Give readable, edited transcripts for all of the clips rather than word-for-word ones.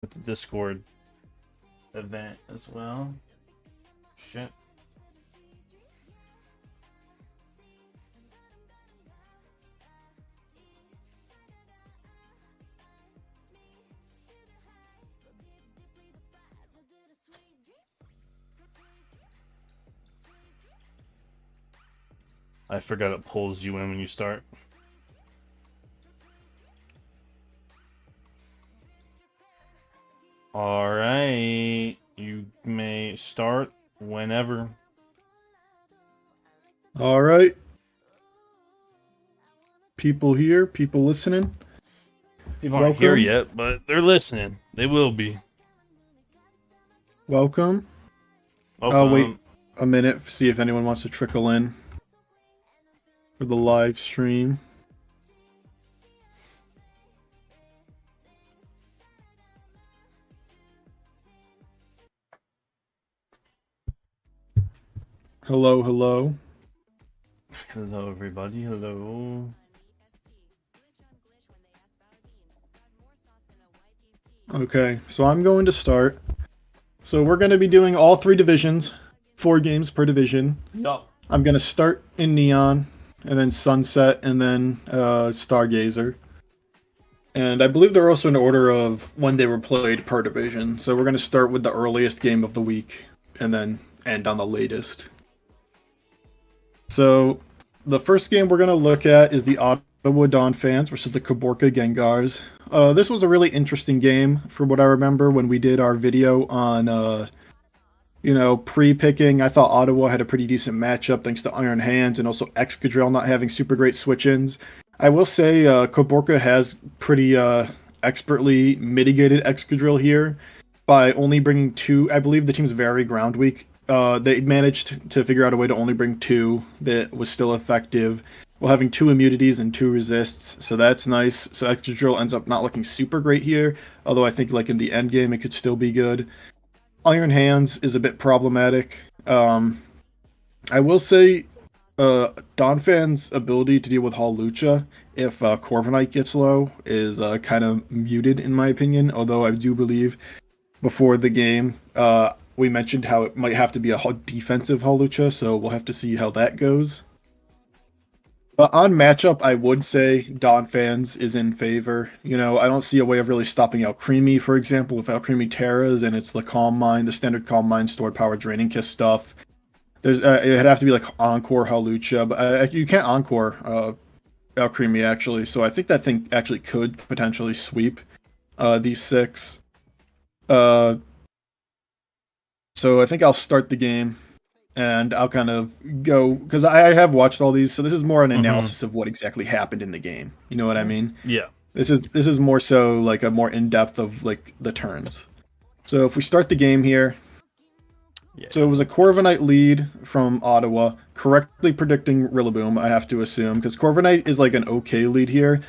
with the Discord event as well. Shit. I forgot it pulls you in when you start. All right, you may start whenever. All right. People here, people listening. People aren't here Welcome. yet, but they're listening. They will be. Welcome. I'll wait Welcome. a minute, see if anyone wants to trickle in for the live stream. Hello, hello. Hello, everybody. Hello. Okay, so I'm going to start. So we're going to be doing all 3 divisions, 4 games per division. Yup. I'm going to start in Neon, and then Sunset, and then Stargazer. And I believe they're also in order of when they were played per division. So we're going to start with the earliest game of the week, and then end on the latest. So the first game we're going to look at is the Ottawa Donphans versus the Kaborka Gengars. This was a really interesting game from what I remember when we did our video on, pre-picking. I thought Ottawa had a pretty decent matchup thanks to Iron Hands and also Excadrill not having super great switch-ins. I will say Kaborka has pretty expertly mitigated Excadrill here by only bringing 2. I believe the team's very ground weak. They managed to figure out a way to only bring 2 that was still effective, while having 2 immunities and 2 resists, so that's nice. So Excadrill ends up not looking super great here, although I think like in the end game it could still be good. Iron Hands is a bit problematic. I will say Donphan's ability to deal with Hawlucha if Corviknight gets low is kind of muted in my opinion, although I do believe before the game we mentioned how it might have to be a defensive Hawlucha, so we'll have to see how that goes. But on matchup, I would say Donphans is in favor. I don't see a way of really stopping Alcremie, for example, with Alcremie Terras, and it's the Calm Mind, the standard Calm Mind, Stored Power, Draining Kiss stuff. It'd have to be like Encore Hawlucha, but you can't Encore Alcremie, actually, so I think that thing actually could potentially sweep these 6. So I think I'll start the game, and I'll kind of go because I have watched all these, so this is more an analysis of what exactly happened in the game. You know what I mean? Yeah. This is more so like a more in depth of like the turns. So if we start the game here, so it was a Corviknight lead from Ottawa, correctly predicting Rillaboom. I have to assume because Corviknight is like an okay lead here.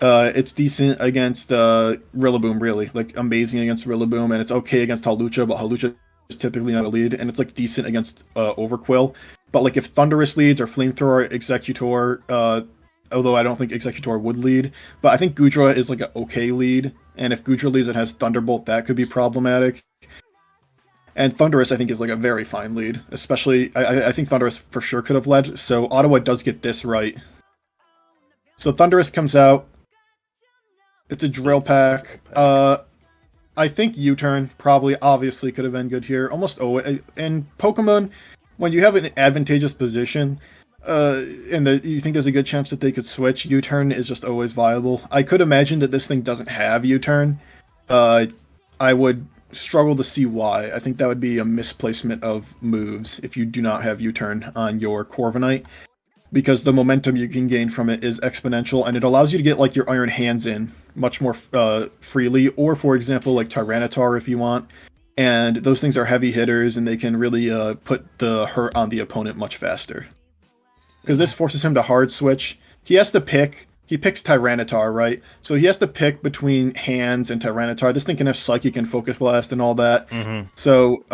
It's decent against Rillaboom, really, like amazing against Rillaboom, and it's okay against Hawlucha, but Hawlucha is typically not a lead, and it's like decent against Overquill. But like if Thundurus leads or Flamethrower, Executor, although I don't think Executor would lead, but I think Goodra is like an okay lead, and if Goodra leads and has Thunderbolt, that could be problematic. And Thundurus, I think, is like a very fine lead, especially I think Thundurus for sure could have led. So Ottawa does get this right. So Thundurus comes out. It's a drill pack. I think U-turn probably obviously could have been good here. Almost always. And Pokemon, when you have an advantageous position, and you think there's a good chance that they could switch, U-turn is just always viable. I could imagine that this thing doesn't have U-turn. I would struggle to see why. I think that would be a misplacement of moves if you do not have U-turn on your Corviknight, because the momentum you can gain from it is exponential, and it allows you to get like your Iron Hands in much more freely, or for example like Tyranitar if you want, and those things are heavy hitters and they can really put the hurt on the opponent much faster. Because this forces him to hard switch. He picks Tyranitar, right? So he has to pick between Hands and Tyranitar. This thing can have Psychic and Focus Blast and all that. Mm-hmm. So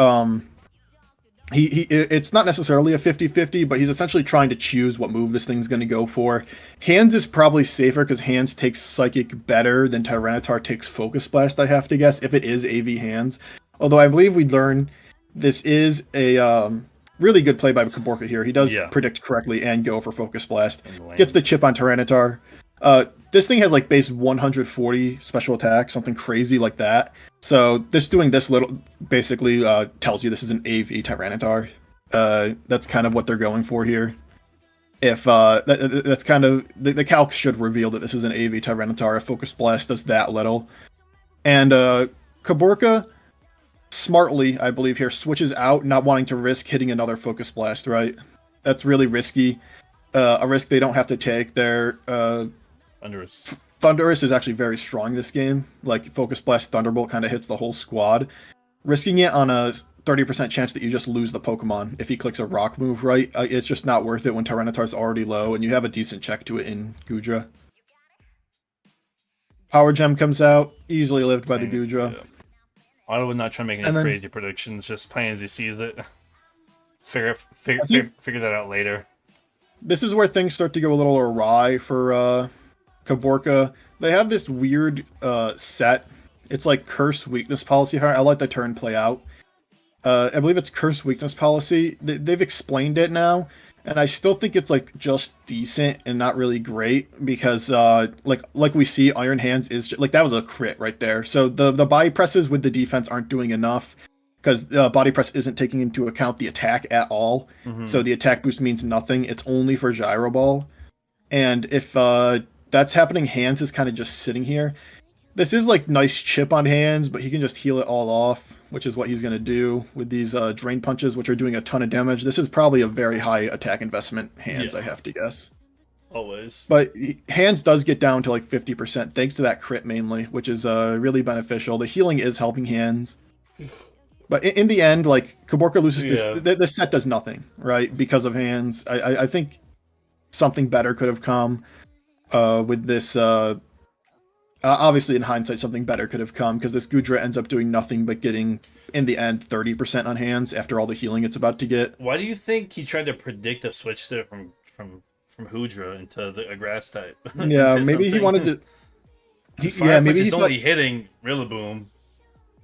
it's not necessarily a 50-50, but he's essentially trying to choose what move this thing's going to go for. Hands is probably safer because Hands takes Psychic better than Tyranitar takes Focus Blast, I have to guess, if it is AV Hands. Although I believe we'd learn this is a really good play by Caborca here. He does predict correctly and go for Focus Blast. Gets the chip on Tyranitar. This thing has like base 140 special attack, something crazy like that. So this doing this little basically tells you this is an AV Tyranitar. That's kind of what they're going for here. If that's kind of the calc should reveal that this is an AV Tyranitar if Focus Blast does that little. And Caborca smartly, I believe here, switches out, not wanting to risk hitting another Focus Blast, right? That's really risky. A risk they don't have to take. Their Thundurus is actually very strong this game. Like, Focus Blast Thunderbolt kind of hits the whole squad. Risking it on a 30% chance that you just lose the Pokemon if he clicks a rock move, right? It's just not worth it when Tyranitar's already low and you have a decent check to it in Goodra. Power Gem comes out, easily lived by the Goodra. Yeah. Otto would not try to make any crazy predictions, just playing as he sees it. Figure that out later. This is where things start to go a little awry for Caborca. They have this weird set. It's like Curse Weakness Policy. I let the turn play out. I believe it's Curse Weakness Policy. They've explained it now, and I still think it's like just decent and not really great because like we see, Iron Hands is just, like that was a crit right there. So the body presses with the defense aren't doing enough because body press isn't taking into account the attack at all. Mm-hmm. So the attack boost means nothing. It's only for Gyro Ball, and if that's happening, Hands is kind of just sitting here. This is like nice chip on Hands, but he can just heal it all off, which is what he's going to do with these Drain Punches, which are doing a ton of damage. This is probably a very high attack investment, Hands, I have to guess. Always. But Hands does get down to like 50%, thanks to that crit mainly, which is really beneficial. The healing is helping Hands. But in the end, like, Caborca loses this. The set does nothing, right, because of Hands. I think something better could have come with this... obviously, in hindsight, something better could have come because this Goodra ends up doing nothing but getting, in the end, 30% on Hands after all the healing it's about to get. Why do you think he tried to predict a switch there from Hoodra into a grass type? Yeah, maybe he wanted to. Maybe he's only hitting Rillaboom.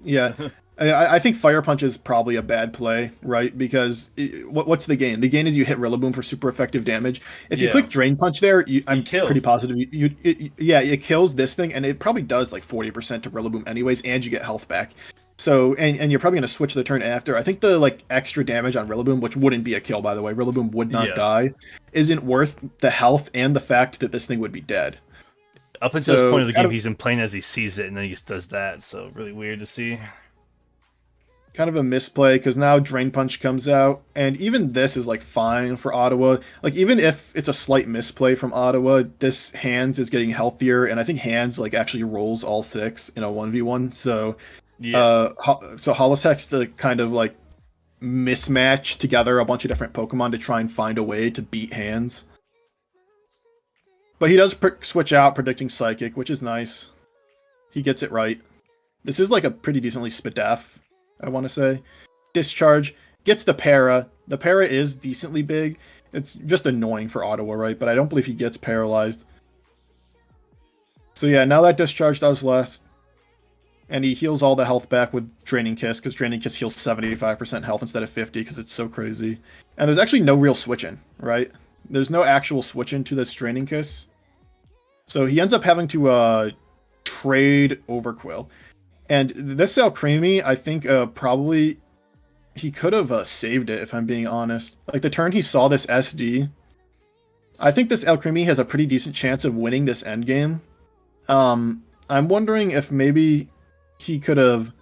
Yeah. I think Fire Punch is probably a bad play, right? Because what's the gain? The gain is you hit Rillaboom for super effective damage. If you click Drain Punch there, I'm pretty positive it kills this thing, and it probably does like 40% to Rillaboom anyways, and you get health back. So, and you're probably going to switch the turn after. I think the like extra damage on Rillaboom, which wouldn't be a kill, by the way, Rillaboom would not die, isn't worth the health and the fact that this thing would be dead. Up until this point of the game, he's been playing as he sees it, and then he just does that. So really weird to see. Kind of a misplay because now Drain Punch comes out, and even this is like fine for Ottawa. Like even if it's a slight misplay from Ottawa, this Hands is getting healthier, and I think Hands like actually rolls all 6 in a 1v1. So so Holosex to kind of like mismatch together a bunch of different Pokemon to try and find a way to beat Hands. But he does switch out, predicting Psychic, which is nice. He gets it right. This is like a pretty decently Spadef, I want to say. Discharge, gets the Para. The Para is decently big. It's just annoying for Ottawa, right? But I don't believe he gets paralyzed. So yeah, now that Discharge does less. And he heals all the health back with Draining Kiss, because Draining Kiss heals 75% health instead of 50, because it's so crazy. And there's actually no real switch-in, right? There's no actual switch-in to this Draining Kiss. So he ends up having to trade Overqwil. And this Alcremie, I think probably he could have saved it, if I'm being honest. Like the turn he saw this SD, I think this Alcremie has a pretty decent chance of winning this endgame. I'm wondering if maybe he could have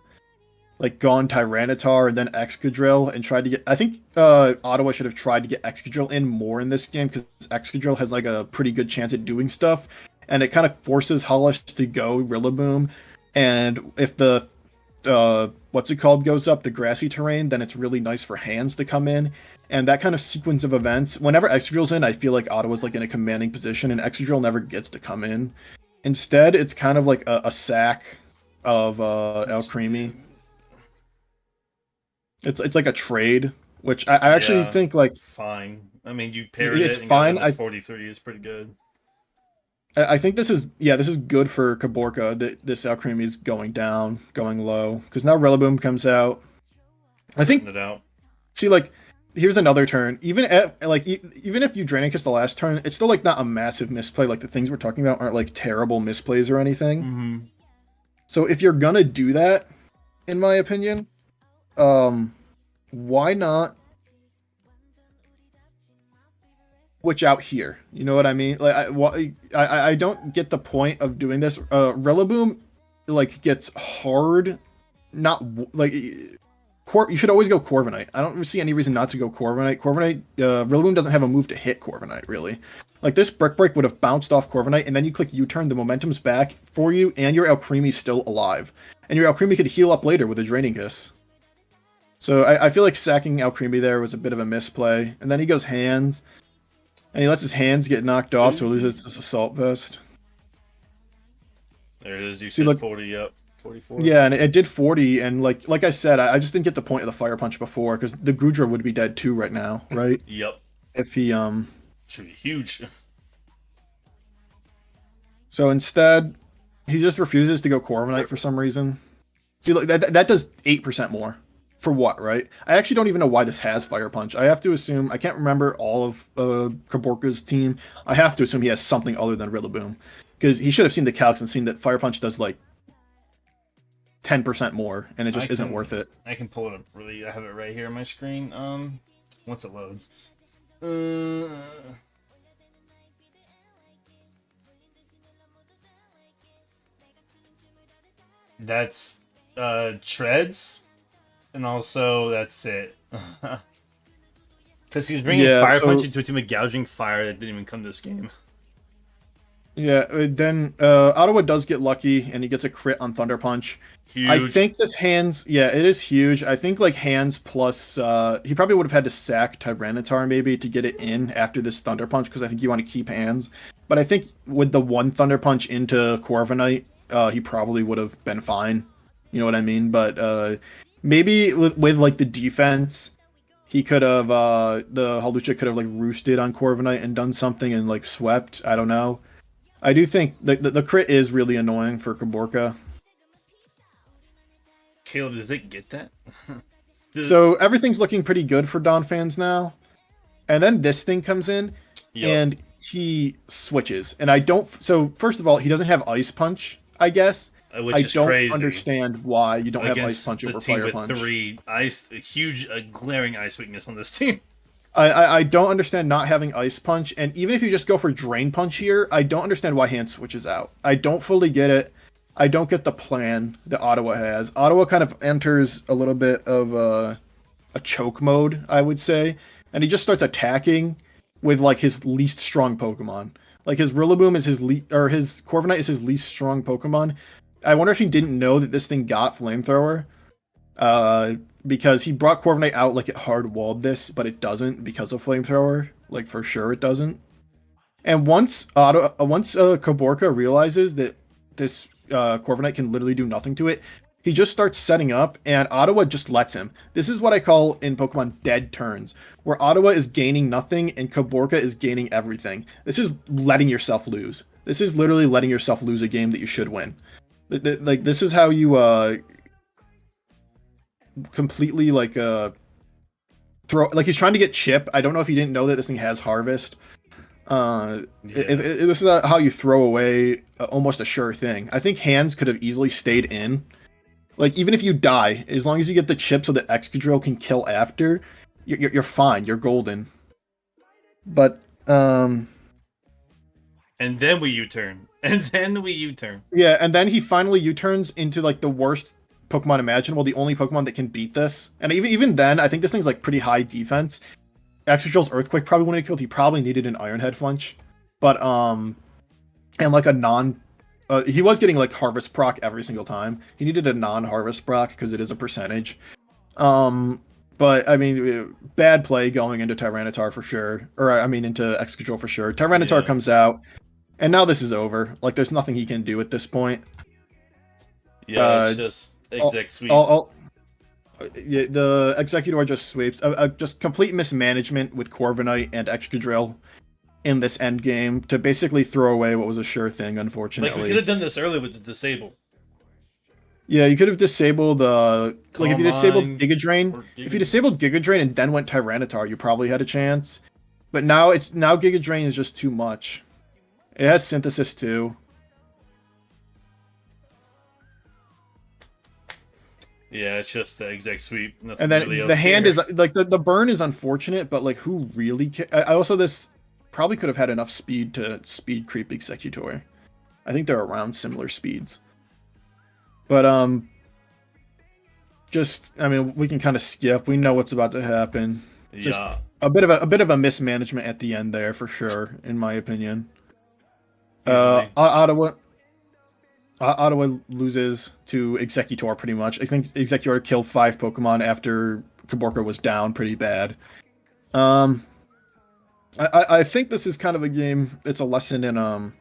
like gone Tyranitar and then Excadrill and tried to get... I think Ottawa should have tried to get Excadrill in more in this game because Excadrill has like a pretty good chance at doing stuff. And it kind of forces Hollis to go Rillaboom. And if the, what's it called, goes up, the grassy terrain, then it's really nice for Hands to come in. And that kind of sequence of events, whenever Excadrill's in, I feel like Ottawa's like in a commanding position, and Excadrill never gets to come in. Instead, it's kind of like a sack of Alcremie. It's like a trade which I actually think like fine. I mean, you paired it's it and fine. got it 43 is pretty good. I think this is good for Caborca that this Alcremie is going down, going low, because now Rillaboom comes out. I think it out. See, like, here's another turn. Even if you Draining Kiss the last turn, it's still like not a massive misplay. Like the things we're talking about aren't like terrible misplays or anything. Mm-hmm. So if you're gonna do that, in my opinion, why not switch out here? You know what I mean? Like I don't get the point of doing this. Rillaboom like gets hard, not like. You should always go Corviknight. I don't see any reason not to go Corviknight. Rillaboom doesn't have a move to hit Corviknight, really. Like, this Brick Break would have bounced off Corviknight, and then you click U-turn, the momentum's back for you, and your Alcremie's still alive. And your Alcremie could heal up later with a Draining Kiss. So I feel like sacking Alcremie there was a bit of a misplay. And then he goes Hands, and he lets his hands get knocked off, so he loses this Assault Vest. There it is, you said 40 up. 44. Yeah, and it did 40, and like I said, I just didn't get the point of the Fire Punch before, because the Goodra would be dead too right now, right? Yep. If he should be huge. So instead, he just refuses to go Corviknight for some reason. See, like that does 8% more. For what, right? I actually don't even know why this has Fire Punch. I have to assume, I can't remember all of Caborca's team. I have to assume he has something other than Rillaboom, because he should have seen the calcs and seen that Fire Punch does like 10% more, and it just isn't worth it. I can pull it up. Really, I have it right here on my screen. Once it loads. That's Treads, and also that's it. Because he's bringing Fire Punch into a team of Gouging Fire that didn't even come to this game. Yeah, then Ottawa does get lucky, and he gets a crit on Thunder Punch. Huge. I think this Hands, yeah, it is huge. I think like Hands plus, he probably would have had to sack Tyranitar maybe to get it in after this Thunder Punch, because I think you want to keep Hands. But I think with the one Thunder Punch into Corviknight, he probably would have been fine. You know what I mean? But maybe with like the defense, he could have, the Hawlucha could have like roosted on Corviknight and done something and like swept. I don't know. I do think the crit is really annoying for Caborca. Caleb, does it get that? So everything's looking pretty good for Don fans now. And then this thing comes in, and he switches. And I don't... So, first of all, he doesn't have Ice Punch, I guess. Which is crazy. Understand why you don't have Ice Punch over Fire Punch. A glaring ice weakness on this team. I don't understand not having Ice Punch. And even if you just go for Drain Punch here, I don't understand why Hand switches out. I don't fully get it. I don't get the plan that Ottawa has. Ottawa kind of enters a little bit of a choke mode, I would say, and he just starts attacking with like his least strong Pokemon. Like his Rillaboom is his Corviknight is his least strong Pokemon. I wonder if he didn't know that this thing got Flamethrower, because he brought Corviknight out like it hard walled this, but it doesn't because of Flamethrower. Like for sure it doesn't. And once Caborca realizes that this Corviknight can literally do nothing to it, he just starts setting up, and Ottawa just lets him. This is what I call in Pokemon dead turns, where Ottawa is gaining nothing and Caborca is gaining everything. This is letting yourself lose. This is literally letting yourself lose a game that you should win. Like this is how you completely like throw. Like he's trying to get Chip. I don't know if he didn't know that this thing has Harvest. This is how you throw away almost a sure thing. I think Hands could have easily stayed in. Like, even if you die, as long as you get the chip so that Excadrill can kill after, you're fine. You're golden. But, And then we U-turn. Yeah, and then he finally U-turns into, like, the worst Pokemon imaginable, the only Pokemon that can beat this. And even then, I think this thing's, like, pretty high defense. Excadrill's Earthquake probably wouldn't have killed. He probably needed an Iron Head flinch. But, and, like, he was getting, like, Harvest proc every single time. He needed a non-Harvest proc, because it is a percentage. But, I mean, bad play going into Tyranitar for sure. Or, I mean, into Excadrill for sure. Tyranitar comes out, and now this is over. Like, there's nothing he can do at this point. Yeah, it's just exact sweep. The Executor just sweeps. Just complete mismanagement with Corviknight and Excadrill in this end game to basically throw away what was a sure thing, unfortunately. Like, we could have done this early with the disable. Yeah, you could have disabled like if you disabled Giga Drain. If you disabled Giga Drain and then went Tyranitar, you probably had a chance. But now Giga Drain is just too much. It has Synthesis too. Yeah, it's just the exec sweep. Nothing And then really the hand here. is like the burn is unfortunate, but like who really I also this probably could have had enough speed to speed creep Executor. I think they're around similar speeds. But just I mean we can kind of skip. We know what's about to happen. Just a bit of a mismanagement at the end there for sure, in my opinion. Ottawa loses to Executor pretty much. I think Executor killed 5 Pokemon after Caborca was down pretty bad. I think this is kind of a game. It's a lesson in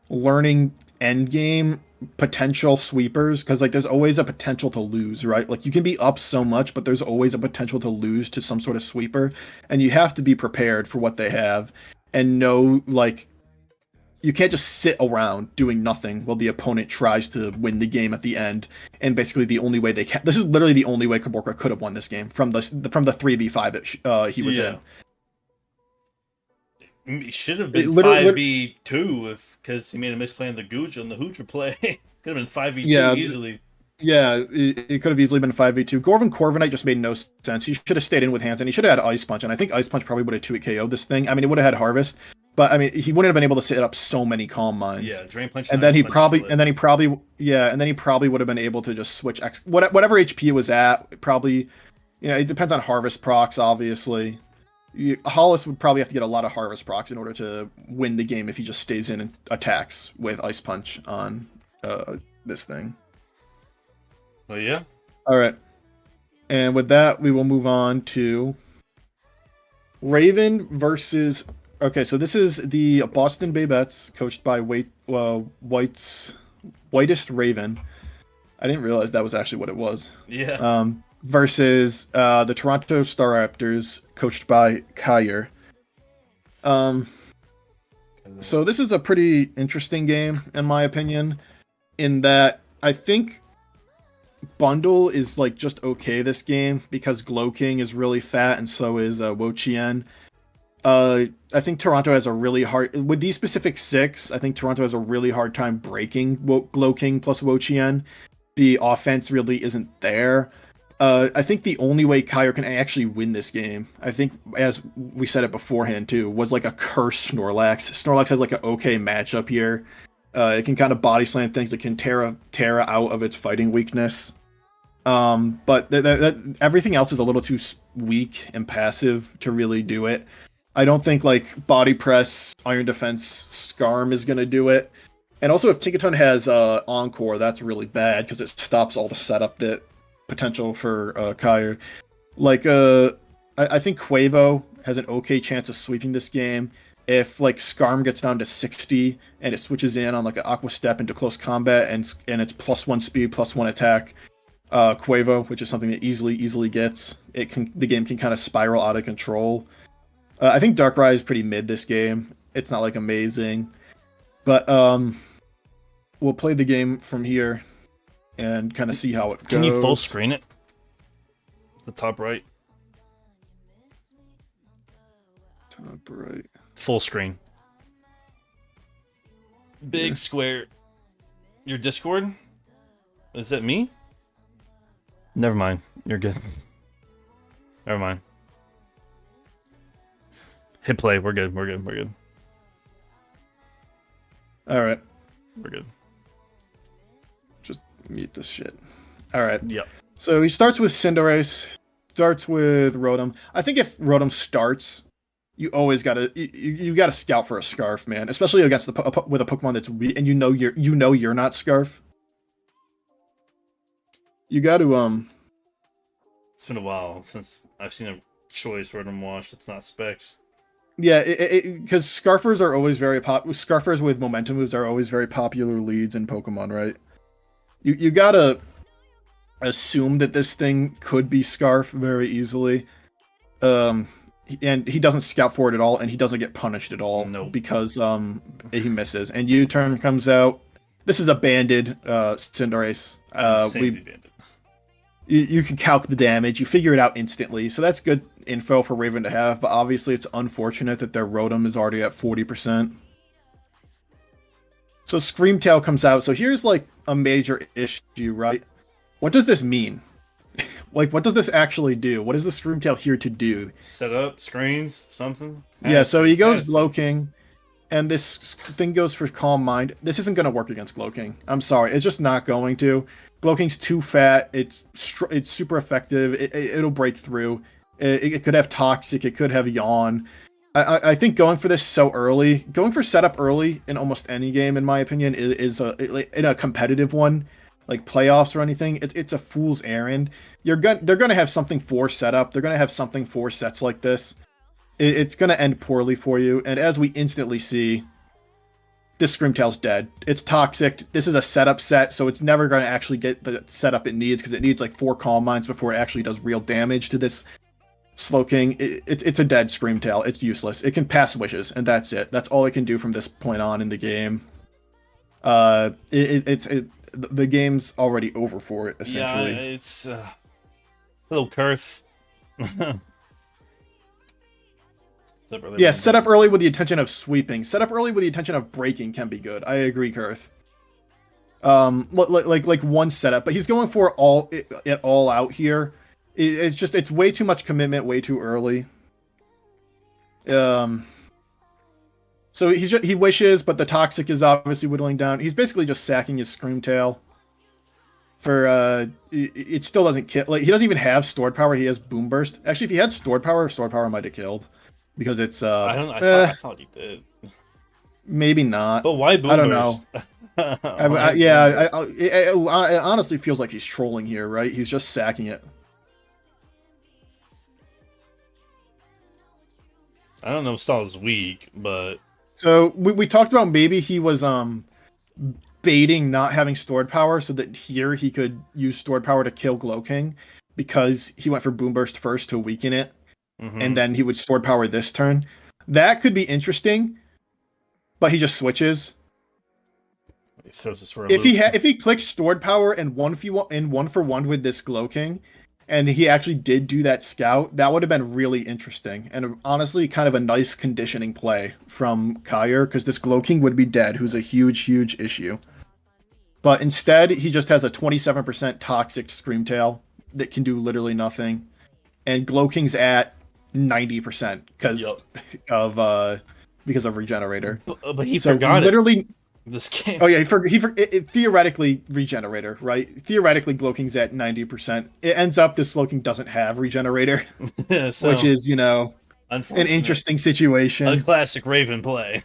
learning end game potential sweepers, because like there's always a potential to lose, right? Like you can be up so much, but there's always a potential to lose to some sort of sweeper, and you have to be prepared for what they have and know like you can't just sit around doing nothing while the opponent tries to win the game at the end. And basically the only way they can, this is literally the only way Caborca could have won this game from the 3v5 he was in. It should have been 5v2 because he made a misplay on the Gooch on the Hootra play. Could have been 5v2 easily. Yeah, it could have easily been 5v2. Corviknight just made no sense. He should have stayed in with hands, and he should have had Ice Punch, and I think Ice Punch probably would have 2-hit KO'd this thing. I mean, it would have had Harvest, but I mean, he wouldn't have been able to set up so many Calm Minds. Yeah, Drain Punch. And then he probably would have been able to just switch whatever HP it was at. Probably, it depends on Harvest procs, obviously. Hollis would probably have to get a lot of Harvest procs in order to win the game if he just stays in and attacks with Ice Punch on this thing. Oh, yeah? Alright. And with that, we will move on to Raven versus... Okay, so this is the Boston Babettes, coached by Whitest Raven. I didn't realize that was actually what it was. Yeah. Versus the Toronto Staraptors, coached by Kyer. So this is a pretty interesting game, in my opinion, in that I think Bundle is like just okay this game because Glow King is really fat and so is Wo-Chien. I think Toronto has a really hard... With these specific 6, I think Toronto has a really hard time breaking Glow King plus Wo-Chien. The offense really isn't there. I think the only way Kyer can actually win this game, I think, as we said it beforehand too, was like a curse Snorlax. Snorlax has like an okay matchup here. It can kind of body slam things. It can Terra out of its fighting weakness. But everything else is a little too weak and passive to really do it. I don't think like Body Press, Iron Defense, Skarm is going to do it. And also if Tinkaton has Encore, that's really bad because it stops all the setup potential for Kyer. Like I think Quavo has an okay chance of sweeping this game if like Skarm gets down to 60 and it switches in on like an Aqua Step into close combat and it's +1 speed, +1 attack. Quavo, which is something that easily gets. The game can kind of spiral out of control. I think Darkrai is pretty mid this game. It's not like amazing, but we'll play the game from here and kind of see how it goes. Can you full screen it? The top right. Top right. Full screen. Big square. Your Discord? Is that me? Never mind. You're good. Never mind. Hit play. We're good. Alright. We're good. Just mute this shit. Alright. Yep. So he starts with Cinderace. Starts with Rotom. I think if Rotom starts, you always gotta you gotta scout for a Scarf, man. Especially against with a Pokemon that's weak, and you know you're not Scarf. You got to It's been a while since I've seen a choice Rotom Wash that's not Specs. Yeah, because Scarfers are always very Scarfers with momentum moves are always very popular leads in Pokemon, right? You gotta assume that this thing could be Scarf very easily. And he doesn't scout for it at all, and he doesn't get punished at all because he misses. And U-turn comes out. This is a banded Cinderace. You can calc the damage. You figure it out instantly, so that's good info for Raven to have. But obviously, it's unfortunate that their Rotom is already at 40%. So Screamtail comes out. So here's like a major issue, right? What does this mean? Like, what does this actually do? What is the Screamtail here to do? Set up screens, something? Yeah, so he goes Glowking, and this thing goes for Calm Mind. This isn't going to work against Glowking. I'm sorry, it's just not going to. Glowking's too fat. It's super effective. It'll break through. It could have Toxic. It could have Yawn. I think going for this so early, going for setup early in almost any game, in my opinion, is in a competitive one, like playoffs or anything. It's a fool's errand. They're gonna have something for setup. They're gonna have something for sets like this. It's gonna end poorly for you. And as we instantly see, this Screamtail's dead. It's Toxic. This is a setup set, so it's never gonna actually get the setup it needs because it needs like 4 Calm Minds before it actually does real damage to this Slowking. It's a dead Screamtail. It's useless. It can pass wishes, and that's it. That's all it can do from this point on in the game. The game's already over for it, essentially. Yeah, it's a little curse. Set up early with the intention of sweeping. Set up early with the intention of breaking can be good. I agree, Kurth. Like one setup, but he's going for it all out here. It's way too much commitment, way too early. So he wishes, but the Toxic is obviously whittling down. He's basically just sacking his Screamtail. It still doesn't kill. Like, he doesn't even have Stored Power. He has Boom Burst. Actually, if he had Stored Power might have killed, because it's I thought he did. Maybe not. But why Boom Burst? I don't know. It honestly feels like he's trolling here, right? He's just sacking it. I don't know if Stall is weak, but... So, we talked about maybe he was baiting not having Stored Power so that here he could use Stored Power to kill Glowking, because he went for Boom Burst first to weaken it, and then he would Stored Power this turn. That could be interesting, but he just switches. He throws this for if he clicks Stored Power and one for one with this Glowking, and he actually did do that scout, that would have been really interesting. And honestly, kind of a nice conditioning play from Kyur, because this Glowking would be dead, who's a huge, huge issue. But instead, he just has a 27% Toxic Screamtail that can do literally nothing. And Glowking's at 90% because of Regenerator. But he forgot literally, this game. Oh yeah, theoretically Regenerator, right? Theoretically, Glowking's at 90%. It ends up this Slowking doesn't have Regenerator, which is, an interesting situation. A classic Raven play.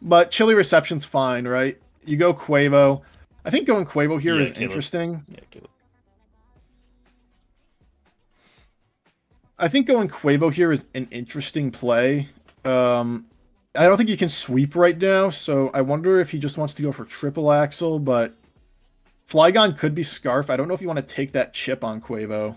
But Chilly Reception's fine, right? You go Quavo. I think going Quavo here is interesting. Yeah, Caleb. I think going Quavo here is an interesting play. I don't think he can sweep right now, so I wonder if he just wants to go for Triple Axle, but Flygon could be Scarf. I don't know if you want to take that chip on Quavo.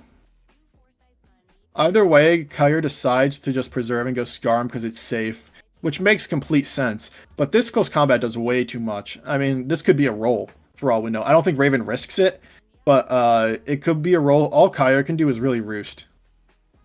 Either way, Kyur decides to just preserve and go Scarm because it's safe, which makes complete sense. But this close combat does way too much. I mean, this could be a roll, for all we know. I don't think Raven risks it, but it could be a roll. All Kyur can do is really Roost.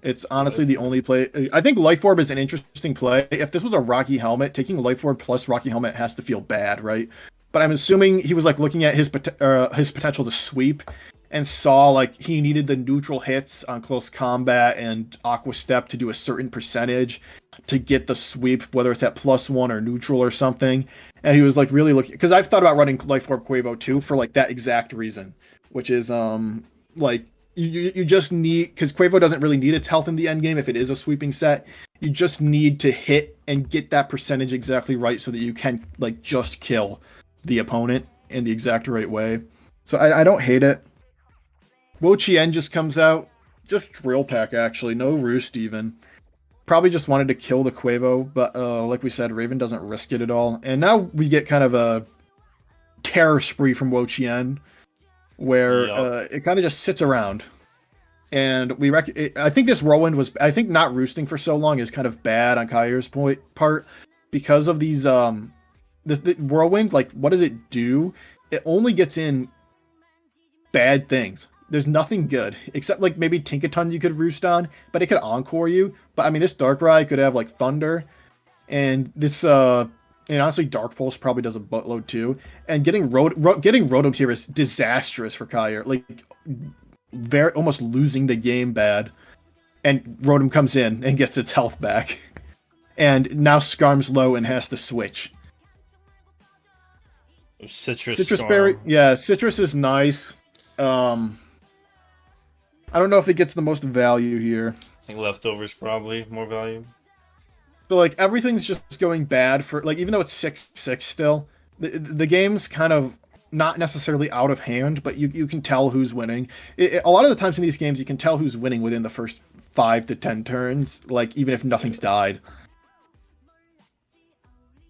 It's honestly the only play. I think Life Orb is an interesting play. If this was a Rocky Helmet, taking Life Orb plus Rocky Helmet has to feel bad, right? But I'm assuming he was like looking at his potential to sweep and saw like he needed the neutral hits on close combat and Aqua Step to do a certain percentage to get the sweep, whether it's at +1 or neutral or something. And he was like really looking, because I've thought about running Life Orb Quavo too for like that exact reason, which is like. You just need, because Quavo doesn't really need its health in the end game if it is a sweeping set. You just need to hit and get that percentage exactly right so that you can like just kill the opponent in the exact right way. So I don't hate it. Wo Chien just comes out, just Drill Pack actually, no Roost even. Probably just wanted to kill the Quavo, but like we said, Raven doesn't risk it at all. And now we get kind of terror spree from Wo Chien, where it kind of just sits around. And I think this whirlwind was, I think not roosting for so long is kind of bad on Kaiir's part because of these this whirlwind. Like, what does it do? It only gets in bad things. There's nothing good except like maybe Tinkaton you could roost on, but it could encore you. But I mean, this Darkrai could have like Thunder, and this and honestly Dark Pulse probably does a buttload too. And getting Rotom here is disastrous for Kaiir. Like, almost losing the game bad, and Rotom comes in and gets its health back, and now Skarm's low and has to switch. Citrus Berry, yeah, Citrus is nice. I don't know if it gets the most value here. I think Leftovers probably more value. So like everything's just going bad for like, even though it's 6-6 still, the game's kind of not necessarily out of hand, but you can tell who's winning. A lot of the times in these games, you can tell who's winning within the first 5 to 10 turns, like even if nothing's died.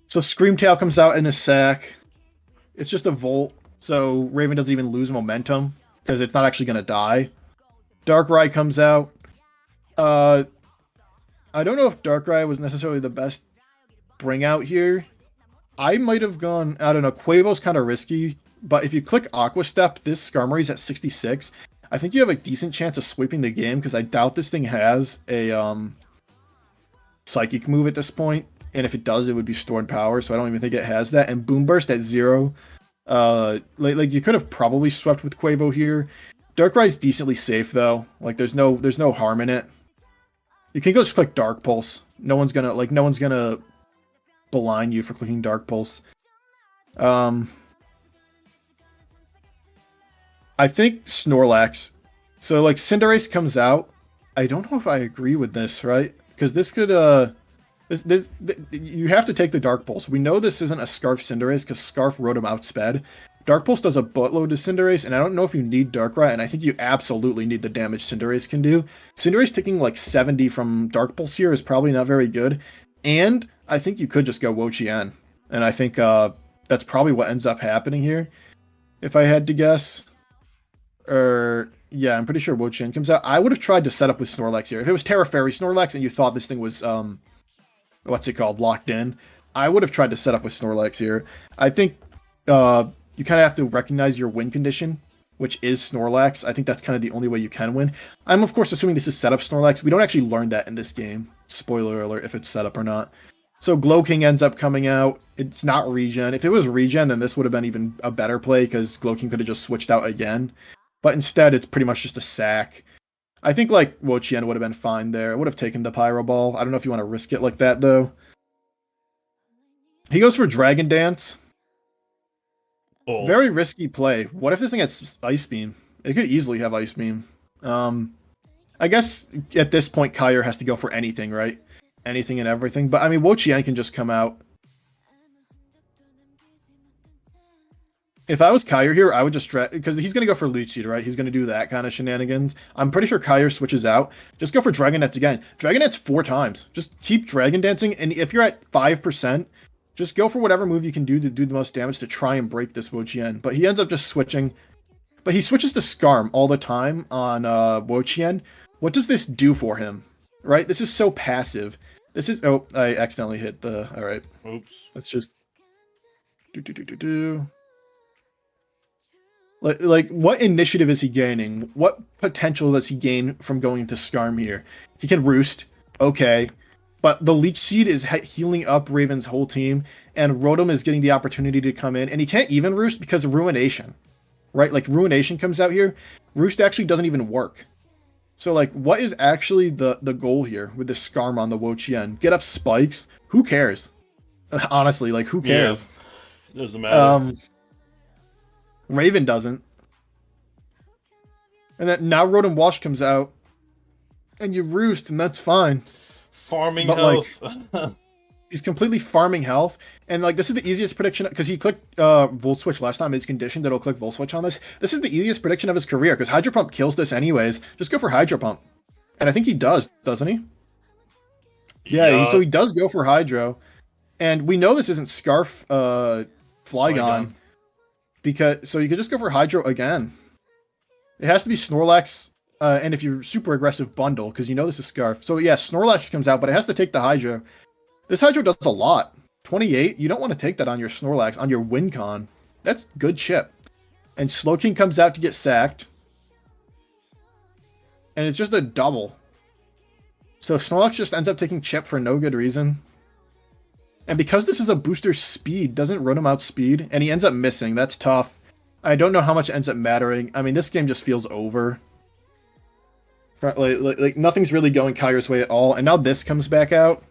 So Screamtail comes out in a sack. It's just a Volt, so Raven doesn't even lose momentum because it's not actually going to die. Darkrai comes out. I don't know if Darkrai was necessarily the best bring out here. I might have gone, I don't know, Quavo's kind of risky, but if you click Aqua Step, this Skarmory's at 66. I think you have a decent chance of sweeping the game because I doubt this thing has a Psychic move at this point. And if it does, it would be Stored Power, so I don't even think it has that. And Boom Burst at 0. Like you could have probably swept with Quavo here. Darkrai's decently safe though. Like there's no harm in it. You can go just click Dark Pulse. No one's gonna beline you for clicking Dark Pulse. I think Snorlax. So like Cinderace comes out. I don't know if I agree with this, right? Because this could you have to take the Dark Pulse. We know this isn't a Scarf Cinderace because Scarf wrote him outsped. Dark Pulse does a buttload to Cinderace, and I don't know if you need Darkrai, and I think you absolutely need the damage Cinderace can do. Cinderace taking like 70 from Dark Pulse here is probably not very good, and I think you could just go Wo Chien, and I think that's probably what ends up happening here, if I had to guess. Yeah, I'm pretty sure Wo Chien comes out. I would have tried to set up with Snorlax here. If it was Terra Fairy Snorlax and you thought this thing was, locked in, I would have tried to set up with Snorlax here. I think you kind of have to recognize your win condition, which is Snorlax. I think that's kind of the only way you can win. I'm, of course, assuming this is setup Snorlax. We don't actually learn that in this game. Spoiler alert, if it's set up or not. So Glowking ends up coming out. It's not regen. If it was regen, then this would have been even a better play, because Glowking could have just switched out again. But instead, it's pretty much just a sack. I think, like, Wo Chien would have been fine there. I would have taken the Pyro Ball. I don't know if you want to risk it like that, though. He goes for Dragon Dance. Oh. Very risky play. What if this thing has Ice Beam? It could easily have Ice Beam. I guess at this point, Kaiir has to go for anything, right? Anything and everything. But, I mean, Wo Chien can just come out. If I was Kaiir here, I would just because he's going to go for Leech Seed, right? He's going to do that kind of shenanigans. I'm pretty sure Kaiir switches out. Just go for Dragon Dance again. Dragon Dance 4 times. Just keep Dragon Dancing, and if you're at 5%, just go for whatever move you can do to do the most damage to try and break this Wo Chien. But he ends up just switching. But he switches to Skarm all the time on Wo Chien. What does this do for him? Right? This is so passive. This is... Oh, I accidentally hit the... Alright. Oops. Let's just... Like, what initiative is he gaining? What potential does he gain from going to Skarm here? He can Roost. Okay. But the Leech Seed is healing up Raven's whole team, and Rotom is getting the opportunity to come in, and he can't even Roost because of Ruination, right? Like, Ruination comes out here. Roost actually doesn't even work. So, like, what is actually the goal here with the Skarm on the Wo Chien? Get up Spikes? Who cares? Honestly, like, who cares? Yeah, doesn't matter. Raven doesn't. And then now Rotom Wash comes out, and you Roost, and that's fine. Farming health. Like, he's completely farming health, and like this is the easiest prediction because he clicked Volt Switch last time. He's conditioned that he'll click Volt Switch on this. This is the easiest prediction of his career because Hydro Pump kills this anyways. Just go for Hydro Pump, and I think he does, doesn't he? Yeah. So he does go for Hydro, and we know this isn't Scarf Flygon. So you could just go for Hydro again. It has to be Snorlax, and if you're super aggressive, Bundle, because you know this is Scarf. So yeah, Snorlax comes out, but it has to take the Hydro. This Hydro does a lot. 28, you don't want to take that on your Snorlax, on your Wincon. That's good chip. And Slowking comes out to get sacked. And it's just a double. So Snorlax just ends up taking chip for no good reason. And because this is a booster speed, doesn't Rotom outspeed, and he ends up missing. That's tough. I don't know how much it ends up mattering. I mean, this game just feels over. Like nothing's really going Kyre's way at all. And now this comes back out.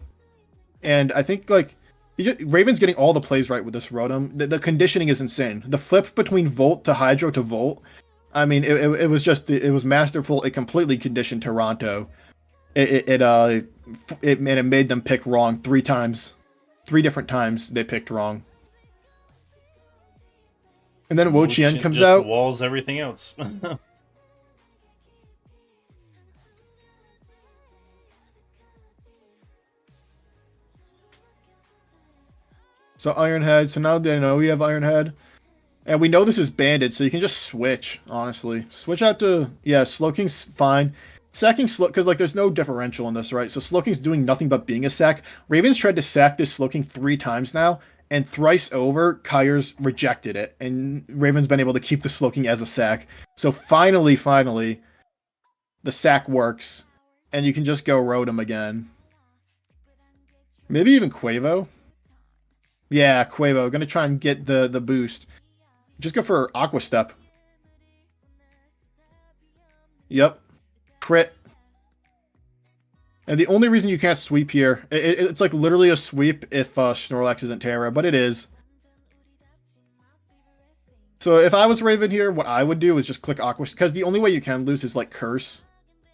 And I think, like, Raven's getting all the plays right with this Rotom. The conditioning is insane. The flip between Volt to Hydro to Volt, I mean, it was masterful. It completely conditioned Toronto. It made them pick wrong 3 times. 3 different times they picked wrong. And then Wo-Chien comes just out. Walls everything else. So Iron Head. So now they know we have Iron Head. And we know this is banded, so you can just switch, honestly. Switch out to, yeah, Slowking's fine. Sacking because like there's no differential in this, right? So Slowking's doing nothing but being a sack. Raven's tried to sack this Slowking 3 times now, and thrice over, Kyre's rejected it, and Raven's been able to keep the Slowking as a sack. So finally, the sack works, and you can just go Rotom again. Maybe even Quavo. Yeah, Quavo. Gonna try and get the boost. Just go for Aqua Step. Yep. Crit. And the only reason you can't sweep here, it's like literally a sweep if Snorlax isn't Terra, but it is. So if I was Raven here, what I would do is just click Aqua, because the only way you can lose is like Curse,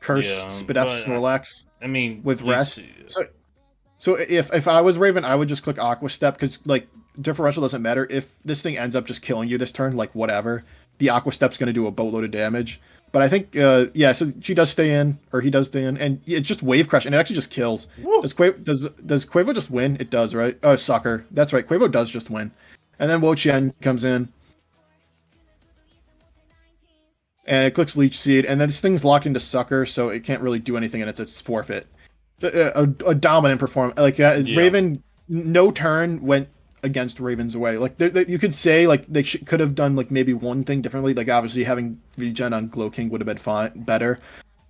Spit F Snorlax. I mean, with Rest. So if I was Raven, I would just click Aqua Step, because like differential doesn't matter. If this thing ends up just killing you this turn, like whatever, the Aqua Step's going to do a boatload of damage. But I think, yeah, so she does stay in, or he does stay in, and it's just Wave Crash, and it actually just kills. Does Quavo just win? It does, right? Oh, Sucker. That's right, Quavo does just win. And then Wo-Chien comes in. And it clicks Leech Seed, and then this thing's locked into Sucker, so it can't really do anything, and it's its forfeit. A dominant performance. Like, Raven, no turn went against Raven's way. Like you could say like they could have done like maybe one thing differently. Like obviously having regen on Glowking would have been better,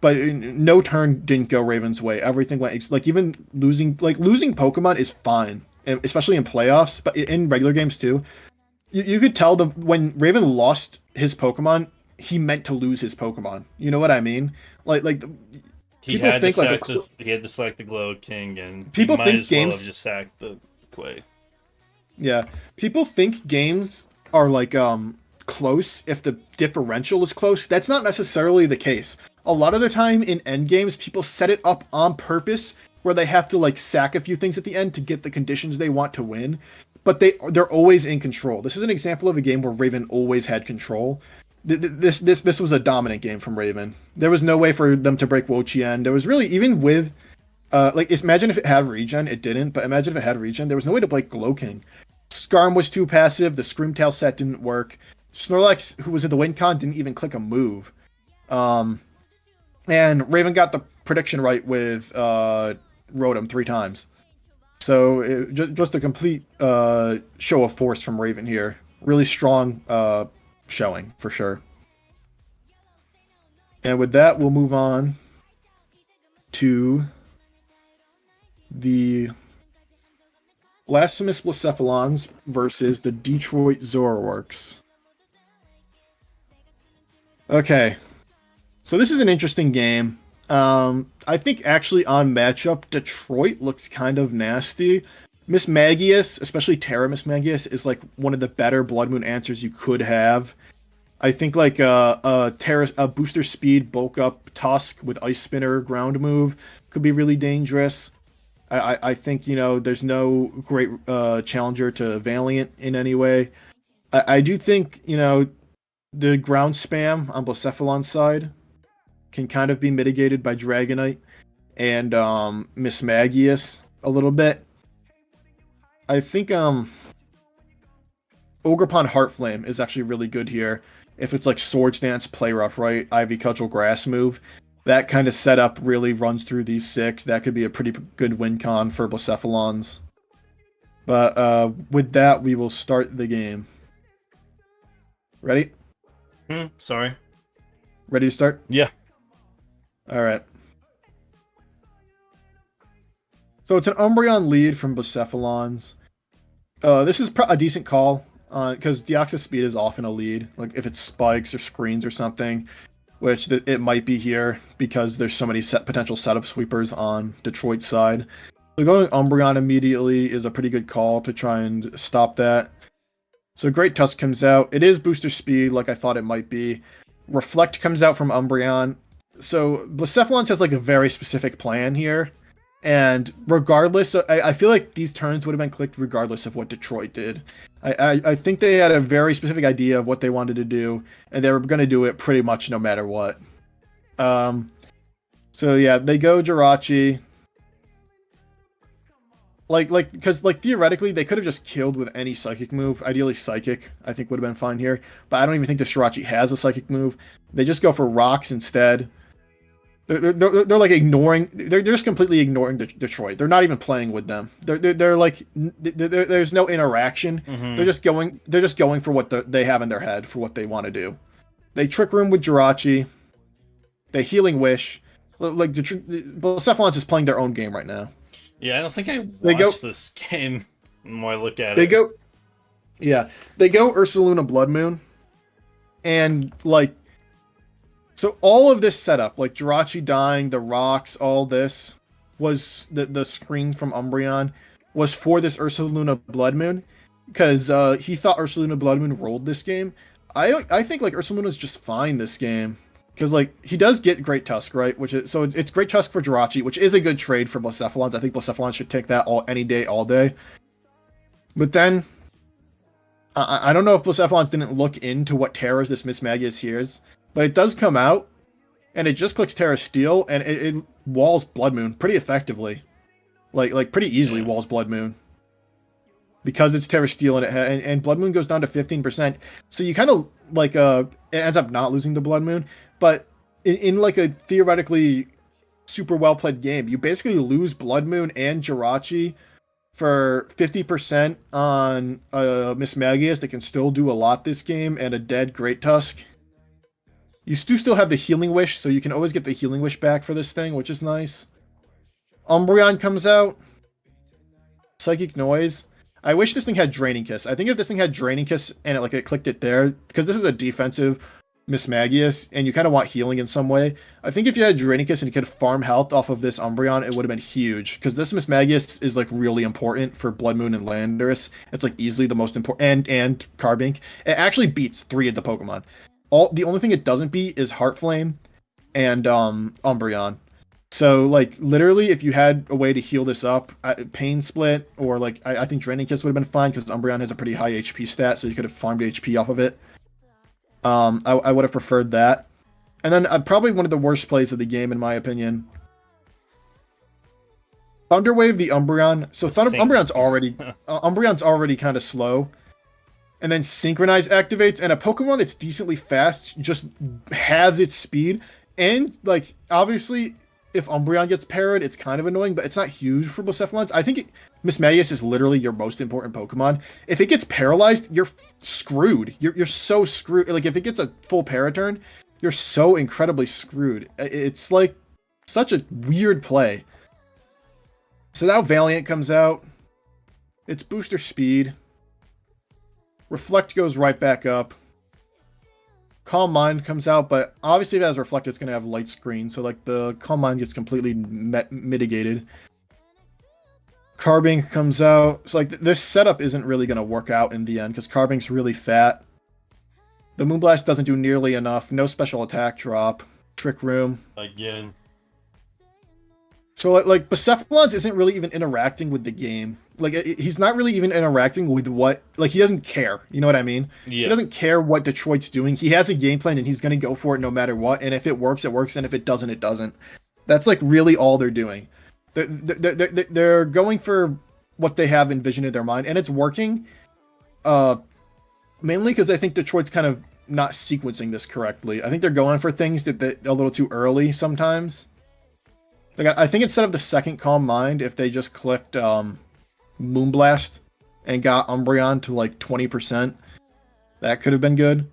but no turn didn't go Raven's way. Everything went like even losing Pokemon is fine, especially in playoffs, but in regular games too. You could tell when Raven lost his Pokemon, he meant to lose his Pokemon. You know what I mean? Like. He had to select the Glowking, and people might think as well games have just sacked the Quay. Yeah, people think games are like close if the differential is close. That's not necessarily the case. A lot of the time in end games, people set it up on purpose where they have to like sack a few things at the end to get the conditions they want to win, but they're always in control. This is an example of a game where Raven always had control. This was a dominant game from Raven. There was no way for them to break Wo-Chien. There was really, even with imagine if it had regen. It didn't, but imagine if it had regen. There was no way to break Glowking. Skarm was too passive. The Screamtail set didn't work. Snorlax, who was in the Wincon, didn't even click a move. And Raven got the prediction right with Rotom 3 times. So just a complete show of force from Raven here. Really strong showing, for sure. And with that, we'll move on to the Blasphemous Blacephalons versus the Detroit Zoroarks. Okay, so this is an interesting game. I think actually on matchup, Detroit looks kind of nasty. Mismagius, especially Terra Mismagius, is like one of the better Blood Moon answers you could have. I think like a booster speed bulk up Tusk with Ice Spinner ground move could be really dangerous. I think, there's no great challenger to Valiant in any way. I do think, the ground spam on Blacephalon's side can kind of be mitigated by Dragonite and Mismagius a little bit. I think Ogerpon Heartflame is actually really good here. If it's like Swords Dance, Play Rough, right? Ivy Cudgel Grass move. That kind of setup really runs through these 6. That could be a pretty good win con for Blacephalons. But with that, we will start the game. Ready? Sorry. Ready to start? Yeah. All right. So it's an Umbreon lead from Blacephalons. This is a decent call because Deoxys Speed is often a lead. Like if it's spikes or screens or something, which it might be here because there's so many potential setup sweepers on Detroit's side. So going Umbreon immediately is a pretty good call to try and stop that. So Great Tusk comes out. It is booster speed like I thought it might be. Reflect comes out from Umbreon. So Blacephalons has like a very specific plan here. And regardless, I feel like these turns would have been clicked regardless of what Detroit did. I think they had a very specific idea of what they wanted to do, and they were going to do it pretty much no matter what. So yeah, they go Jirachi. Because theoretically they could have just killed with any psychic move. Ideally Psychic, I think would have been fine here. But I don't even think the Jirachi has a psychic move. They just go for rocks instead. They're like ignoring. They're just completely ignoring Detroit. They're not even playing with them. They're like there's no interaction. Mm-hmm. They're just going for what they have in their head for what they want to do. They Trick Room with Jirachi. They Healing Wish. Like Blacephalons is playing their own game right now. Yeah, I don't think I watched this game the more I look at it. They go Ursaluna Blood Moon, and like. So all of this setup, like Jirachi dying, the rocks, all this, was the screen from Umbreon, was for this Ursaluna Blood Moon, because he thought Ursaluna Blood Moon rolled this game. I think like Ursaluna's just fine this game, because like he does get Great Tusk, right? It's Great Tusk for Jirachi, which is a good trade for Blacephalons. I think Blacephalons should take that any day, all day. But then, I don't know if Blacephalons didn't look into what terrors this Mismagius hears. But it does come out, and it just clicks Terra Steel, and it walls Blood Moon pretty effectively, like pretty easily walls Blood Moon, because it's Terra Steel and Blood Moon goes down to 15%. So you kind of like it ends up not losing the Blood Moon, but in like a theoretically super well played game, you basically lose Blood Moon and Jirachi for 50% on Mismagius that can still do a lot this game, and a dead Great Tusk. You still have the Healing Wish, so you can always get the Healing Wish back for this thing, which is nice. Umbreon comes out. Psychic Noise. I wish this thing had Draining Kiss. I think if this thing had Draining Kiss and it clicked it there, because this is a defensive Mismagius, and you kind of want healing in some way. I think if you had Draining Kiss and you could farm health off of this Umbreon, it would have been huge, because this Mismagius is like really important for Blood Moon and Landorus. It's like easily the most important, and Carbink. It actually beats 3 of the Pokemon. The only thing it doesn't beat is Heartflame and Umbreon. So like literally, if you had a way to heal this up, Pain Split, or like I think Draining Kiss would have been fine because Umbreon has a pretty high HP stat, so you could have farmed HP off of it. I would have preferred that. And then probably one of the worst plays of the game, in my opinion. Thunderwave the Umbreon. So Umbreon's already kind of slow. And then Synchronize activates, and a Pokemon that's decently fast just halves its speed. And, like, obviously, if Umbreon gets parried, it's kind of annoying, but it's not huge for Blacephalons. I think Mismagius is literally your most important Pokemon. If it gets paralyzed, you're screwed. You're so screwed. Like, if it gets a full Paraturn, you're so incredibly screwed. It's, like, such a weird play. So now Valiant comes out. It's booster speed. Reflect goes right back up. Calm Mind comes out, but obviously if it has Reflect, it's going to have Light Screen, so like the Calm Mind gets completely mitigated. Carbink comes out. So like this setup isn't really going to work out in the end, because Carbink's really fat. The Moonblast doesn't do nearly enough. No special attack drop. Trick Room. Again. So like Blacephalons isn't really even interacting with the game. Like he's not really even interacting with what, like he doesn't care. You know what I mean? Yeah. He doesn't care what Detroit's doing. He has a game plan and he's going to go for it no matter what. And if it works, it works. And if it doesn't, it doesn't. That's like really all they're doing. They're going for what they have envisioned in their mind, and it's working. mainly because I think Detroit's kind of not sequencing this correctly. I think they're going for things that a little too early sometimes. Like I think instead of the second Calm Mind, if they just clicked Moonblast and got Umbreon to like 20%, that could have been good.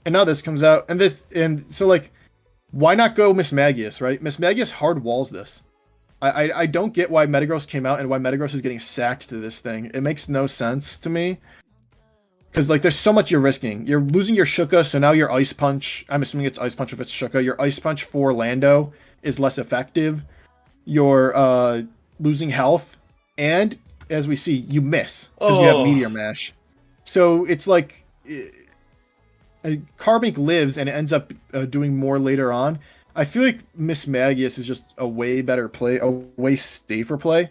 And now this comes out, and so like, why not go Mismagius, right? Mismagius hard walls this. I don't get why Metagross came out and why Metagross is getting sacked to this thing. It makes no sense to me. Because, like, there's so much you're risking. You're losing your Shuka, so now your Ice Punch... I'm assuming it's Ice Punch if it's Shuka. Your Ice Punch for Lando is less effective. You're losing health. And, as we see, you miss. Because you have Meteor Mash. So, it's like... Carbink lives, and it ends up doing more later on. I feel like Mismagius is just a way better play, a way safer play.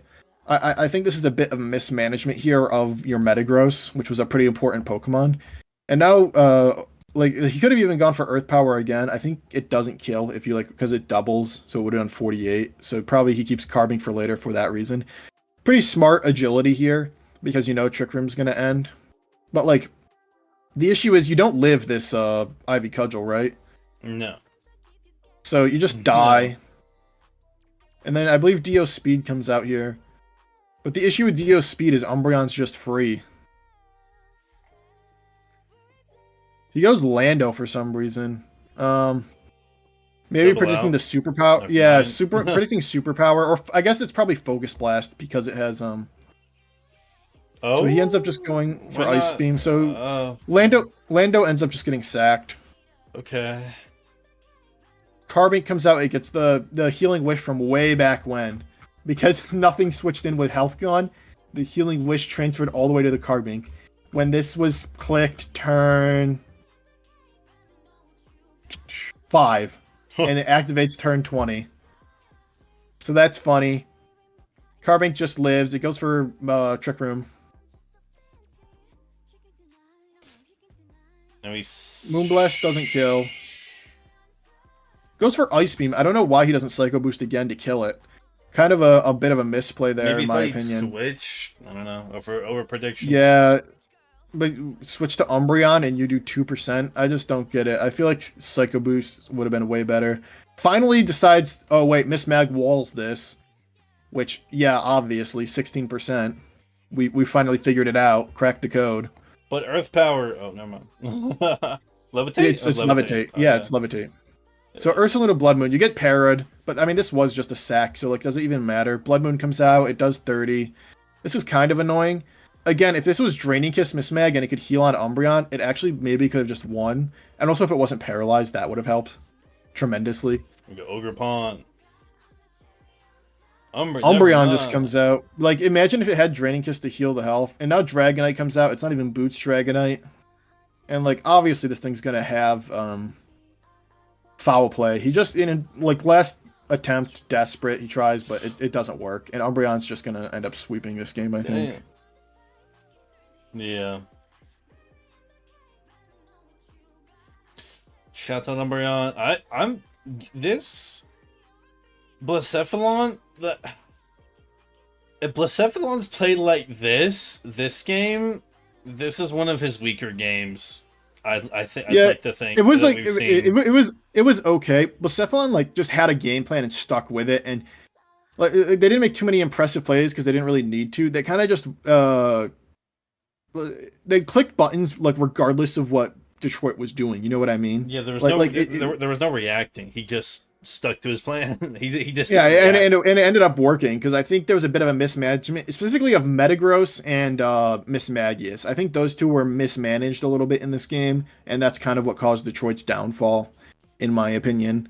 I think this is a bit of mismanagement here of your Metagross, which was a pretty important Pokemon. And now, like, he could have even gone for Earth Power again. I think it doesn't kill if you, like, because it doubles, so it would have done 48. So probably he keeps Carbink for later for that reason. Pretty smart agility here, because you know Trick Room's going to end. But, like, the issue is you don't live this Ivy Cudgel, right? No. So you just die. And then I believe Dio Speed comes out here. But the issue with Dio Speed is Umbreon's just free. He goes Lando for some reason. Maybe predicting the superpower. Yeah, predicting superpower, or I guess it's probably Focus Blast because it has So he ends up just going for Ice Beam. So Lando ends up just getting sacked. Okay. Carbink comes out. It gets the Healing Wish from way back when. Because nothing switched in with Health gone, the Healing Wish transferred all the way to the Carbink. When this was clicked, turn 5, and it activates turn 20. So that's funny. Carbink just lives. It goes for Trick Room. Moonblast doesn't kill. Goes for Ice Beam. I don't know why he doesn't Psycho Boost again to kill it. Kind of a bit of a misplay there, in my opinion. Switch? I don't know. Over prediction. Yeah, but switch to Umbreon and you do 2%. I just don't get it. I feel like Psycho Boost would have been way better. Finally decides, oh wait, Mismag walls this. Which, yeah, obviously, 16%. We finally figured it out. Cracked the code. But Earth Power... Oh, never mind. Levitate? It's Levitate. Yeah, it's Levitate. So Ursaluna Blood Moon, you get parried, but I mean this was just a sack, so like does it even matter? Blood Moon comes out, it does 30. This is kind of annoying. Again, if this was Draining Kiss Mismag and it could heal on Umbreon, it actually maybe could have just won. And also if it wasn't paralyzed, that would have helped tremendously. We go Ogre Pond. Umbreon just comes out. Like imagine if it had Draining Kiss to heal the health, and now Dragonite comes out. It's not even Boots Dragonite. And like obviously this thing's gonna have foul play. He just, in like last attempt, desperate, he tries, but it doesn't work. And Umbreon's just going to end up sweeping this game, I think. Yeah. Shouts out Umbreon. I'm this Blacephalon, if Blacephalon's played like this game, this is one of his weaker games. I'd like to think it was like it was okay. Blacephalon like just had a game plan and stuck with it, and like they didn't make too many impressive plays because they didn't really need to. They kind of just they clicked buttons like regardless of what Detroit was doing. You know what I mean? Yeah, there was there was no reacting. He just stuck to his plan. he just and it ended up working because I think there was a bit of a mismanagement, specifically of Metagross and Mismagius. I think those two were mismanaged a little bit in this game, and that's kind of what caused Detroit's downfall, in my opinion.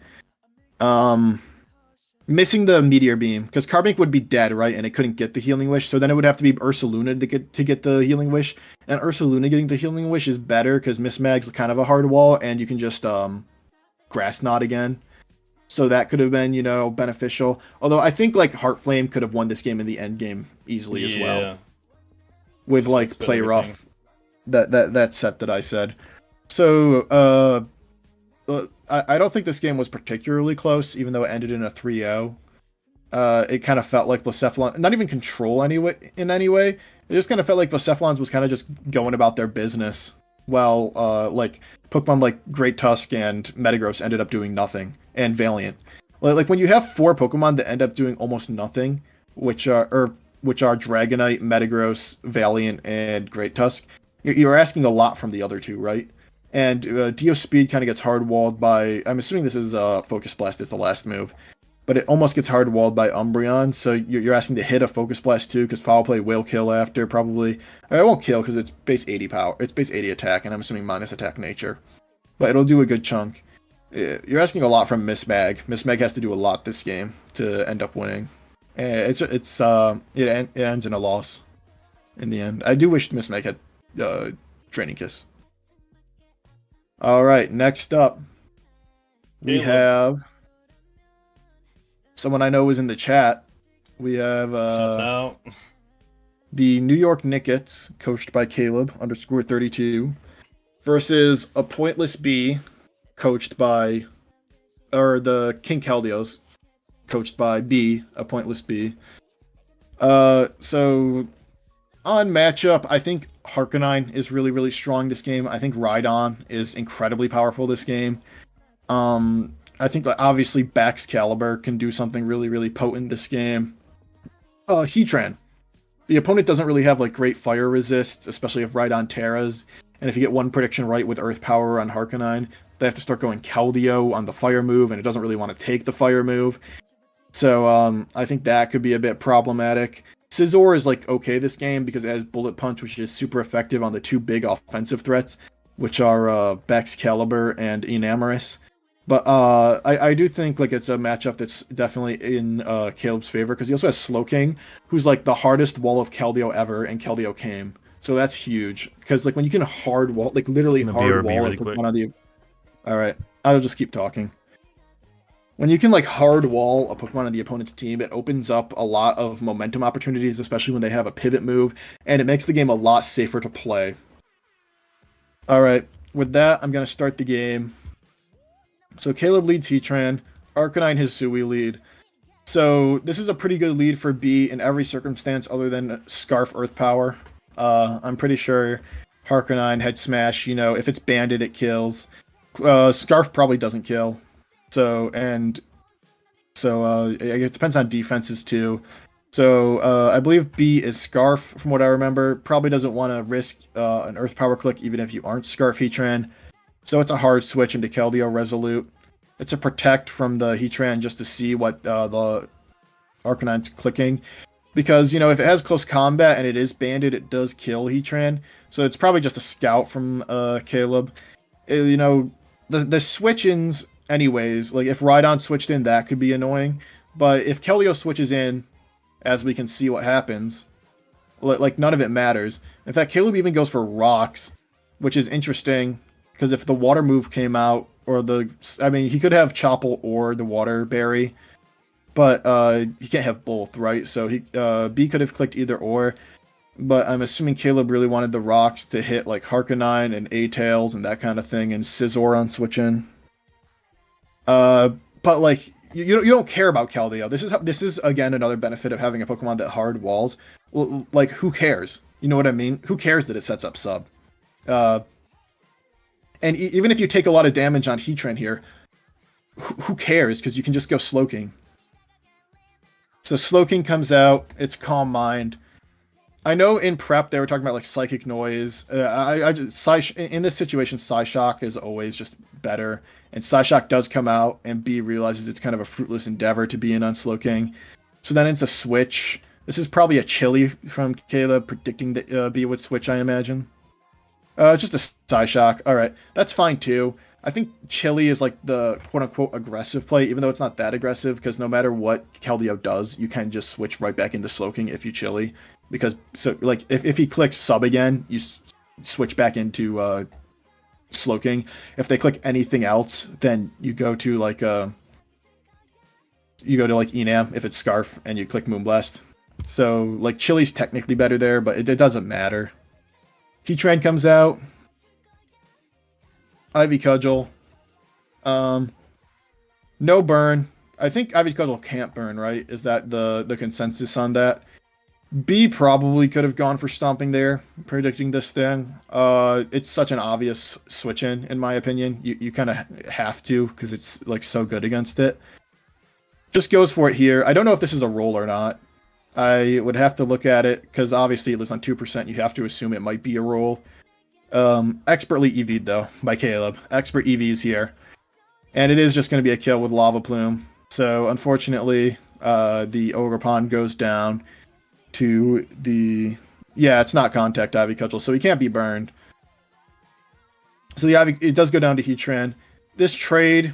Missing the Meteor Beam because Carbink would be dead, right? And it couldn't get the Healing Wish, so then it would have to be Ursaluna to get the Healing Wish. And Ursaluna getting the Healing Wish is better because Mismag's kind of a hard wall, and you can just Grass Knot again. So that could have been, beneficial. Although I think like Heart Flame could have won this game in the end game easily as well. With like Play Rough, that set that I said. So I don't think this game was particularly close, even though it ended in a 3-0. It kind of felt like Blacephalon, not even control in any way. It just kind of felt like Blacephalon's was kind of just going about their business. while like Pokemon like Great Tusk and Metagross ended up doing nothing, and Valiant. Like when you have 4 Pokemon that end up doing almost nothing, which are Dragonite, Metagross, Valiant, and Great Tusk, you're asking a lot from the other 2, right? And Dio Speed kind of gets hard walled by. I'm assuming this is Focus Blast is the last move, but it almost gets hard walled by Umbreon. So you're asking to hit a Focus Blast too, because Foul Play will kill after probably. It won't kill because it's base 80 power. It's base 80 attack, and I'm assuming minus attack nature, but it'll do a good chunk. You're asking a lot from Mismag. Mismag has to do a lot this game to end up winning. It ends in a loss in the end. I do wish Mismag had Draining Kiss. All right, next up, we have someone I know is in the chat. We have the New York Knickets, coached by Caleb _32, versus a Pointless Bee, coached by, or the King Keldeos, coached by B, a Pointless Bee. So on matchup, I think Harkonine is really, really strong this game. I think Rhydon is incredibly powerful this game. I think obviously Baxcalibur can do something really, really potent this game. Heatran. The opponent doesn't really have like great fire resists, especially if Rhydon Terras. And if you get one prediction right with Earth Power on Harkonine, they have to start going Keldeo on the fire move, and it doesn't really want to take the fire move. So I think that could be a bit problematic. Scizor is like okay this game because it has Bullet Punch, which is super effective on the 2 big offensive threats, which are Baxcalibur and Enamorus. But I do think like it's a matchup that's definitely in Caleb's favor because he also has Slowking, who's like the hardest wall of Keldeo ever, and Keldeo came. So that's huge because like when you can hard wall, like literally hard wall really one of the. All right, I'll just keep talking. When you can like hard wall a Pokemon on the opponent's team, it opens up a lot of momentum opportunities, especially when they have a pivot move, and it makes the game a lot safer to play. All right, with that, I'm going to start the game. So Caleb leads Heatran, Arcanine Hisui lead. So this is a pretty good lead for B in every circumstance other than Scarf Earth Power. I'm pretty sure Harkonine, Head Smash, if it's banded, it kills. Scarf probably doesn't kill. So it depends on defenses too. So I believe B is Scarf from what I remember. Probably doesn't want to risk an Earth Power click even if you aren't Scarf Heatran. So it's a hard switch into Keldeo Resolute. It's a Protect from the Heatran just to see what the Arcanine's clicking. Because, if it has close combat and it is banded, it does kill Heatran. So it's probably just a Scout from Caleb. The switch-ins, anyways, like if Rhydon switched in, that could be annoying. But if Keldeo switches in, as we can see what happens, like none of it matters. In fact, Caleb even goes for Rocks, which is interesting. Because if the water move came out, he could have Chople or the Water Berry, but he can't have both, right? So B could have clicked either or, but I'm assuming Caleb really wanted the Rocks to hit like Harkonine and A-Tails and that kind of thing, and Scizor on switch in. But like you don't care about Keldeo. This is again another benefit of having a Pokemon that hard walls. Like who cares? You know what I mean? Who cares that it sets up sub? And even if you take a lot of damage on Heatran here, who cares? Because you can just go Slowking. So Slowking comes out. It's Calm Mind. I know in prep they were talking about like Psychic Noise. In this situation, Psyshock is always just better. And Psyshock does come out, and B realizes it's kind of a fruitless endeavor to be in on Slowking. So then it's a switch. This is probably a Chili from Caleb predicting that B would switch, I imagine. Just a Psyshock. Alright, that's fine too. I think Chili is like the quote-unquote aggressive play, even though it's not that aggressive, because no matter what Keldeo does, you can just switch right back into Slowking if you Chili. Because, if he clicks Sub again, you switch back into Slowking. If they click anything else, then you go to Enam if it's Scarf, and you click Moonblast. So, like, Chili's technically better there, but it doesn't matter. Heatran comes out. Ivy Cudgel. No burn. I think Ivy Cudgel can't burn, right? Is that the consensus on that? B probably could have gone for stomping there, predicting this thing. It's such an obvious switch in my opinion. You kind of have to because it's like so good against it. Just goes for it here. I don't know if this is a roll or not. I would have to look at it because obviously it lives on 2%. You have to assume it might be a roll. Expertly EV'd though by Caleb. Expert EVs here. And it is just going to be a kill with Lava Plume. So unfortunately, the Ogerpon goes down to the... Yeah, it's not contact Ivy Cudgel, so he can't be burned. So the Ivy, it does go down to Heatran. This trade,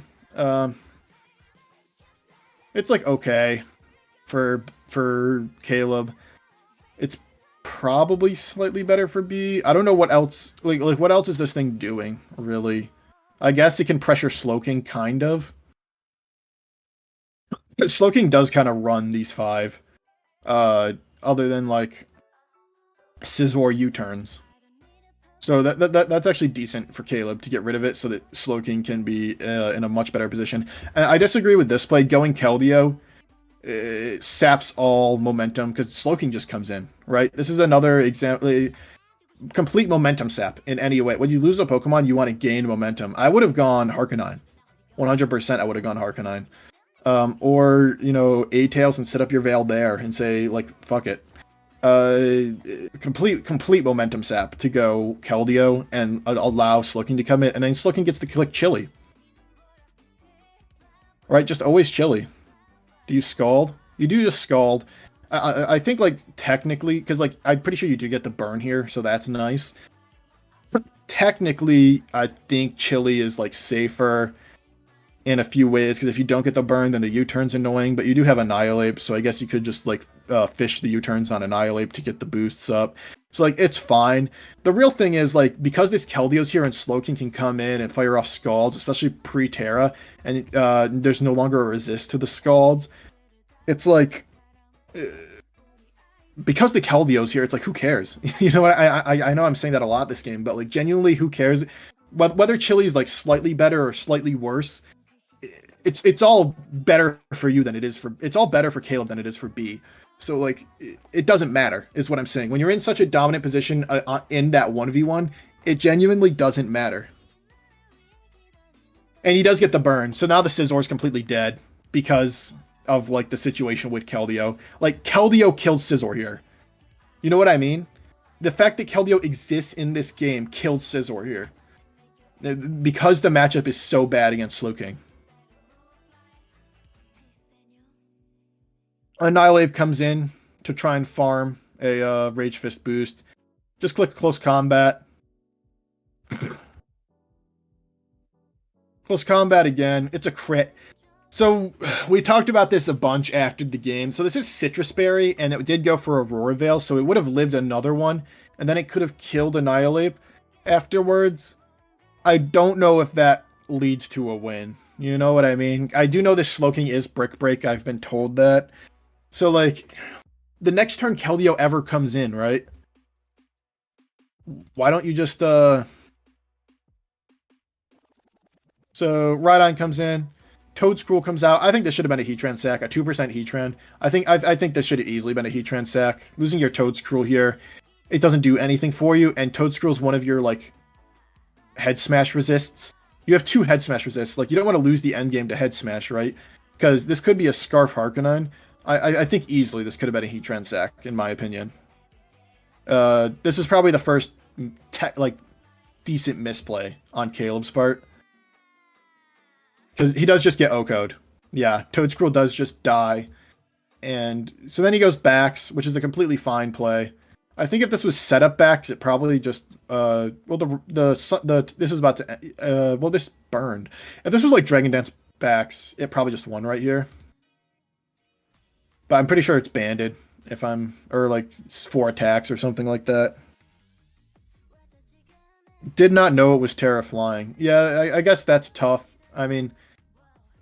it's like okay for Caleb. It's probably slightly better for B. I don't know what else, like what else is this thing doing, really? I guess it can pressure Slowking, kind of. Slowking does kind of run these 5. Other than, like, Scizor U-turns. So that's actually decent for Caleb to get rid of it so that Slowking can be in a much better position. And I disagree with this play. Going Keldeo saps all momentum because Slowking just comes in, right? This is another example... Complete momentum sap in any way. When you lose a Pokemon, you want to gain momentum. I would have gone Harknine. 100% I would have gone Harknine. Or, you know, A-Tails and set up your Veil there and say, like, fuck it. Complete momentum sap to go Keldeo and allow Slowking to come in, and then Slowking gets to click Chili. Right, just always Chili. Do you Scald? You do just Scald. I think, like, technically, because, like, I'm pretty sure you do get the burn here, so that's nice. Technically, I think Chili is, like, safer in a few ways, because if you don't get the burn, then the U-turn's annoying, but you do have Annihilate, so I guess you could just, like, fish the U-turns on Annihilate to get the boosts up. So, like, it's fine. The real thing is, like, because this Keldeo's here and Slowking can come in and fire off Scalds, especially pre-Terra, and there's no longer a resist to the Scalds, it's like... because the Keldeo's here, it's like, who cares? You know what? I know I'm saying that a lot this game, but, like, genuinely, who cares? Whether Chili's, like, slightly better or slightly worse, it's all better for you than it is for... It's all better for Caleb than it is for B. So, like, it doesn't matter, is what I'm saying. When you're in such a dominant position in that 1v1, it genuinely doesn't matter. And he does get the burn, so now the Scizor's completely dead because... of, like, the situation with Keldeo. Like, Keldeo killed Scizor here. You know what I mean? The fact that Keldeo exists in this game killed Scizor here. Because the matchup is so bad against Slowking. Annihilate comes in to try and farm a Rage Fist boost. Just click Close Combat. Close Combat again. It's a crit. So, we talked about this a bunch after the game. So this is Citrus Berry, and it did go for Aurora Veil, so it would have lived another one, and then it could have killed Annihilate afterwards. I don't know if that leads to a win. You know what I mean? I do know this Slowking is Brick Break, I've been told that. So, like, the next turn Keldeo ever comes in, right? Why don't you just, So, Rhydon comes in. Toedscruel comes out. I think this should have been a Heatran sack, a 2% Heatran. I think this should have easily been a Heatran sack. Losing your Toedscruel here, it doesn't do anything for you, and Toedscruel is one of your, like, head smash resists. You have 2 head smash resists. Like, you don't want to lose the end game to head smash, right? Because this could be a Scarf Harknine. I think easily this could have been a Heatran sack, in my opinion. This is probably the first, decent misplay on Caleb's part. Because he does just get O-Code. Yeah, Toedscruel does just die. And so then he goes backs, which is a completely fine play. I think if this was setup backs, it probably just... this is about to... this burned. If this was like Dragon Dance backs, it probably just won right here. But I'm pretty sure it's banded. Or like 4 attacks or something like that. Did not know it was Terra Flying. Yeah, I guess that's tough. I mean...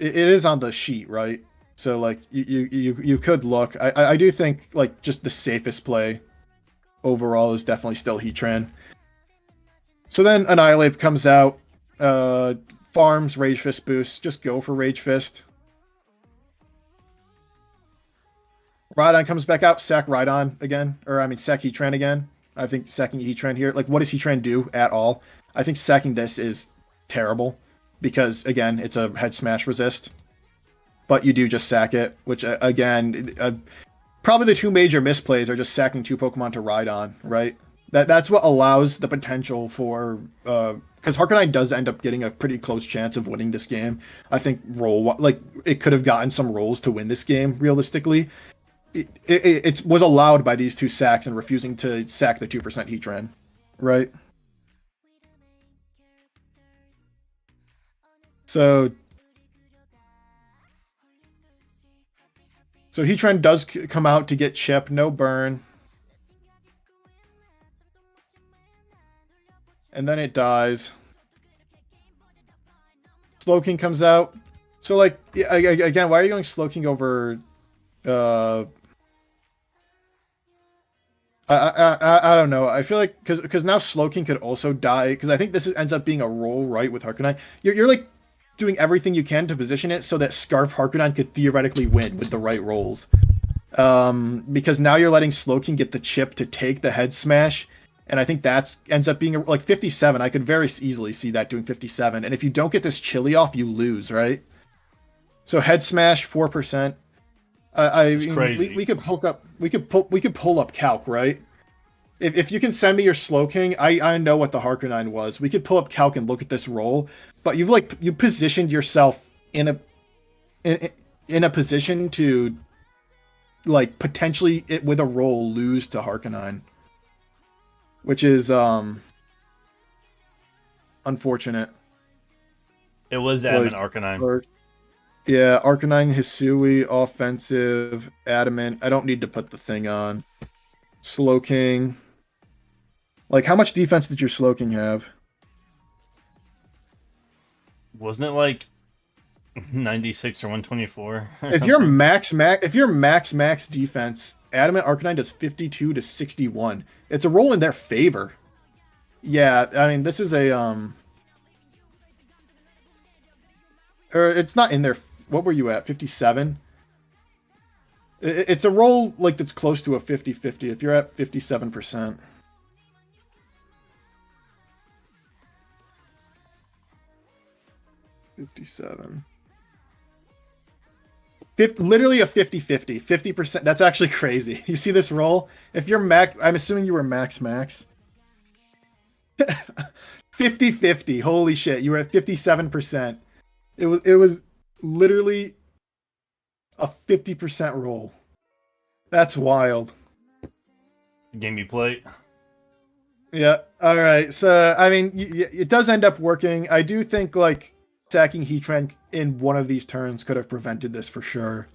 It is on the sheet, right? So, like, you could look. I do think, like, just the safest play overall is definitely still Heatran. So then Annihilate comes out, farms Rage Fist boost. Just go for Rage Fist. Rhydon comes back out, sack Rhydon again, or I mean sack Heatran again. I think sacking Heatran here, like what does Heatran do at all? I think sacking this is terrible because again, it's a head smash resist. But you do just sack it, which again, probably the two major misplays are just sacking two Pokemon to Rhydon, right? That's what allows the potential for because Harknine does end up getting a pretty close chance of winning this game. I think it could have gotten some rolls to win this game realistically. It was allowed by these two sacks and refusing to sack the 2% Heatran, right? So Heatran does come out to get Chip, no burn. And then it dies. Slowking comes out. So, like, again, why are you going Slowking over... I don't know. I feel like... Because now Slowking could also die. Because I think this ends up being a roll, right, with Harknine. You're like, doing everything you can to position it so that Scarf Harknine could theoretically win with the right rolls. Because now you're letting Slowking get the chip to take the head smash, and I think that ends up being like 57. I could very easily see that doing 57. And if you don't get this chili off, you lose, right? So head smash 4%. I mean, crazy. we could hook up. We could pull up Calc, right? If you can send me your Slowking, I know what the Harknine was. We could pull up Calc and look at this roll. But you positioned yourself in a position to like potentially with a roll lose to Harknine, which is unfortunate. It was Adamant Arcanine. Yeah, Arcanine, Hisui, offensive, Adamant. I don't need to put the thing on. Slowking. Like, how much defense did your Slowking have? Wasn't it like 96 or 124? If you're max defense, Adamant Arcanine does 52 to 61. It's a roll in their favor. Yeah, I mean this is a or it's not in their. What were you at? 57. It's a roll like that's close to a 50-50. If you're at 57%. Literally a 50-50. 50%. That's actually crazy. You see this roll? If you're max, I'm assuming you were max. 50-50. Holy shit. You were at 57%. It was literally a 50% roll. That's wild. Game you play. Yeah. All right. So, I mean, it does end up working. I do think, like, sacking Heatran in one of these turns could have prevented this for sure.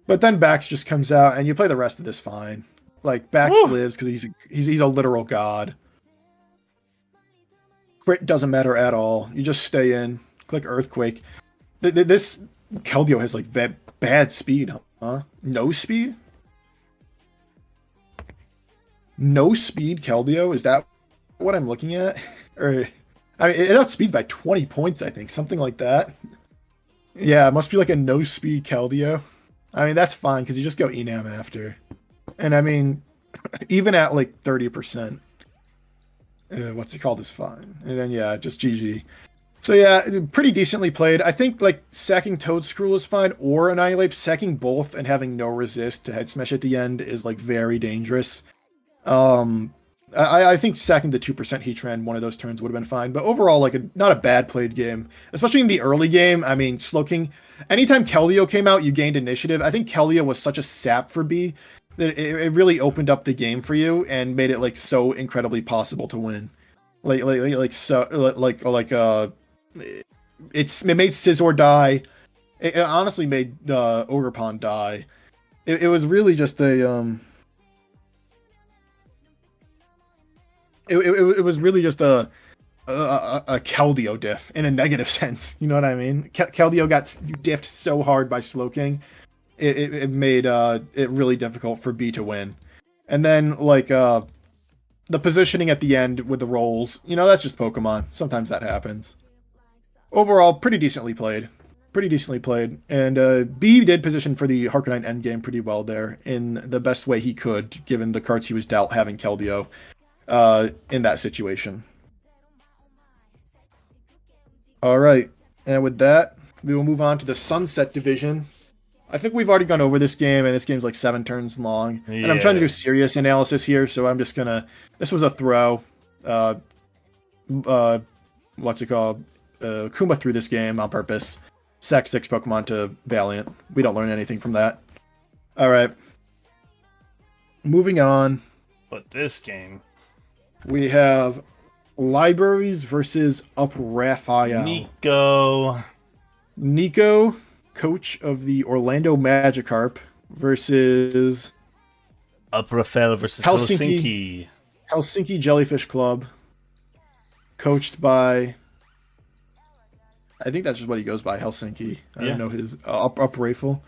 But then Bax just comes out, and you play the rest of this fine. Like, Bax lives because he's a literal god. Crit doesn't matter at all. You just stay in. Click Earthquake. This Keldeo has, like, bad speed, huh? No speed? No speed Keldeo? Is that what I'm looking at? Or... I mean, it outspeeds by 20 points, I think. Something like that. Yeah, it must be like a no-speed Keldeo. I mean, that's fine, because you just go Enam after. And I mean, even at like 30%, what's it called is fine. And then, yeah, just GG. So yeah, pretty decently played. I think like sacking Toedscruel is fine, or Annihilate. Sacking both and having no resist to head smash at the end is like very dangerous. I think sacking the 2% Heatran one of those turns would have been fine, but overall, like, not a bad played game. Especially in the early game, I mean, Slowking, anytime Keldeo came out, you gained initiative. I think Keldeo was such a sap for B that it really opened up the game for you and made it, like, so incredibly possible to win. It made Scizor die. It honestly made Ogerpon die. It was really just a, It was really just a Keldeo diff in a negative sense. You know what I mean? Keldeo got diffed so hard by Slowking, it made it really difficult for B to win. And then like the positioning at the end with the rolls, you know, that's just Pokemon. Sometimes that happens. Overall, pretty decently played. pretty decently played. And B did position for the Harkonite endgame pretty well there in the best way he could, given the cards he was dealt having Keldeo in that situation. All right, and with that, we will move on to the Sunset Division. I think we've already gone over this game, and this game's like 7 turns long. Yeah. And I'm trying to do serious analysis here, so I'm just gonna... This was a throw. What's it called? Kuma threw this game on purpose. Sack 6 Pokemon to Valiant. We don't learn anything from that. Alright. Moving on. But this game... We have Libraries versus Up Raphael. Nico, coach of the Orlando Magikarp, versus Up Raphael versus Helsinki. Helsinki Jellyfish Club, coached by... I think that's just what he goes by, Helsinki. I don't know his Up Raphael.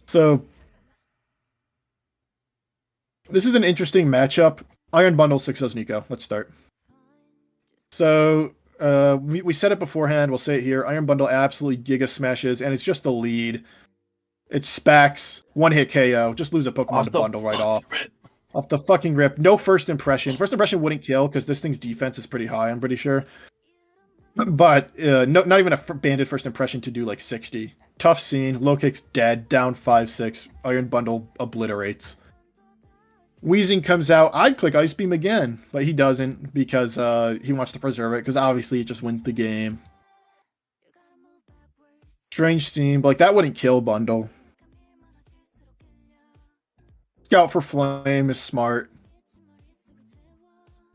So this is an interesting matchup. Iron Bundle 6-0 Nico. Let's start. So we said it beforehand. We'll say it here. Iron Bundle absolutely giga smashes, and it's just the lead. It's Spax, 1-hit KO. Just lose a Pokemon to Bundle right off. Off the fucking rip. No first impression. First impression wouldn't kill because this thing's defense is pretty high, I'm pretty sure. But not even a banded first impression to do like 60. Tough scene. Low kick's dead. Down 5-6. Iron Bundle obliterates. Wheezing comes out. I'd click Ice Beam again, but he doesn't because he wants to preserve it because obviously it just wins the game. Strange Steam, but like that wouldn't kill Bundle. Scout for Flame is smart.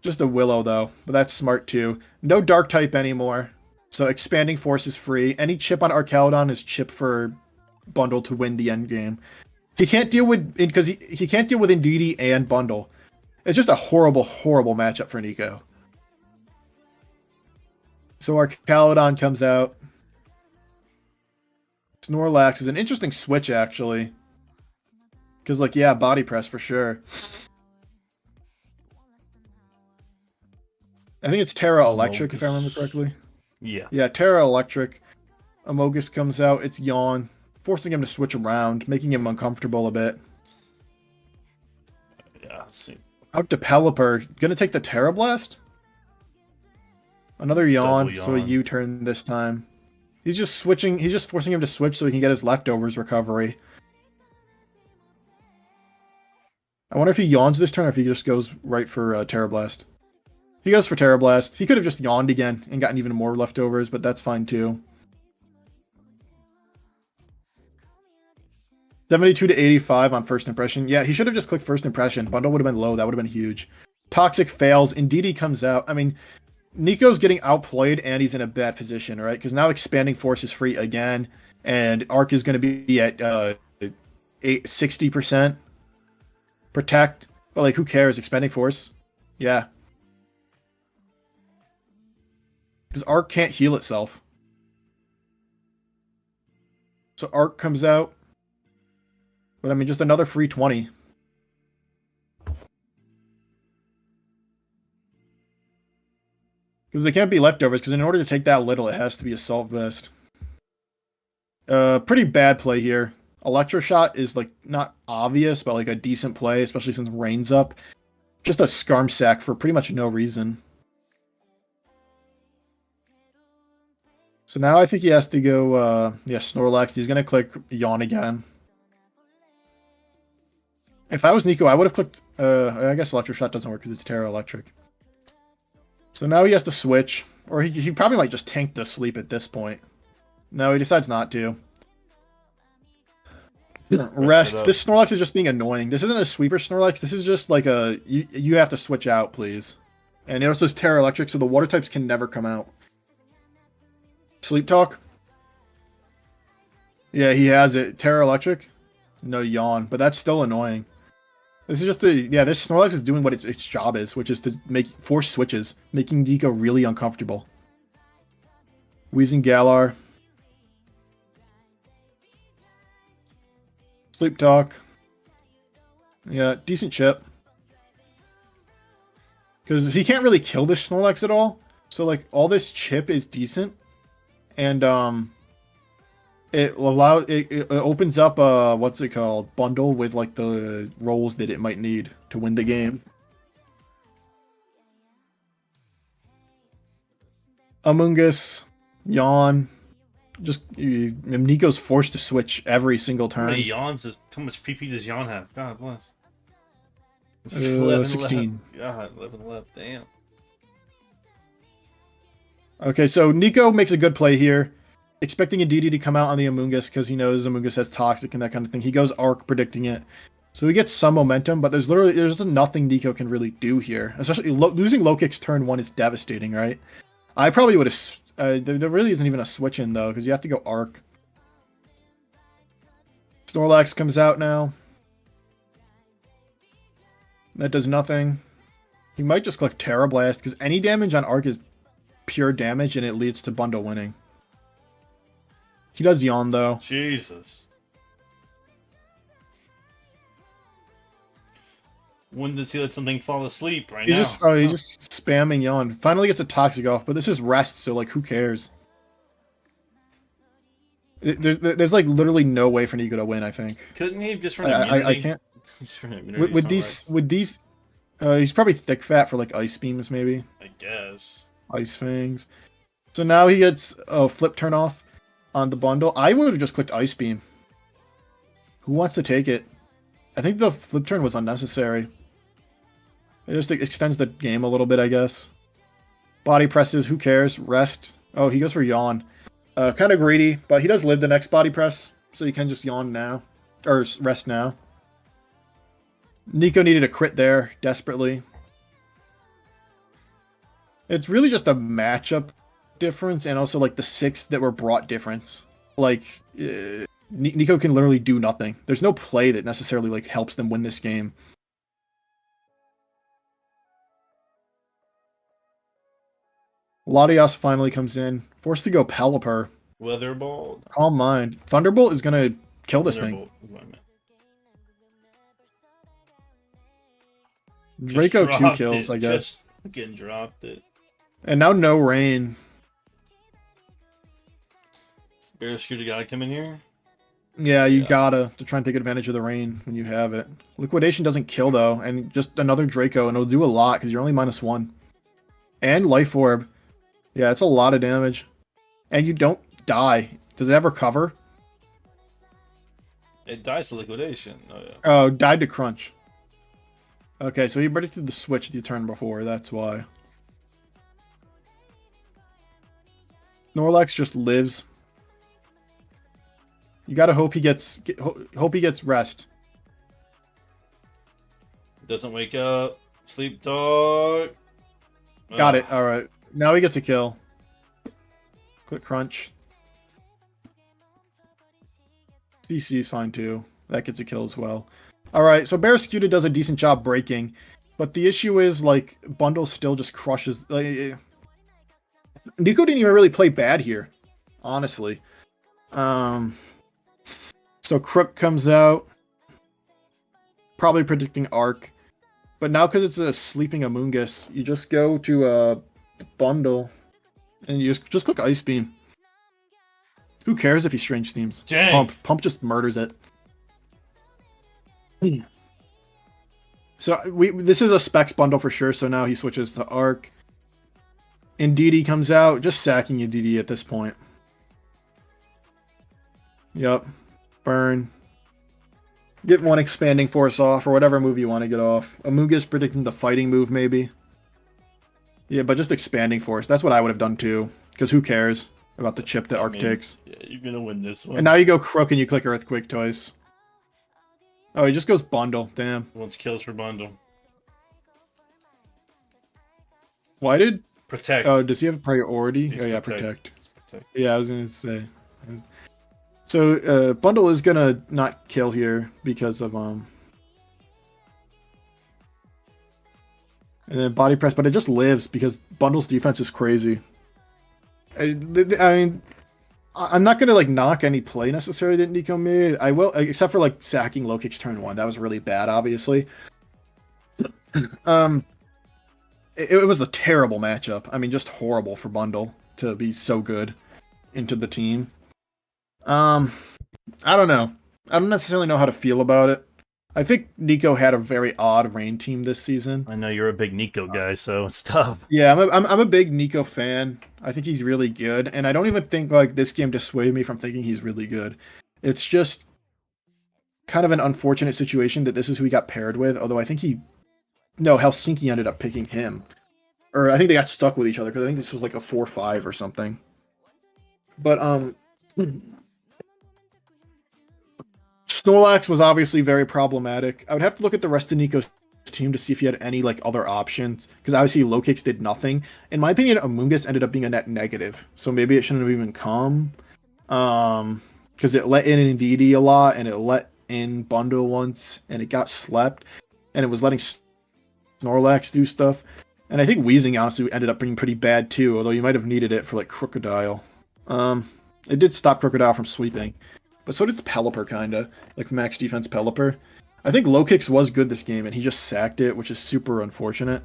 Just a Willow though, but that's smart too. No Dark type anymore, so Expanding Force is free. Any chip on Archaludon is chip for Bundle to win the end game. He can't deal with because he can't deal with Indeedee and Bundle. It's just a horrible, horrible matchup for Nico. So Archaludon comes out. Snorlax is an interesting switch actually. Because like yeah, body press for sure. I think it's Terra Electric if I remember correctly. Yeah. Yeah, Terra Electric. Amogus comes out. It's Yawn, forcing him to switch around, making him uncomfortable a bit. Yeah, let's see. Out to Pelipper. Gonna take the Terra Blast? Another yawn, so a U-turn this time. He's just switching. He's just forcing him to switch so he can get his leftovers recovery. I wonder if he yawns this turn or if he just goes right for Terra Blast. He goes for Terra Blast. He could have just yawned again and gotten even more leftovers, but that's fine too. 72 to 85 on first impression. Yeah, he should have just clicked first impression. Bundle would have been low. That would have been huge. Toxic fails. Indeedee comes out. I mean, Nico's getting outplayed and he's in a bad position, right? Because now Expanding Force is free again, and Arc is going to be at 60%. Protect. But like, who cares? Expanding Force? Yeah. Because Arc can't heal itself. So Arc comes out. But I mean, just another free 20. Because they can't be leftovers, because in order to take that little, it has to be Assault Vest. Pretty bad play here. Electroshot is, like, not obvious, but, like, a decent play, especially since Rain's up. Just a Skarm Sack for pretty much no reason. So now I think he has to go, Snorlax. He's going to click Yawn again. If I was Nico, I would have clicked... I guess Electroshot doesn't work because it's Terra Electric. So now he has to switch. Or he probably might just tank the sleep at this point. No, he decides not to. Rest. This Snorlax is just being annoying. This isn't a sweeper Snorlax. This is just like a... You have to switch out, please. And it also is Terra Electric, so the water types can never come out. Sleep Talk? Yeah, he has it. Terra Electric? No Yawn, but that's still annoying. This is just this Snorlax is doing what its job is, which is to force switches, making Nico really uncomfortable. Wheezing Galar. Sleep Talk. Yeah, decent chip. Because he can't really kill this Snorlax at all. So, like, all this chip is decent. and it opens up a what's it called bundle with like the roles that it might need to win the game. Amoonguss, Yawn, Nico's forced to switch every single turn. How many yawns how much PP does Yawn have? God bless. 16. Left. God, 11 left. Damn. Okay, so Nico makes a good play here, expecting Indeedee to come out on the Amoonguss because he knows Amoonguss has Toxic and that kind of thing. He goes Arc predicting it. So he gets some momentum, but there's nothing Nico can really do here. Especially losing low kicks turn 1 is devastating, right? I probably would have... there really isn't even a switch in, though, because you have to go Arc. Snorlax comes out now. That does nothing. He might just click Terra Blast, because any damage on Arc is pure damage, and it leads to bundle winning. He does Yawn, though. Jesus. When does he let something fall asleep right now? He's just spamming Yawn. Finally gets a Toxic off, but this is rest, so like, who cares? There's like literally no way for Nico to win. I think. Couldn't he just run immunity? I can't. With these, he's probably thick fat for like Ice Beams, maybe. I guess. Ice Fangs. So now he gets a flip turn off on the bundle. I would have just clicked Ice Beam. Who wants to take it? I think the flip turn was unnecessary. It just extends the game a little bit, I guess. Body presses, who cares? Rest. Oh, he goes for Yawn. Kind of greedy, but he does live the next body press, so you can just Yawn now. Or rest now. Nico needed a crit there, desperately. It's really just a matchup difference, and also like the 6 that were brought difference. Like, Nico can literally do nothing. There's no play that necessarily like helps them win this game. Latias finally comes in, forced to go Pelipper. Weatherbolt. Calm mind. Thunderbolt is gonna kill this thing. Draco 2 kills, I guess. Just fucking dropped it. And now no rain. Barraskewda gotta come in here. Yeah, you gotta to try and take advantage of the rain when you have it. Liquidation doesn't kill though, and just another Draco, and it'll do a lot because you're only -1. And Life Orb. Yeah, it's a lot of damage. And you don't die. Does it ever cover? It dies to liquidation. Oh, yeah. Oh, died to crunch. Okay, so he predicted the switch the turn before, that's why. Snorlax just lives. You gotta hope he gets rest. Doesn't wake up. Sleep dog. Got it. All right. Now he gets a kill. Quick crunch. CC is fine too. That gets a kill as well. All right. So Barraskewda does a decent job breaking, but the issue is like bundle still just crushes. Like, Nico didn't even really play bad here, honestly. So Crook comes out, probably predicting Arc, but now because it's a sleeping Amoonguss, you just go to a bundle, and you just click Ice Beam. Who cares if he Strange Steams? Dang. Pump just murders it. So this is a Specs bundle for sure, so now he switches to Arc. Indeedee comes out, just sacking Indeedee at this point. Yep. Burn. Get one Expanding Force off, or whatever move you want to get off. Amoonguss predicting the fighting move, maybe. Yeah, but just Expanding Force. That's what I would have done too. Because who cares about the chip that Arc takes? Yeah, you're gonna win this one. And now you go Crook and you click Earthquake twice. Oh, he just goes bundle. Damn. Wants kills for bundle. Why did... Protect. Oh, does he have priority? He's oh, yeah, protect. protect. Yeah, I was going to say. So, bundle is going to not kill here because of... And then body press, but it just lives because bundle's defense is crazy. I mean... I'm not gonna like knock any play necessarily that Nico made. I will, except for like sacking low kicks turn 1. That was really bad, obviously. It was a terrible matchup. I mean, just horrible for Bundle to be so good. into the team. I don't know. I don't necessarily know how to feel about it. I think Nico had a very odd Rain team this season. I know you're a big Nico guy, so it's tough. Yeah, I'm a big Nico fan. I think he's really good, and I don't even think like this game dissuaded me from thinking he's really good. It's just kind of an unfortunate situation that this is who he got paired with. Although I think Helsinki ended up picking him, or I think they got stuck with each other because I think this was like a 4-5 or something. But Snorlax was obviously very problematic. I would have to look at the rest of Nico's team to see if he had any like other options, because obviously low kicks did nothing. In my opinion, Amoonguss ended up being a net negative, so maybe it shouldn't have even come. Because it let in Indeedee a lot, and it let in Bundle once, and it got slept, and it was letting Snorlax do stuff. And I think Weezing honestly ended up being pretty bad too, although you might have needed it for like Crocodile. It did stop Crocodile from sweeping. But so did Pelipper, kinda. Like max defense Pelipper. I think low kicks was good this game, and he just sacked it, which is super unfortunate.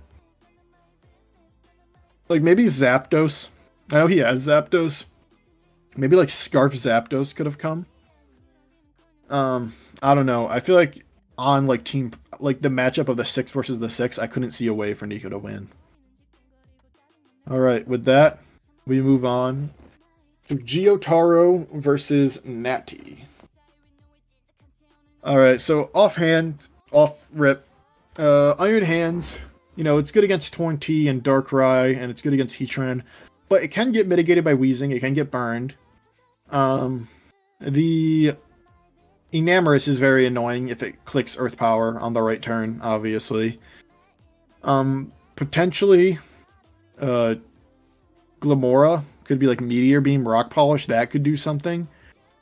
Like maybe Zapdos. I know he has Zapdos. Maybe like Scarf Zapdos could have come. I don't know. I feel like on like the matchup of the 6 versus the 6, I couldn't see a way for Nico to win. Alright, with that, we move on to Gyotaro versus Natty. Alright, so off rip, Iron Hands, it's good against Torn T and Darkrai, and it's good against Heatran, but it can get mitigated by Weezing, it can get burned. The Enamorus is very annoying if it clicks Earth Power on the right turn, obviously. Potentially, Glamora could be like Meteor Beam, Rock Polish, that could do something.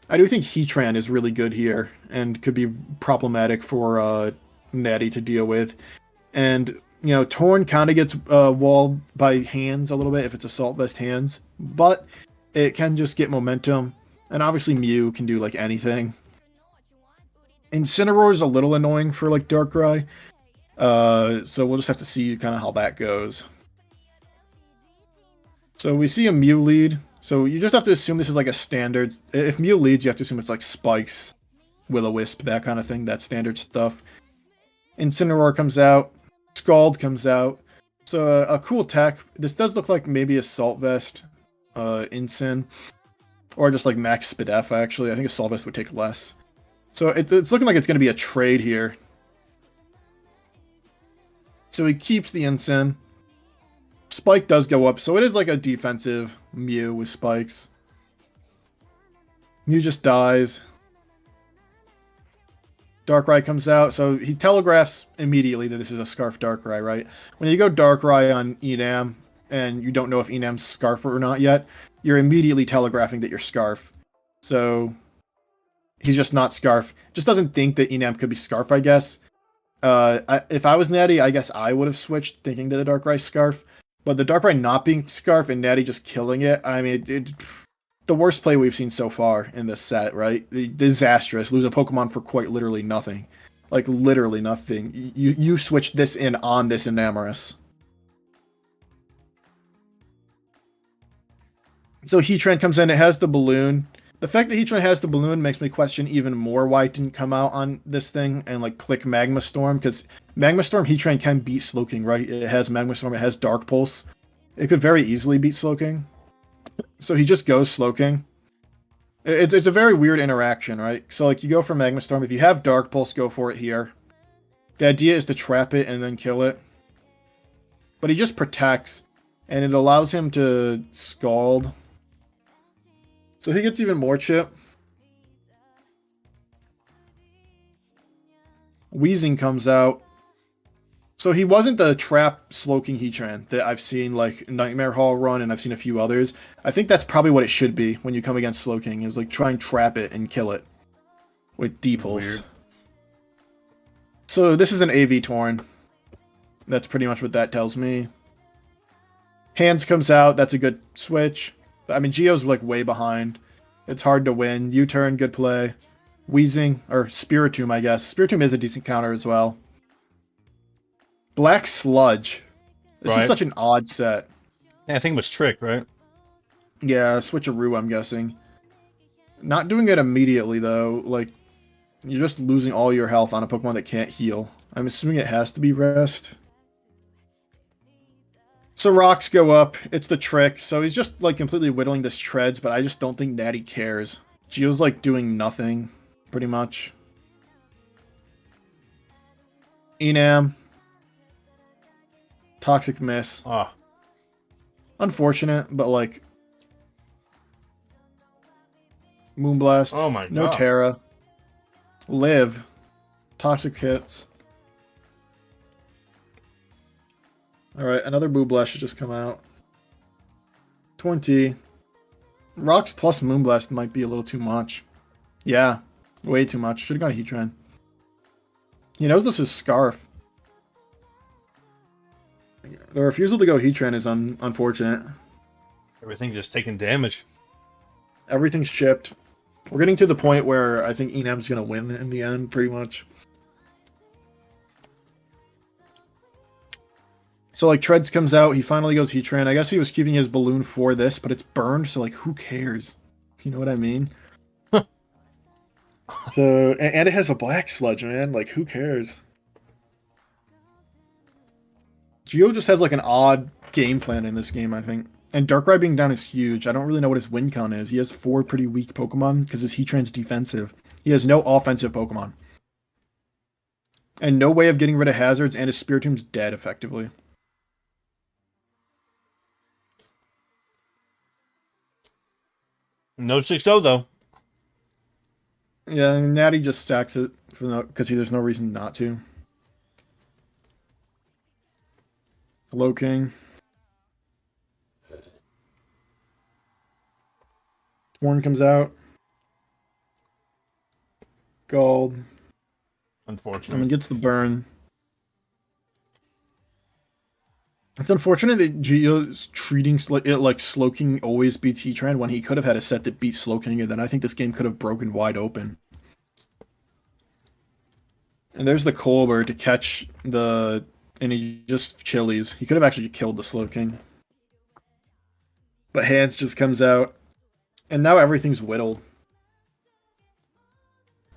I do think Heatran is really good here, and could be problematic for Natty to deal with. And, Torn kind of gets walled by Hands a little bit if it's Assault Vest Hands, but it can just get momentum, and obviously Mew can do like anything. Incineroar is a little annoying for like Darkrai, so we'll just have to see kind of how that goes. So we see a Mew lead, so you just have to assume this is like a standard. If Mew leads, you have to assume it's like Spikes, Will-O-Wisp, that kind of thing, that standard stuff. Incineroar comes out, Scald comes out, so a cool tech. This does look like maybe Assault Vest, Incin, or just like Max Spadef actually. I think Assault Vest would take less. So it's looking like it's going to be a trade here. So he keeps the Incin. Spike does go up, so it is like a defensive Mew with spikes. Mew just dies. Darkrai comes out, so he telegraphs immediately that this is a Scarf Darkrai, right? When you go Darkrai on Enam, and you don't know if Enam's Scarf or not yet, you're immediately telegraphing that you're Scarf. So he's just not Scarf. Just doesn't think that Enam could be Scarf, I guess. If I was Natty, I guess I would have switched, thinking that the Darkrai's Scarf. But the Darkrai not being Scarf and Natty just killing it, I mean, the worst play we've seen so far in this set, right? Disastrous. Lose a Pokemon for quite literally nothing. Like, literally nothing. You switched this in on this Enamorus. So Heatran comes in, it has the balloon. The fact that Heatran has the balloon makes me question even more why it didn't come out on this thing and like click Magma Storm, because Magma Storm Heatran can beat Slowking, right? It has Magma Storm, it has Dark Pulse. It could very easily beat Slowking. So he just goes Slowking. It's a very weird interaction, right? So like you go for Magma Storm, if you have Dark Pulse, go for it here. The idea is to trap it and then kill it. But he just protects, and it allows him to Scald. So he gets even more chip. Weezing comes out. So he wasn't the trap Slowking Heatran that I've seen like Nightmare Hall run, and I've seen a few others. I think that's probably what it should be when you come against Slowking, is like try and trap it and kill it with D-Pulse. So this is an AV Torn. That's pretty much what that tells me. Hands comes out, that's a good switch. I mean, Geo's like way behind. It's hard to win. U-turn, good play. Weezing, or Spiritomb, I guess. Spiritomb is a decent counter as well. Black Sludge. This is such an odd set. Yeah, I think it was Trick, right? Yeah, switcheroo, I'm guessing. Not doing it immediately, though. Like, you're just losing all your health on a Pokemon that can't heal. I'm assuming it has to be rest. So rocks go up. It's the trick. So he's just, like, completely whittling this Treads, but I just don't think Natty cares. Geo's, like, doing nothing, pretty much. Enam. Toxic Miss. Ah. Unfortunate, but, like... Moonblast. Oh my god. No Terra. Live. Toxic hits. Alright, another Moonblast should just come out. 20. Rocks plus Moonblast might be a little too much. Yeah, way too much. Should have gone Heatran. He knows this is Scarf. The refusal to go Heatran is unfortunate. Everything just taking damage. Everything's chipped. We're getting to the point where I think Enam's going to win in the end, pretty much. So, like, Treads comes out, he finally goes Heatran. I guess he was keeping his balloon for this, but it's burned, so, like, who cares? You know what I mean? So, and it has a Black Sludge, man. Like, who cares? Geo just has, like, an odd game plan in this game, I think. And Darkrai being down is huge. I don't really know what his win count is. He has 4 pretty weak Pokemon, because his Heatran's defensive. He has no offensive Pokemon. And no way of getting rid of hazards, and his Spiritom's dead, effectively. No 6-0 though. Yeah, and Natty just sacks it because there's no reason not to. Hello, King. Horn comes out. Gold. Unfortunate. I mean, gets the burn. It's unfortunate that Geo's treating it like Slowking always beats Heatran when he could have had a set that beat Slowking, and then I think this game could have broken wide open. And there's the Colbur to catch the... And he just chilies. He could have actually killed the Slowking. But Hands just comes out. And now everything's whittled.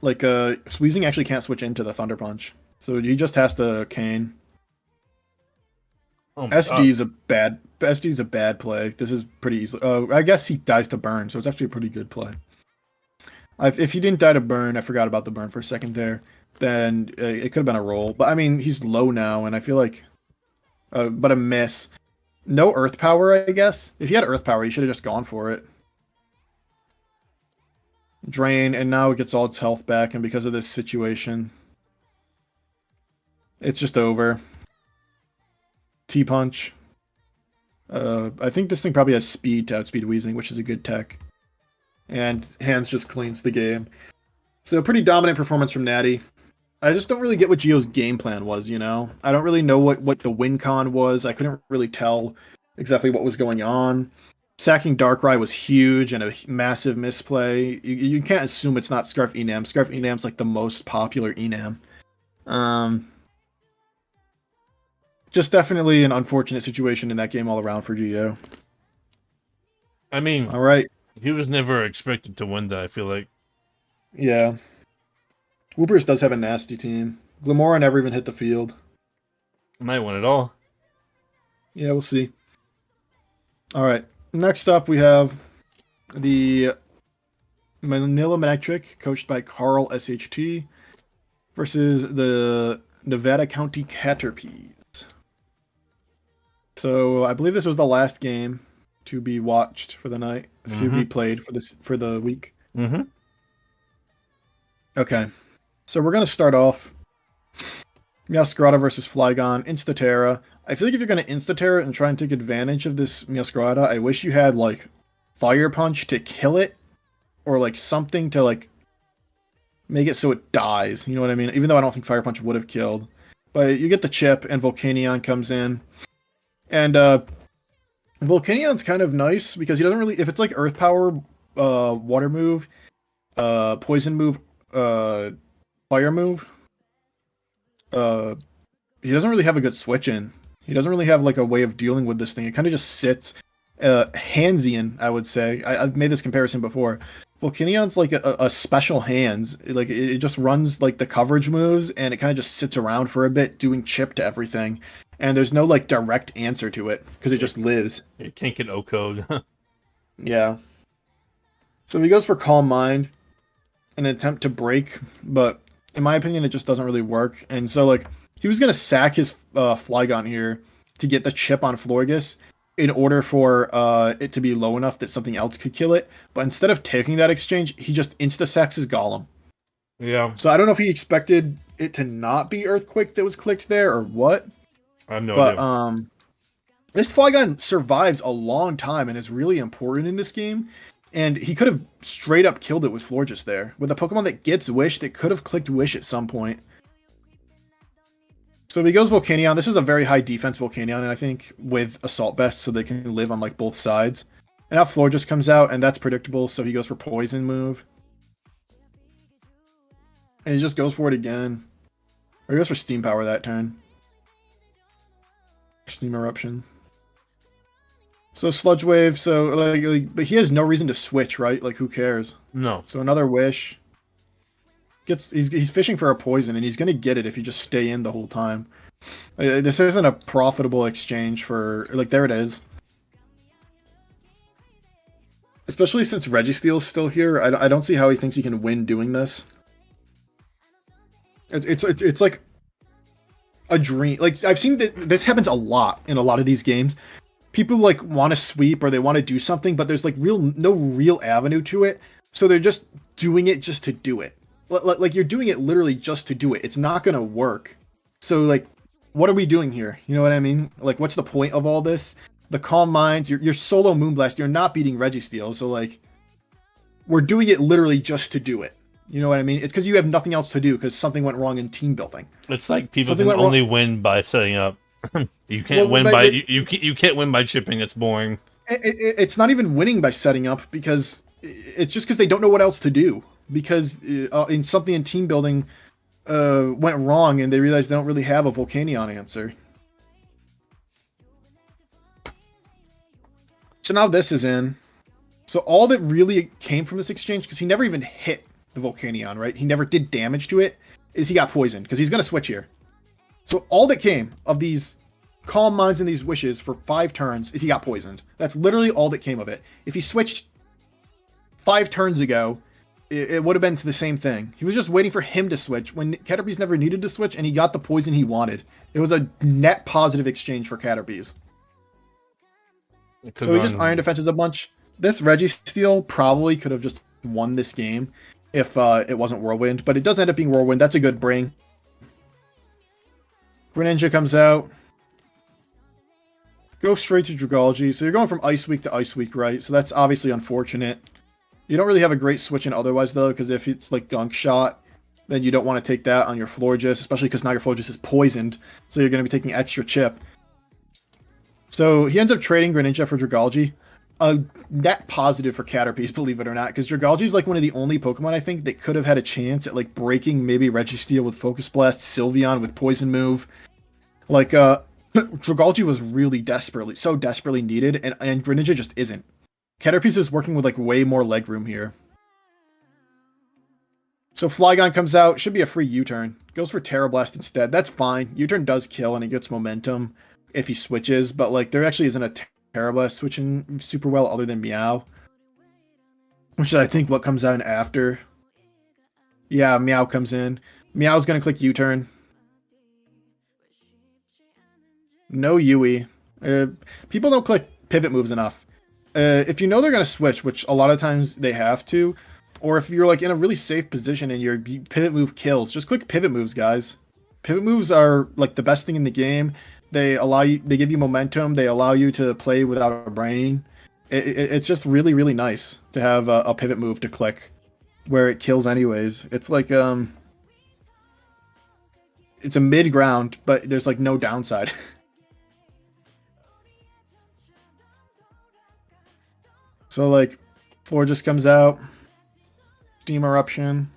Like, Squeezing actually can't switch into the Thunder Punch. So he just has to Cane. Oh SD's a bad play. This is pretty easy. I guess he dies to burn, so it's actually a pretty good play. If he didn't die to burn, I forgot about the burn for a second there, then it could have been a roll. But I mean, he's low now, and I feel like, but a miss. No Earth Power, I guess. If he had Earth Power, he should have just gone for it. Drain, and now it gets all its health back, and because of this situation, it's just over. T-Punch. I think this thing probably has speed to outspeed Weezing, which is a good tech. And Hands just cleans the game. So pretty dominant performance from Natty. I just don't really get what Geo's game plan was, you know? I don't really know what the win con was. I couldn't really tell exactly what was going on. Sacking Darkrai was huge and a massive misplay. You can't assume it's not Scarf Enam. Scarf Enam's like the most popular Enam. Just definitely an unfortunate situation in that game all around for Geo. I mean, all right. He was never expected to win that, I feel like. Yeah. Whoopers does have a nasty team. Glimmora never even hit the field. Might win it all. Yeah, we'll see. All right. Next up, we have the Manila Manectric, coached by Carl SHT, versus the Nevada County Caterpies. So I believe this was the last game to be watched for the night, to be played for the week. Mm-hmm. Okay, so we're gonna start off. Meowscarada versus Flygon, Insta-Terra. I feel like if you're gonna Insta-Terra and try and take advantage of this Meowscarada, I wish you had like Fire Punch to kill it, or like something to like make it so it dies. You know what I mean? Even though I don't think Fire Punch would have killed, but you get the chip, and Volcanion comes in. And Volcanion's kind of nice because he doesn't really, if it's like Earth Power, Water move, Poison move, Fire move, he doesn't really have a good switch in. He doesn't really have like a way of dealing with this thing. It kind of just sits, Handsian, I would say. I've made this comparison before. Volcanion's like a special hands. Like it just runs like the coverage moves, and it kind of just sits around for a bit doing chip to everything. And there's no like direct answer to it because it just lives. It can't get O-code. Yeah. So he goes for Calm Mind, an attempt to break, but in my opinion, it just doesn't really work. And so like he was gonna sack his Flygon here to get the chip on Florges in order for it to be low enough that something else could kill it. But instead of taking that exchange, he just insta-sacks his Golem. Yeah. So I don't know if he expected it to not be Earthquake that was clicked there or what. I have no idea. This Flygon survives a long time and is really important in this game. And he could have straight up killed it with Florges there. With a Pokemon that gets Wish, that could have clicked Wish at some point. So if he goes Volcanion, this is a very high defense Volcanion, I think, with Assault Vest, so they can live on like both sides. And now Florges comes out, and that's predictable, so he goes for Poison move. And he just goes for it again. Or he goes for Steam Power that turn. Steam Eruption. So Sludge Wave, so like, but he has no reason to switch, right? Like, who cares? No. So another Wish. He's fishing for a poison, and he's gonna get it if you just stay in the whole time. This isn't a profitable exchange for like. There it is. Especially since Registeel's still here, I don't see how he thinks he can win doing this. It's like a dream. Like I've seen this happens a lot in a lot of these games. People like want to sweep or they want to do something, but there's like no real avenue to it. So they're just doing it just to do it. Like you're doing it literally just to do it. It's not gonna work. So like, what are we doing here? You know what I mean? Like, what's the point of all this? The Calm Minds, you're solo Moonblast. You're not beating Registeel. So like, we're doing it literally just to do it. You know what I mean? It's because you have nothing else to do because something went wrong in team building. It's like people can only win by setting up. You can't win by you can't win by chipping. It's boring. It's not even winning by setting up because it's just because they don't know what else to do. Because in something in team building went wrong and they realized they don't really have a Volcanion answer. So now this is in. So all that really came from this exchange, because he never even hit the Volcanion, right? He never did damage to it, is he got poisoned, because he's going to switch here. So all that came of these Calm Minds and these Wishes for 5 turns is he got poisoned. That's literally all that came of it. If he switched 5 turns ago, it would have been to the same thing. He was just waiting for him to switch when Caterpies never needed to switch, and he got the poison he wanted. It was a net positive exchange for Caterpies. So he just Iron Defenses a bunch. This Registeel probably could have just won this game if it wasn't Whirlwind, but it does end up being Whirlwind. That's a good bring. Greninja comes out. Go straight to Dragalge. So you're going from Ice Week to Ice Week, right? So that's obviously unfortunate. You don't really have a great switch in otherwise, though, because if it's like Gunk Shot, then you don't want to take that on your Florges, especially because now your Florges is poisoned, so you're going to be taking extra chip. So he ends up trading Greninja for Dragalge. A net positive for Caterpies, believe it or not, because Dragalge is like one of the only Pokemon I think that could have had a chance at like breaking maybe Registeel with Focus Blast, Sylveon with Poison Move. Like, Dragalge was really so desperately needed, and Greninja just isn't. Caterpies is working with like way more leg room here. So Flygon comes out, should be a free U-turn. Goes for Terra Blast instead. That's fine. U-turn does kill and he gets momentum if he switches, but like there actually isn't a Terra Blast switching super well other than Meow. Which is I think what comes out after. Yeah, Meow comes in. Meow's gonna click U-turn. No Yui. People don't click pivot moves enough. If you know they're going to switch, which a lot of times they have to, or if you're like in a really safe position and your pivot move kills, just click pivot moves, guys. Pivot moves are like the best thing in the game. They give you momentum. They allow you to play without a brain. It's just really, really nice to have a pivot move to click where it kills anyways. It's like, it's a mid ground, but there's like no downside. So, like, Florges comes out. Steam Eruption.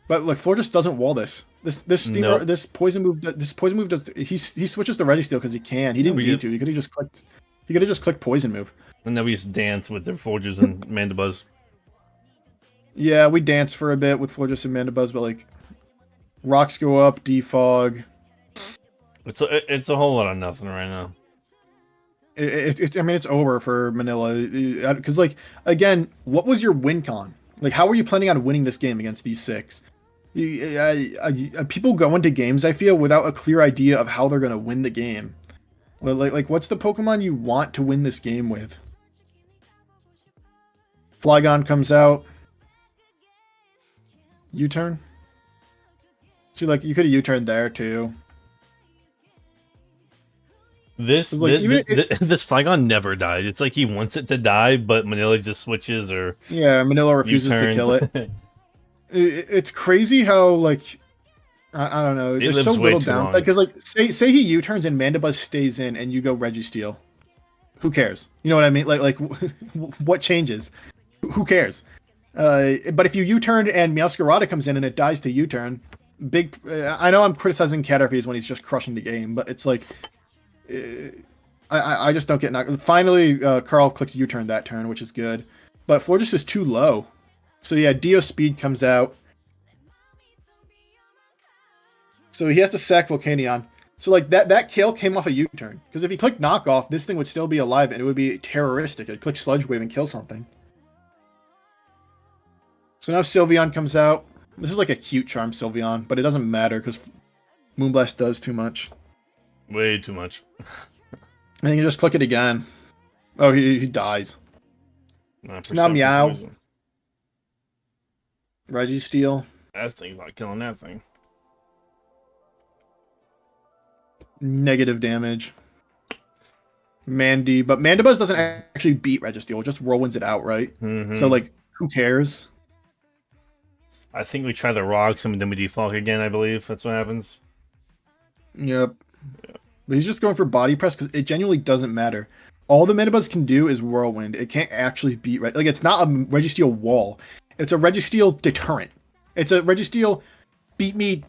But, look, Florges doesn't wall this. This poison move does... He switches to Registeel because he can. He didn't need to. He could have just clicked He could have just clicked poison move. And then we just dance with their Forges and Mandibuzz. Yeah, we dance for a bit with Forges and Mandibuzz, but like rocks go up, defog. It's a whole lot of nothing right now. I mean, it's over for Manila because, like, again, what was your win con? Like, how were you planning on winning this game against these 6? People go into games, I feel, without a clear idea of how they're gonna win the game. Like, what's the Pokemon you want to win this game with? Flygon comes out. U-turn. See, like, you could have U-turned there too. This Flygon never died. It's like he wants it to die, but Manila just switches or Manila refuses to kill it. It's crazy how like I don't know. There's so little downside because like say he U-turns and Mandibuzz stays in and you go Registeel. Who cares? You know what I mean? Like what changes? Who cares? But if you U-turn and Meowscarada comes in and it dies to U-turn, I know I'm criticizing Caterpies when he's just crushing the game, but it's like. I just don't get knocked. Finally, Carl clicks U-turn that turn, which is good. But Florges is too low. So yeah, Dio Speed comes out. So he has to sack Volcanion. So like that kill came off a U-turn. Because if he clicked knockoff, this thing would still be alive and it would be terroristic. It'd click Sludge Wave and kill something. So now Sylveon comes out. This is like a cute Charm Sylveon, but it doesn't matter because Moonblast does too much. Way too much. And you just click it again. Oh, he dies. So now Meow. Registeel. That thing's not killing that thing. Negative damage. Mandy. But Mandibuzz doesn't actually beat Registeel. It just whirlwinds it out, right? Mm-hmm. So, like, who cares? I think we try the rocks and then we defog again, I believe. That's what happens. Yep. Yeah. But he's just going for body press because it genuinely doesn't matter. All the Mandibuzz can do is whirlwind. It can't actually beat like it's not a Registeel wall. It's a Registeel deterrent. It's a Registeel beat me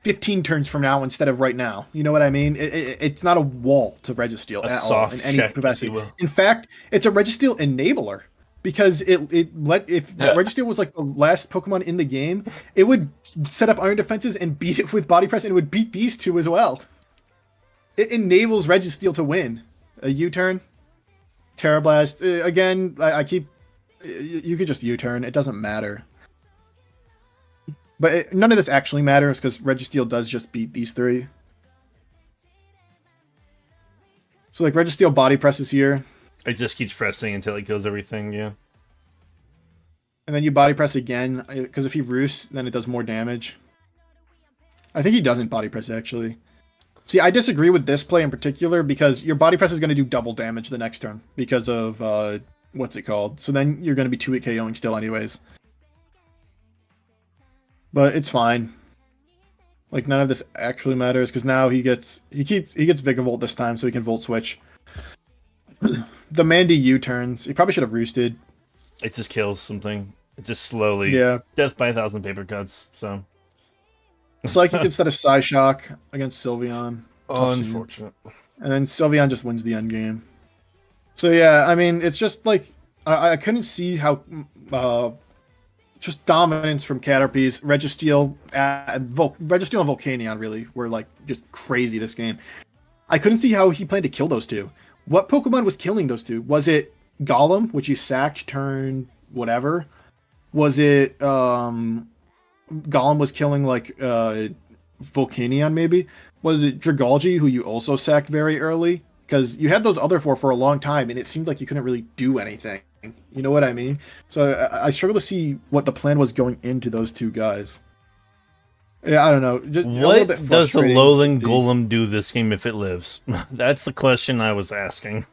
15 turns from now instead of right now. You know what I mean? It's not a wall to Registeel at all in any capacity. In fact, it's a Registeel enabler because if Registeel was like the last Pokemon in the game, it would set up Iron Defenses and beat it with body press, and it would beat these two as well. It enables Registeel to win. A U-turn. Terra Blast. Again, I keep... You could just U-turn. It doesn't matter. But none of this actually matters because Registeel does just beat these 3. So, like, Registeel body presses here. It just keeps pressing until it kills everything, yeah. And then you body press again, because if he roosts, then it does more damage. I think he doesn't body press, actually. See, I disagree with this play in particular because your body press is going to do double damage the next turn because of, what's it called? So then you're going to be 2-hit KOing still anyways. But it's fine. Like, none of this actually matters because now he gets Vigavolt this time so he can Volt Switch. The Mandy U-turns. He probably should have roosted. It just kills something. It just slowly... Yeah. Death by 1,000 paper cuts, so... Psychic instead of Psyshock against Sylveon. Unfortunate. And then Sylveon just wins the end game. So yeah, I mean, it's just like I couldn't see how just dominance from Caterpies, Registeel and Volcanion really were like just crazy this game. I couldn't see how he planned to kill those two. What Pokemon was killing those two? Was it Golem, which you sacked turn whatever? Was it Golem was killing like Volcanion maybe? Was it Dragalge, who you also sacked very early? Because you had those other 4 for a long time, and it seemed like you couldn't really do anything. You know what I mean? So I struggle to see what the plan was going into those 2 guys. Yeah, I don't know. Just what does the Alolan Golem do this game if it lives? That's the question I was asking.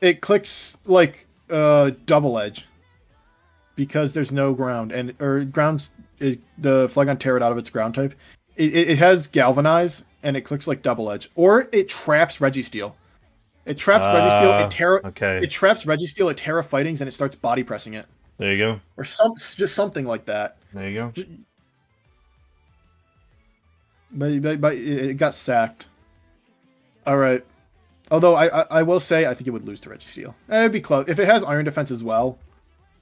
It clicks like Double Edge. Because there's no ground, the Flygon tear it out of its ground type. It has Galvanize, and it clicks like Double Edge. Or it traps Registeel. It traps Registeel, it traps Registeel, it Terra Fightings, and it starts body pressing it. There you go. Or just something like that. There you go. But it got sacked. Alright. Although I will say I think it would lose to Registeel. It'd be close if it has Iron Defense as well.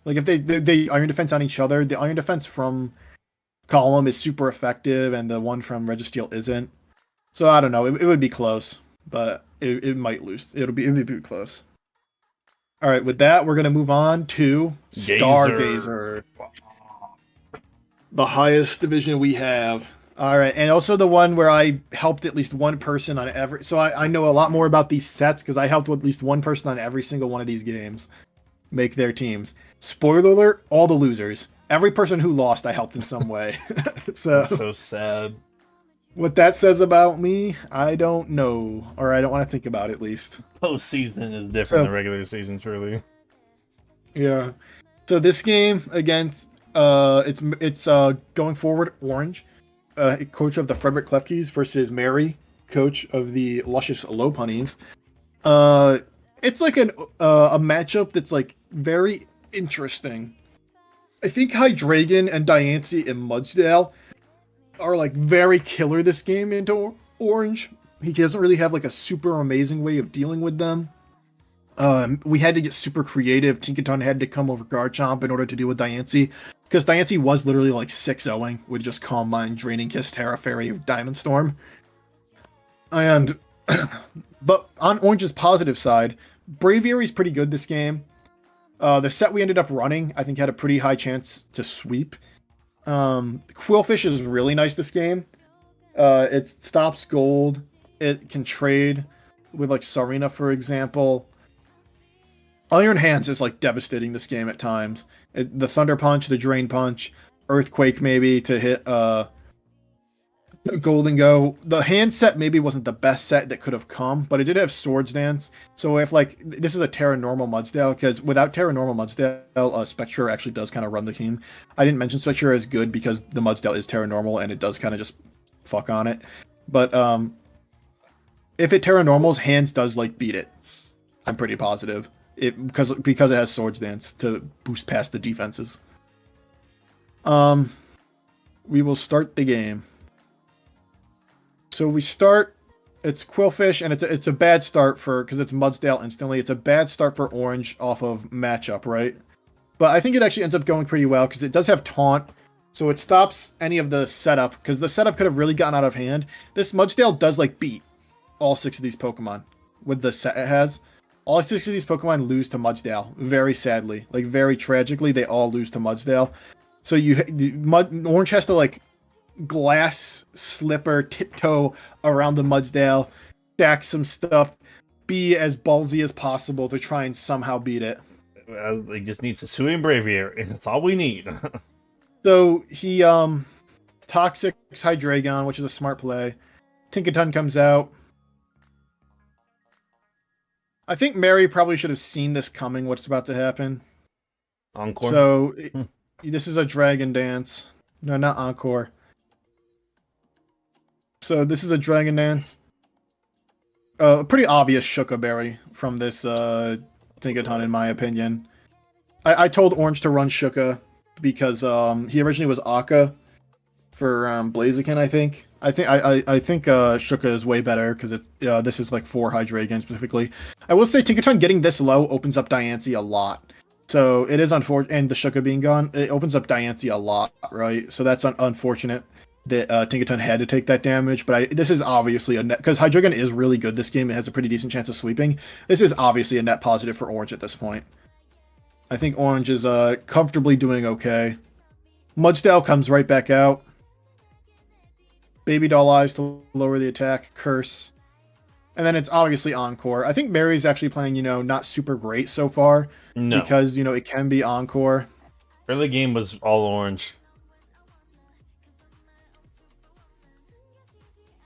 Like if they Iron Defense on each other, the Iron Defense from Column is super effective, and the one from Registeel isn't. So I don't know. It would be close, but it might lose. It would be close. All right, with that, we're gonna move on to Stargazer, the highest division we have. All right, and also the one where I helped at least one person on every. So I know a lot more about these sets because I helped with at least one person on every single one of these games make their teams. Spoiler alert: all the losers. Every person who lost, I helped in some way. So sad. What that says about me, I don't know, or I don't want to think about it, at least. Postseason is different than regular season, truly. Yeah. So this game against it's going forward Orange, coach of the Frederick Klefkes versus Mary, coach of the Luscious Lopunnies. It's like a matchup that's like very interesting. I think Hydreigon and Diancie and Mudsdale are like very killer this game into Orange. He doesn't really have like a super amazing way of dealing with them. We had to get super creative. Tinkaton had to come over Garchomp in order to deal with Diancie, because Diancie was literally like 6-0ing with just Calm Mind, Draining Kiss, Terra Fairy, Diamond Storm. And but on Orange's positive side, Braviary's pretty good this game. The set we ended up running, I think, had a pretty high chance to sweep. Quillfish is really nice this game. It stops gold. It can trade with like Sarina, for example. Iron Hands is like devastating this game at times. The Thunder Punch, the Drain Punch, Earthquake maybe to hit Golden Go. The hand set maybe wasn't the best set that could have come, but it did have Swords Dance. So if like this is a Terra Normal Mudsdale, because without Terra Normal Mudsdale, Spectre actually does kind of run the team. I didn't mention Spectre as good because the Mudsdale is Terra Normal and it does kind of just fuck on it. But if it Terra Normals, Hands does like beat it. I'm pretty positive. Because it has Swords Dance to boost past the defenses. We will start the game. So we start. It's Quillfish, and it's a bad start because it's Mudsdale instantly. It's a bad start for Orange off of matchup, right? But I think it actually ends up going pretty well because it does have Taunt, so it stops any of the setup, because the setup could have really gotten out of hand. This Mudsdale does like beat all 6 of these Pokemon with the set it has. All 6 of these Pokemon lose to Mudsdale, very sadly, like very tragically. They all lose to Mudsdale. So Orange has to like glass slipper tiptoe around the Mudsdale, stack some stuff, be as ballsy as possible to try and somehow beat it. It just needs Hisuian Braviary, and that's all we need. So he Toxics Hydreigon, which is a smart play. Tinkaton comes out. I think Mary probably should have seen this coming, what's about to happen. Encore. So this is a Dragon Dance. No, not Encore. So this is a Dragon Dance. A pretty obvious Shuka Berry from this Tinkaton, in my opinion. I told Orange to run Shuka because he originally was Akka for Blaziken, I think. I think Shuka is way better because this is like 4 Hydreigon specifically. I will say Tinkaton getting this low opens up Diancie a lot. So it is unfortunate, and the Shuka being gone, it opens up Diancie a lot, right? So that's unfortunate that Tinkaton had to take that damage. But this is obviously a net, because Hydreigon is really good this game. It has a pretty decent chance of sweeping. This is obviously a net positive for Orange at this point. I think Orange is comfortably doing okay. Mudsdale comes right back out. Baby Doll Eyes to lower the attack. Curse. And then it's obviously Encore. I think Mary's actually playing, not super great so far. No. Because, it can be Encore. Early game was all Orange.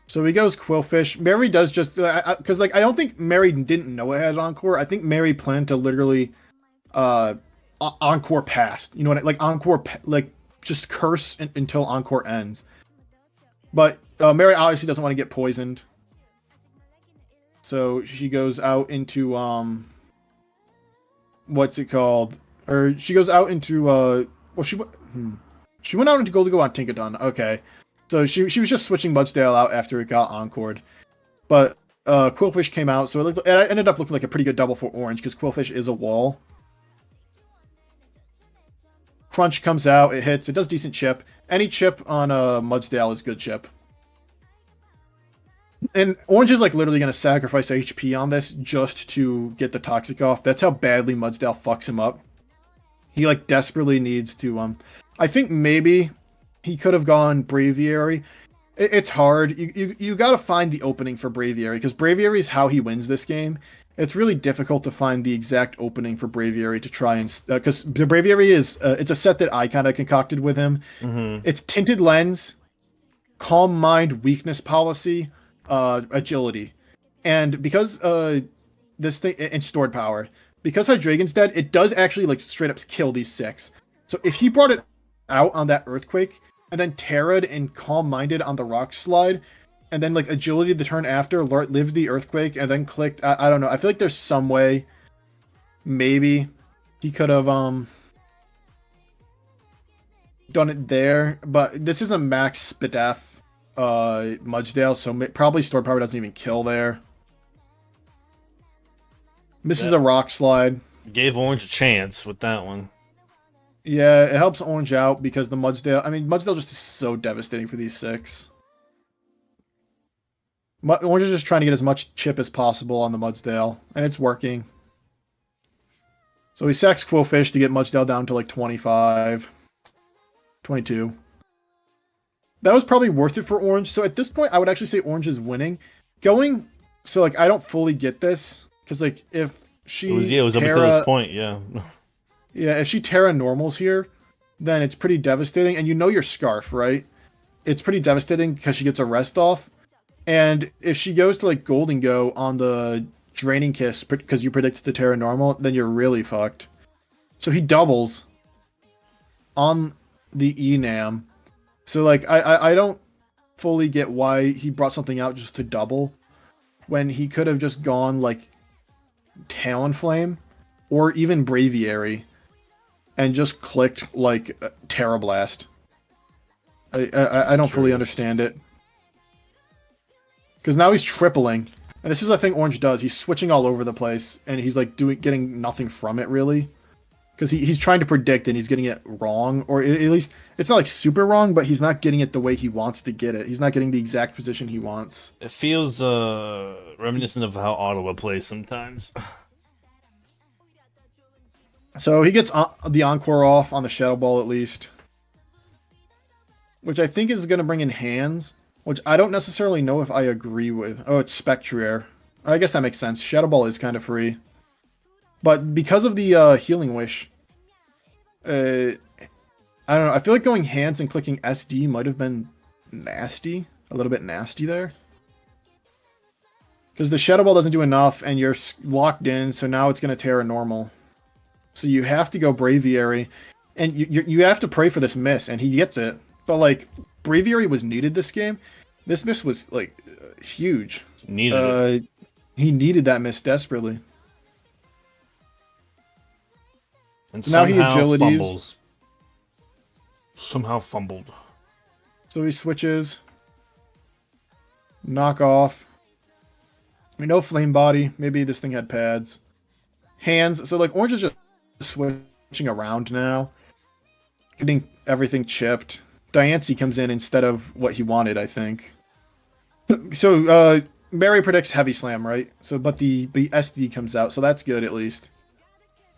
So he goes Quillfish. Mary does just... Because, I don't think Mary didn't know it had Encore. I think Mary planned to literally Encore past. You know what? Encore... just curse until Encore ends. But Mary obviously doesn't want to get poisoned. So she goes out into, what's it called? Or she goes out into, she went out into Golden Go on Tinkaton. Okay. So she was just switching Mudsdale out after it got Encored. But Quillfish came out, so it ended up looking like a pretty good double for orange because Quillfish is a wall. Crunch comes out, it hits, it does decent chip. Any chip on Mudsdale is good chip. And orange is like literally going to sacrifice HP on this just to get the toxic off. That's how badly Mudsdale fucks him up. He like desperately needs to I think maybe he could have gone Braviary. It's hard. You got to find the opening for Braviary because Braviary is how he wins this game. It's really difficult to find the exact opening for Braviary to try and because the Braviary is it's a set that I kind of concocted with him. Mm-hmm. It's Tinted Lens, Calm Mind, Weakness Policy, Agility, and because this thing and Stored Power, because Hydreigon's dead, it does actually like straight up kill these 6. So if he brought it out on that Earthquake and then Terra'd and Calm Minded on the Rock Slide, and then like Agility the turn after, lived the Earthquake, and then clicked. I don't know. I feel like there's some way, maybe he could have done it there. But this is a max Spadaf Mudsdale, so probably Stored Power doesn't even kill there. Misses the Rock Slide. Gave Orange a chance with that one. Yeah, it helps Orange out because the Mudsdale. I mean, Mudsdale just is so devastating for these 6. Orange is just trying to get as much chip as possible on the Mudsdale, and it's working. So he sacks Quillfish to get Mudsdale down to like 25, 22. That was probably worth it for Orange. So at this point, I would actually say Orange is winning. So like I don't fully get this because like if she it was up until this point, yeah. Yeah, if she Terra normals here, then it's pretty devastating. And you know your Scarf, right? It's pretty devastating because she gets a rest off. And if she goes to like Golden Go on the Draining Kiss because you predicted the Terra normal, then you're really fucked. So he doubles on the Enam. So like I don't fully get why he brought something out just to double when he could have just gone like Talonflame or even Braviary and just clicked like Terra Blast. I don't fully understand it. Because now he's tripling. And this is the thing Orange does. He's switching all over the place. And he's like getting nothing from it, really. Because he's trying to predict and he's getting it wrong. Or at least, it's not like super wrong, but he's not getting it the way he wants to get it. He's not getting the exact position he wants. It feels reminiscent of how Ottawa plays sometimes. So he gets the Encore off on the Shadow Ball at least. Which I think is going to bring in hands. Which I don't necessarily know if I agree with. Oh, it's Spectrier. I guess that makes sense. Shadow Ball is kind of free. But because of the Healing Wish, I don't know. I feel like going hands and clicking SD might have been nasty. A little bit nasty there. Because the Shadow Ball doesn't do enough and you're locked in, so now it's going to Terra normal. So you have to go Braviary. And you have to pray for this miss, and he gets it. But like, Braviary was needed this game. This miss was like huge. Needed it. He needed that miss desperately. And so now he agilities. Fumbles. Somehow fumbled. So he switches. Knock off. We know Flame Body. Maybe this thing had pads. Hands. So like Orange is just switching around now. Getting everything chipped. Diancie comes in instead of what he wanted, I think. So, Mary predicts Heavy Slam, right? So, but the SD comes out, so that's good at least.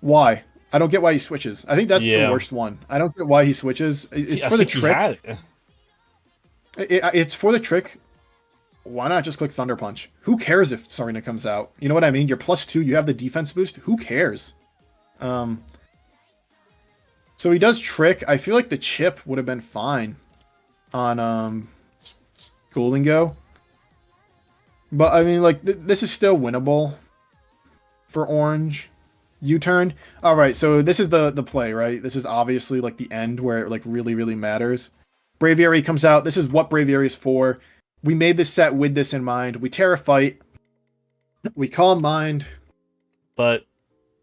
Why? I don't get why he switches. I think that's the worst one. I don't get why he switches. It's for the trick. It's for the trick. Why not just click Thunder Punch? Who cares if Sarina comes out? You know what I mean? You're +2, you have the defense boost. Who cares? So he does Trick. I feel like the chip would have been fine on Golden Go. But, I mean, like, this is still winnable for Orange. U-turn. All right, so this is the play, right? This is obviously, like, the end where it, like, really, really matters. Braviary comes out. This is what Braviary is for. We made this set with this in mind. We Terra Fight. We Calm Mind. But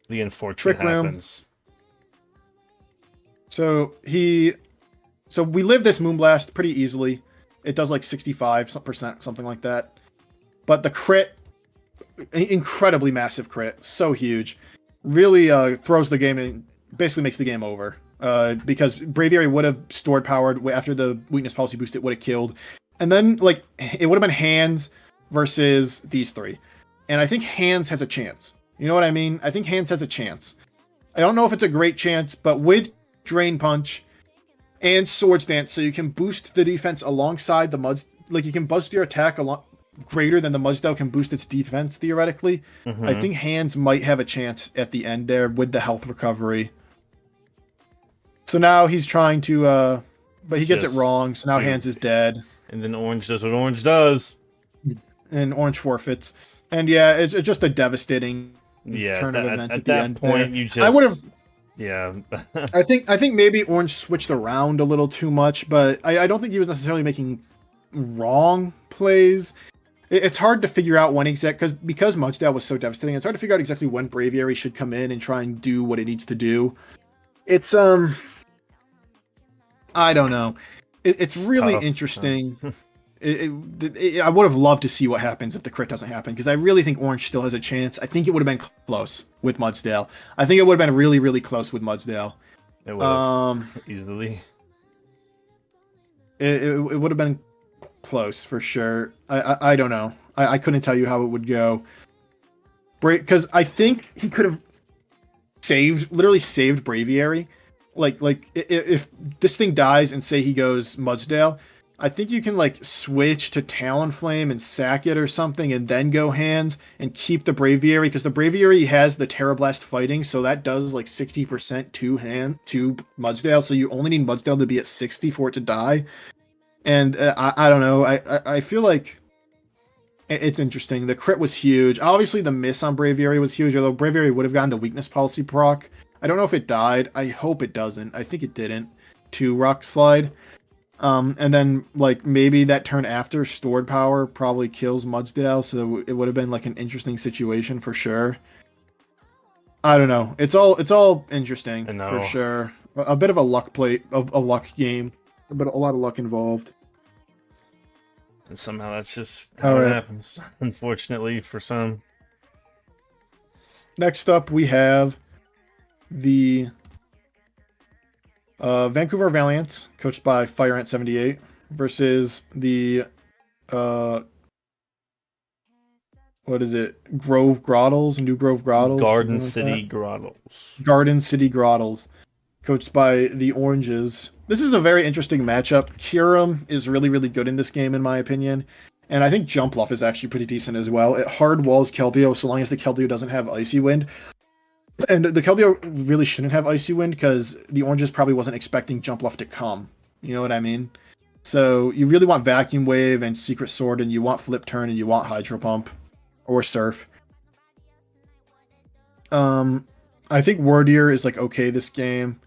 the unfortunate happens. So we live this Moonblast pretty easily. It does like 65%, something like that. But the crit incredibly massive crit, so huge. Really throws the game in, basically makes the game over. Because Braviary would have stored power after the weakness policy boost, it would have killed. And then, like, it would have been Hands versus these three. And I think Hands has a chance. You know what I mean? I think Hands has a chance. I don't know if it's a great chance, but with Drain Punch and Swords Dance, so you can boost the defense alongside the Muds. Like, you can boost your attack a lot greater than the Mudsdale can boost its defense, theoretically. Mm-hmm. I think Hands might have a chance at the end there with the health recovery. So now he's trying to, but he gets it wrong. So now Hands is dead. And then Orange does what Orange does. And Orange forfeits. And yeah, it's just a devastating turn of events at the end. At that point, you just... I would have... Yeah. I think maybe Orange switched around a little too much, but I don't think he was necessarily making wrong plays. It's hard to figure out when because Mudsdale was so devastating, it's hard to figure out exactly when Braviary should come in and try and do what it needs to do. It's I don't know. It's really tough. Interesting. I would have loved to see what happens if the crit doesn't happen, because I really think Orange still has a chance. I think it would have been close with Mudsdale. I think it would have been really, really close with Mudsdale. It would have easily. It would have been close for sure. I don't know. I couldn't tell you how it would go. Because I think he could have literally saved Braviary. Like if this thing dies and say he goes Mudsdale, I think you can like switch to Talonflame and sack it or something and then go Hands and keep the Braviary, because the Braviary has the Terrablast fighting, so that does like 60% to Mudsdale, so you only need Mudsdale to be at 60 for it to die. And I don't know, I feel like it's interesting. The crit was huge. Obviously the miss on Braviary was huge, although Braviary would have gotten the weakness policy proc. I don't know if it died. I hope it doesn't. I think it didn't. To Rock Slide. And then, like, maybe that turn after stored power probably kills Mudsdale, so it would have been, like, an interesting situation for sure. I don't know. It's all interesting, for sure. A bit of a luck game. But a lot of luck involved. And somehow that's just how it happens, unfortunately, for some. Next up, we have the Vancouver Valiants, coached by FireAnt78, versus the what is it? Grove Grottles, New Grove Grottles, Garden City Grottles. Garden City Grottles, coached by the Oranges. This is a very interesting matchup. Kyurem is really, really good in this game, in my opinion. And I think Jumpluff is actually pretty decent as well. It hard walls Keldeo, so long as the Keldeo doesn't have Icy Wind. And the Keldeo really shouldn't have Icy Wind, because the Oranges probably wasn't expecting Jumpluff to come. You know what I mean? So you really want Vacuum Wave and Secret Sword, and you want Flip Turn, and you want Hydro Pump. Or Surf. I think Wardier is, like, okay this game.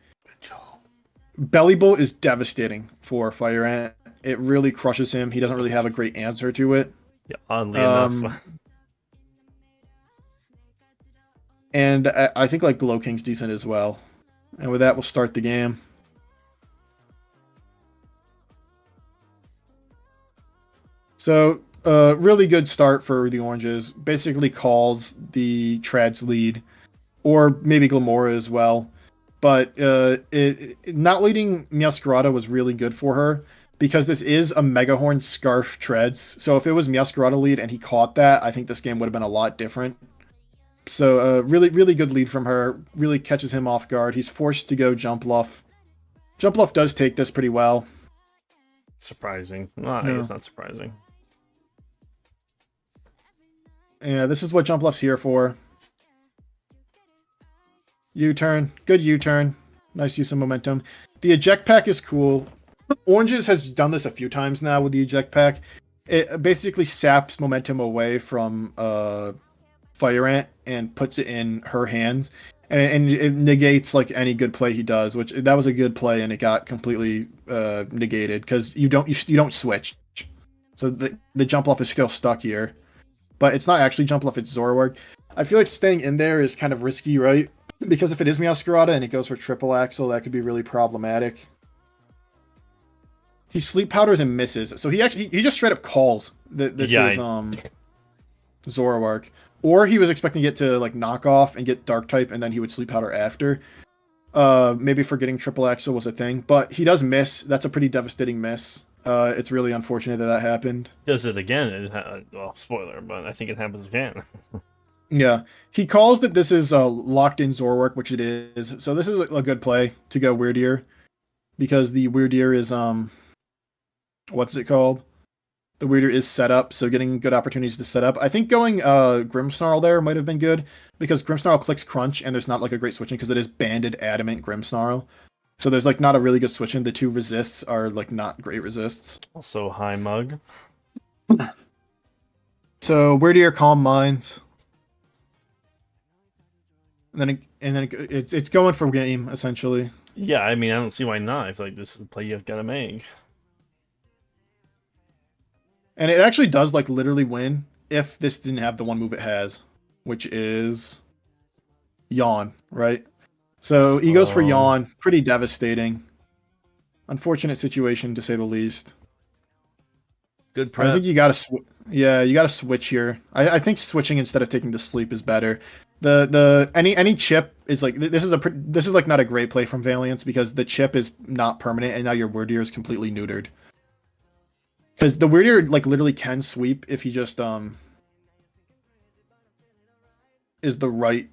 Bellibolt is devastating for Fire Ant. It really crushes him. He doesn't really have a great answer to it. Yeah, oddly enough. And I think like Glow King's decent as well. And with that, we'll start the game. So, really good start for the Oranges. Basically calls the Trad's lead, or maybe Glamora as well. But not leading Meowscarada was really good for her, because this is a Megahorn Scarf Treads. So if it was Meowscarada lead and he caught that, I think this game would have been a lot different. So really, really good lead from her. Really catches him off guard. He's forced to go Jumpluff. Jumpluff does take this pretty well. Surprising. Well, I guess not surprising. Yeah, this is what Jumpluff's here for. U-turn. Good U-turn. Nice use of momentum. The eject pack is cool. Oranges has done this a few times now with the eject pack. It basically saps momentum away from Fire Ant and puts it in her hands. And it negates like any good play he does, which that was a good play, and it got completely negated because you don't switch. So the Jumpluff is still stuck here. But it's not actually Jumpluff, it's Zoroark. I feel like staying in there is kind of risky, right? Because if it is Meowscarada and it goes for triple axle, that could be really problematic. He sleep powders and misses, so he just straight up calls. This is Zoroark. or he was expecting to get to like knock off and get dark type, and then he would sleep powder after. Maybe forgetting triple axle was a thing, but he does miss. That's a pretty devastating miss. It's really unfortunate that happened. Does it again? Well, spoiler, but I think it happens again. Yeah, he calls that this is locked in Zoroark, which it is. So this is a good play to go Weird Ear, because the Weird Ear is what's it called? The Weird Ear is set up, so getting good opportunities to set up. I think going Grimmsnarl there might have been good, because Grimmsnarl clicks Crunch, and there's not like a great switching because it is Banded Adamant Grimmsnarl. So there's like not a really good switching. The two resists are like not great resists. Also high mug. So Weird Ear, Calm Minds. And then it's going for game essentially. Yeah, I mean, I don't see why not. I feel like this is the play you've got to make. And it actually does like literally win if this didn't have the one move it has, which is Yawn, right? So he goes for Yawn, pretty devastating. Unfortunate situation to say the least. Good prep. I think you gotta you gotta switch here. I think switching instead of taking the sleep is better. Any chip is like this is like not a great play from Valiance, because the chip is not permanent and now your Weird Ear is completely neutered. Because the Weird Ear like literally can sweep if he just is the right,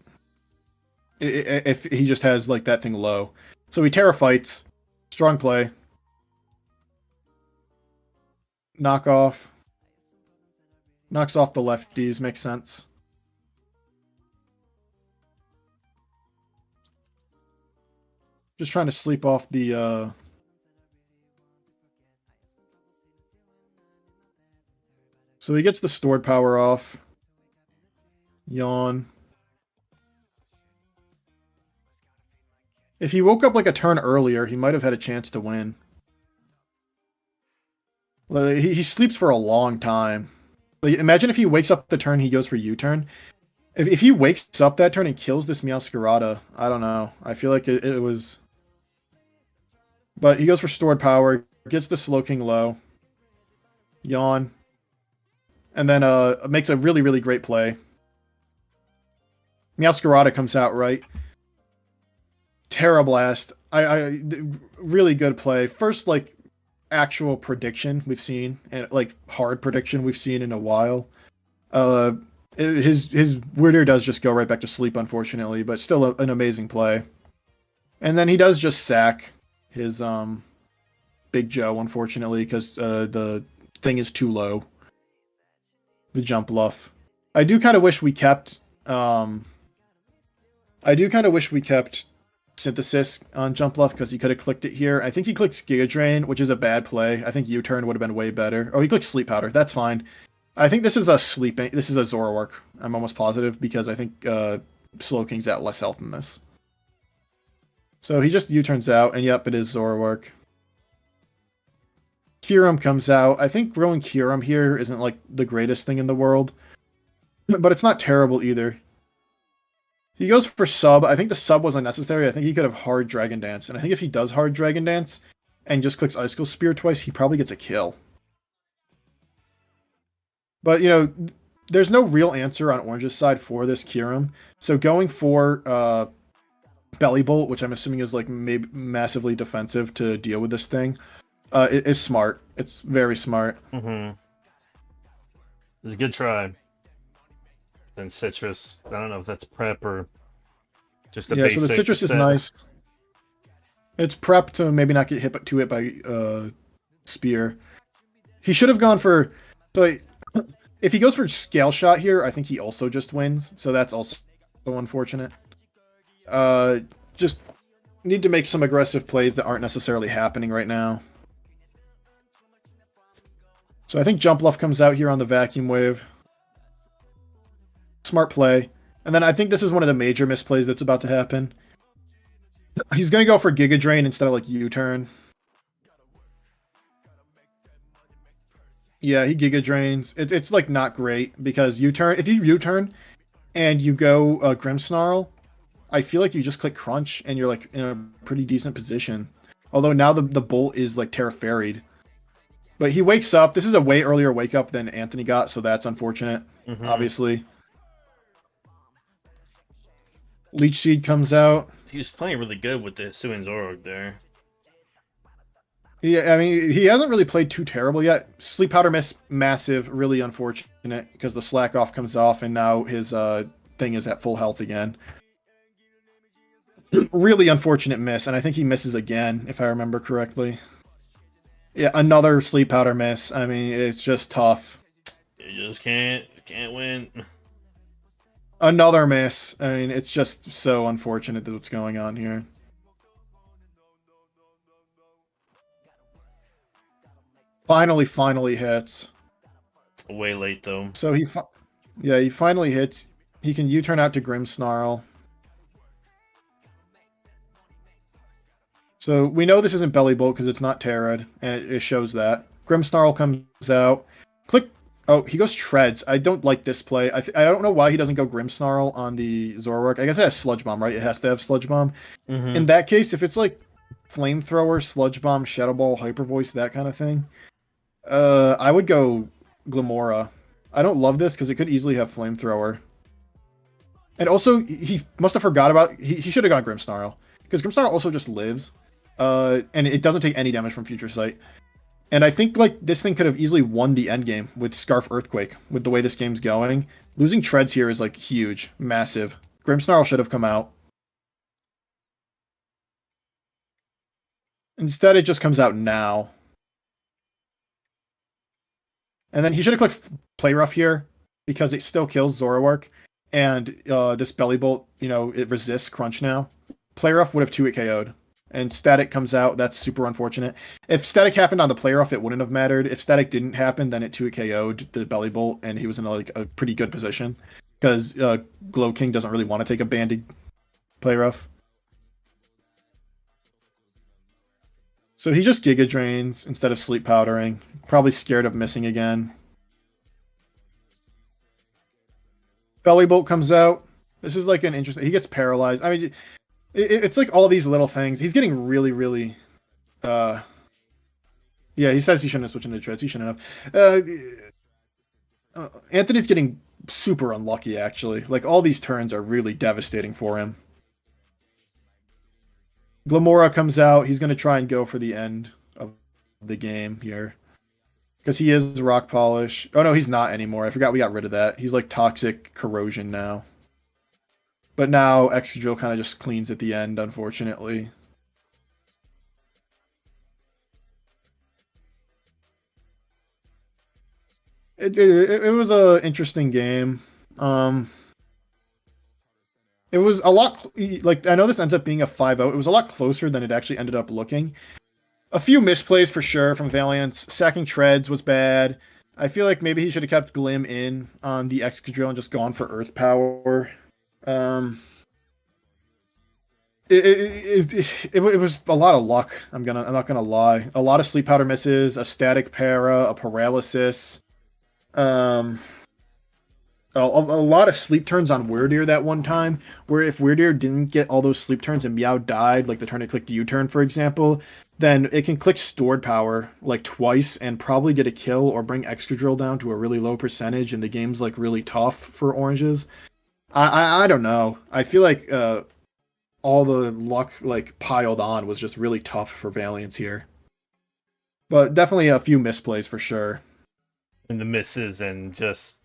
if he just has like that thing low. So he Terra Fights, strong play. Knocks off the lefties, makes sense. Just trying to sleep off the So he gets the stored power off. Yawn. If he woke up like a turn earlier, he might have had a chance to win. He sleeps for a long time. Like, imagine if he wakes up the turn he goes for U-turn. If he wakes up that turn and kills this Meowscarada, I don't know. I feel like it was... But he goes for stored power, gets the Slowking low. Yawn. And then makes a really, really great play. Meowscarada comes out right. Terra Blast. Really good play. First, like, actual prediction we've seen, and like hard prediction we've seen in a while. His Weird Ear does just go right back to sleep, unfortunately, but still an amazing play. And then he does just sack his Big Joe, unfortunately, because the thing is too low. The jump bluff. I do kind of wish we kept Synthesis on jump bluff, because he could have clicked it here. I think he clicks Giga Drain, which is a bad play. I think U-turn would have been way better. Oh, he clicks Sleep Powder. That's fine. I think this is a Zoroark. I'm almost positive, because I think Slowking's at less health than this. So he just U-turns out, and yep, it is Zoroark. Kyurem comes out. I think rolling Kyurem here isn't like the greatest thing in the world, but it's not terrible either. He goes for sub. I think the sub was unnecessary. I think he could have hard Dragon Dance, and I think if he does hard Dragon Dance and just clicks Icicle Spear twice, he probably gets a kill. But, you know, there's no real answer on Orange's side for this Kyurem, so going for Belly Bolt, which I'm assuming is like maybe massively defensive to deal with this thing, is smart. It's very smart. Mm-hmm. It's a good try. Then Citrus. I don't know if that's prep or just a basic. So the Citrus is nice. It's prep to maybe not get hit by Spear. He should have gone for... So if he goes for Scale Shot here, I think he also just wins. So that's also unfortunate. Just need to make some aggressive plays that aren't necessarily happening right now. So I think Jump Bluff comes out here on the Vacuum Wave. Smart play. And then I think this is one of the major misplays that's about to happen. He's going to go for Giga Drain instead of like U-turn. Yeah, he Giga Drains. It's like not great, because U-turn, if you U-turn and you go Grimmsnarl, I feel like you just click Crunch and you're like in a pretty decent position. Although now the Bolt is like Terra Fairy'd. But he wakes up. This is a way earlier wake up than Anthony got, so that's unfortunate, obviously. Leech Seed comes out. He was playing really good with the Hisuian Zoroark there. Yeah, I mean, he hasn't really played too terrible yet. Sleep Powder Miss, massive, really unfortunate because the slack off comes off and now his thing is at full health again. Really unfortunate miss, and I think he misses again, if I remember correctly. Yeah, another Sleep Powder Miss. I mean, it's just tough. You just can't win. Another miss. I mean, it's just so unfortunate that what's going on here. Finally hits. Way late though. So he finally hits. He can U-turn out to Grimmsnarl. So we know this isn't Belly Bolt because it's not Terrad, and it shows that. Grimmsnarl comes out. Click. Oh, he goes Treads. I don't like this play. I don't know why he doesn't go Grimmsnarl on the Zoroark. I guess it has Sludge Bomb, right? It has to have Sludge Bomb. Mm-hmm. In that case, if it's like Flamethrower, Sludge Bomb, Shadow Ball, Hyper Voice, that kind of thing, I would go Glamora. I don't love this because it could easily have Flamethrower. And also, he must have forgot about... He should have gone Grimmsnarl. Because Grimmsnarl also just lives. And it doesn't take any damage from Future Sight. And I think like this thing could have easily won the endgame with Scarf Earthquake, with the way this game's going. Losing Treads here is like huge, massive. Grimmsnarl should have come out. Instead, it just comes out now. And then he should have clicked Play Rough here, because it still kills Zoroark. And this Belly Bolt, you know, it resists Crunch now. Play Rough would have 2-hit KO'd. And Static comes out, that's super unfortunate. If Static happened on the Play Rough, it wouldn't have mattered. If Static didn't happen, then it 2-hit KO'd the Belly Bolt, and he was in like a pretty good position. Because Glow King doesn't really want to take a banded Play Rough. So he just Giga Drains instead of Sleep Powdering. Probably scared of missing again. Belly Bolt comes out. This is like an interesting... He gets paralyzed. I mean, it's like all these little things. He's getting really, really... Yeah, he says he shouldn't have switched into Treads. He shouldn't have. Anthony's getting super unlucky, actually. Like, all these turns are really devastating for him. Glamora comes out. He's going to try and go for the end of the game here. Because he is Rock Polish. Oh, no, he's not anymore. I forgot we got rid of that. He's like Toxic Corrosion now. But now Excadrill kind of just cleans at the end, unfortunately. It was a interesting game. It was a lot, like, I know this ends up being a 5-0. It was a lot closer than it actually ended up looking. A few misplays for sure from Valiance. Sacking Treads was bad. I feel like maybe he should have kept Glim in on the Excadrill and just gone for Earth Power. It was a lot of luck. I'm not gonna lie. A lot of Sleep Powder misses, a Static Para, a Paralysis. A lot of sleep turns on Weirdeer that one time, where if Weirdeer didn't get all those sleep turns and Meow died, like the turn it clicked U-turn, for example, then it can click Stored Power like twice and probably get a kill or bring Excadrill down to a really low percentage, and the game's like really tough for oranges. I don't know. I feel like all the luck like piled on was just really tough for Valiance here. But definitely a few misplays for sure. And the misses and just...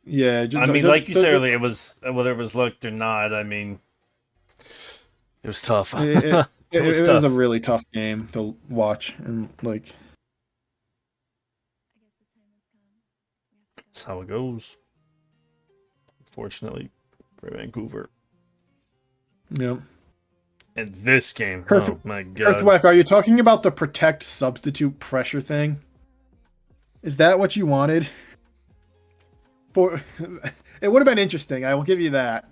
Yeah, I mean, like you said earlier, it was whether it was luck or not. I mean, it was tough. It was a really tough game to watch, and like that's how it goes. Unfortunately, for Vancouver. Yeah. And this game, oh my god! Earthwhack, are you talking about the protect substitute pressure thing? Is that what you wanted? It would have been interesting. I will give you that.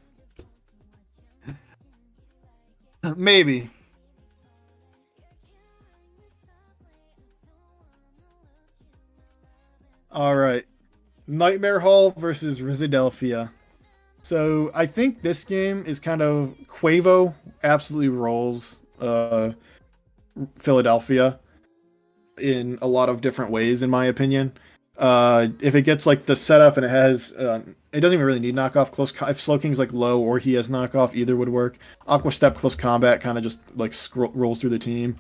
Maybe. All right. Nightmare Hall versus Residelphia. So I think this game is kind of... Quavo absolutely rolls Philadelphia in a lot of different ways, in my opinion. If it gets like the setup and it has, it doesn't even really need knockoff. If Slowking's like low or he has knockoff, either would work. Aqua Step close combat kind of just like rolls through the team.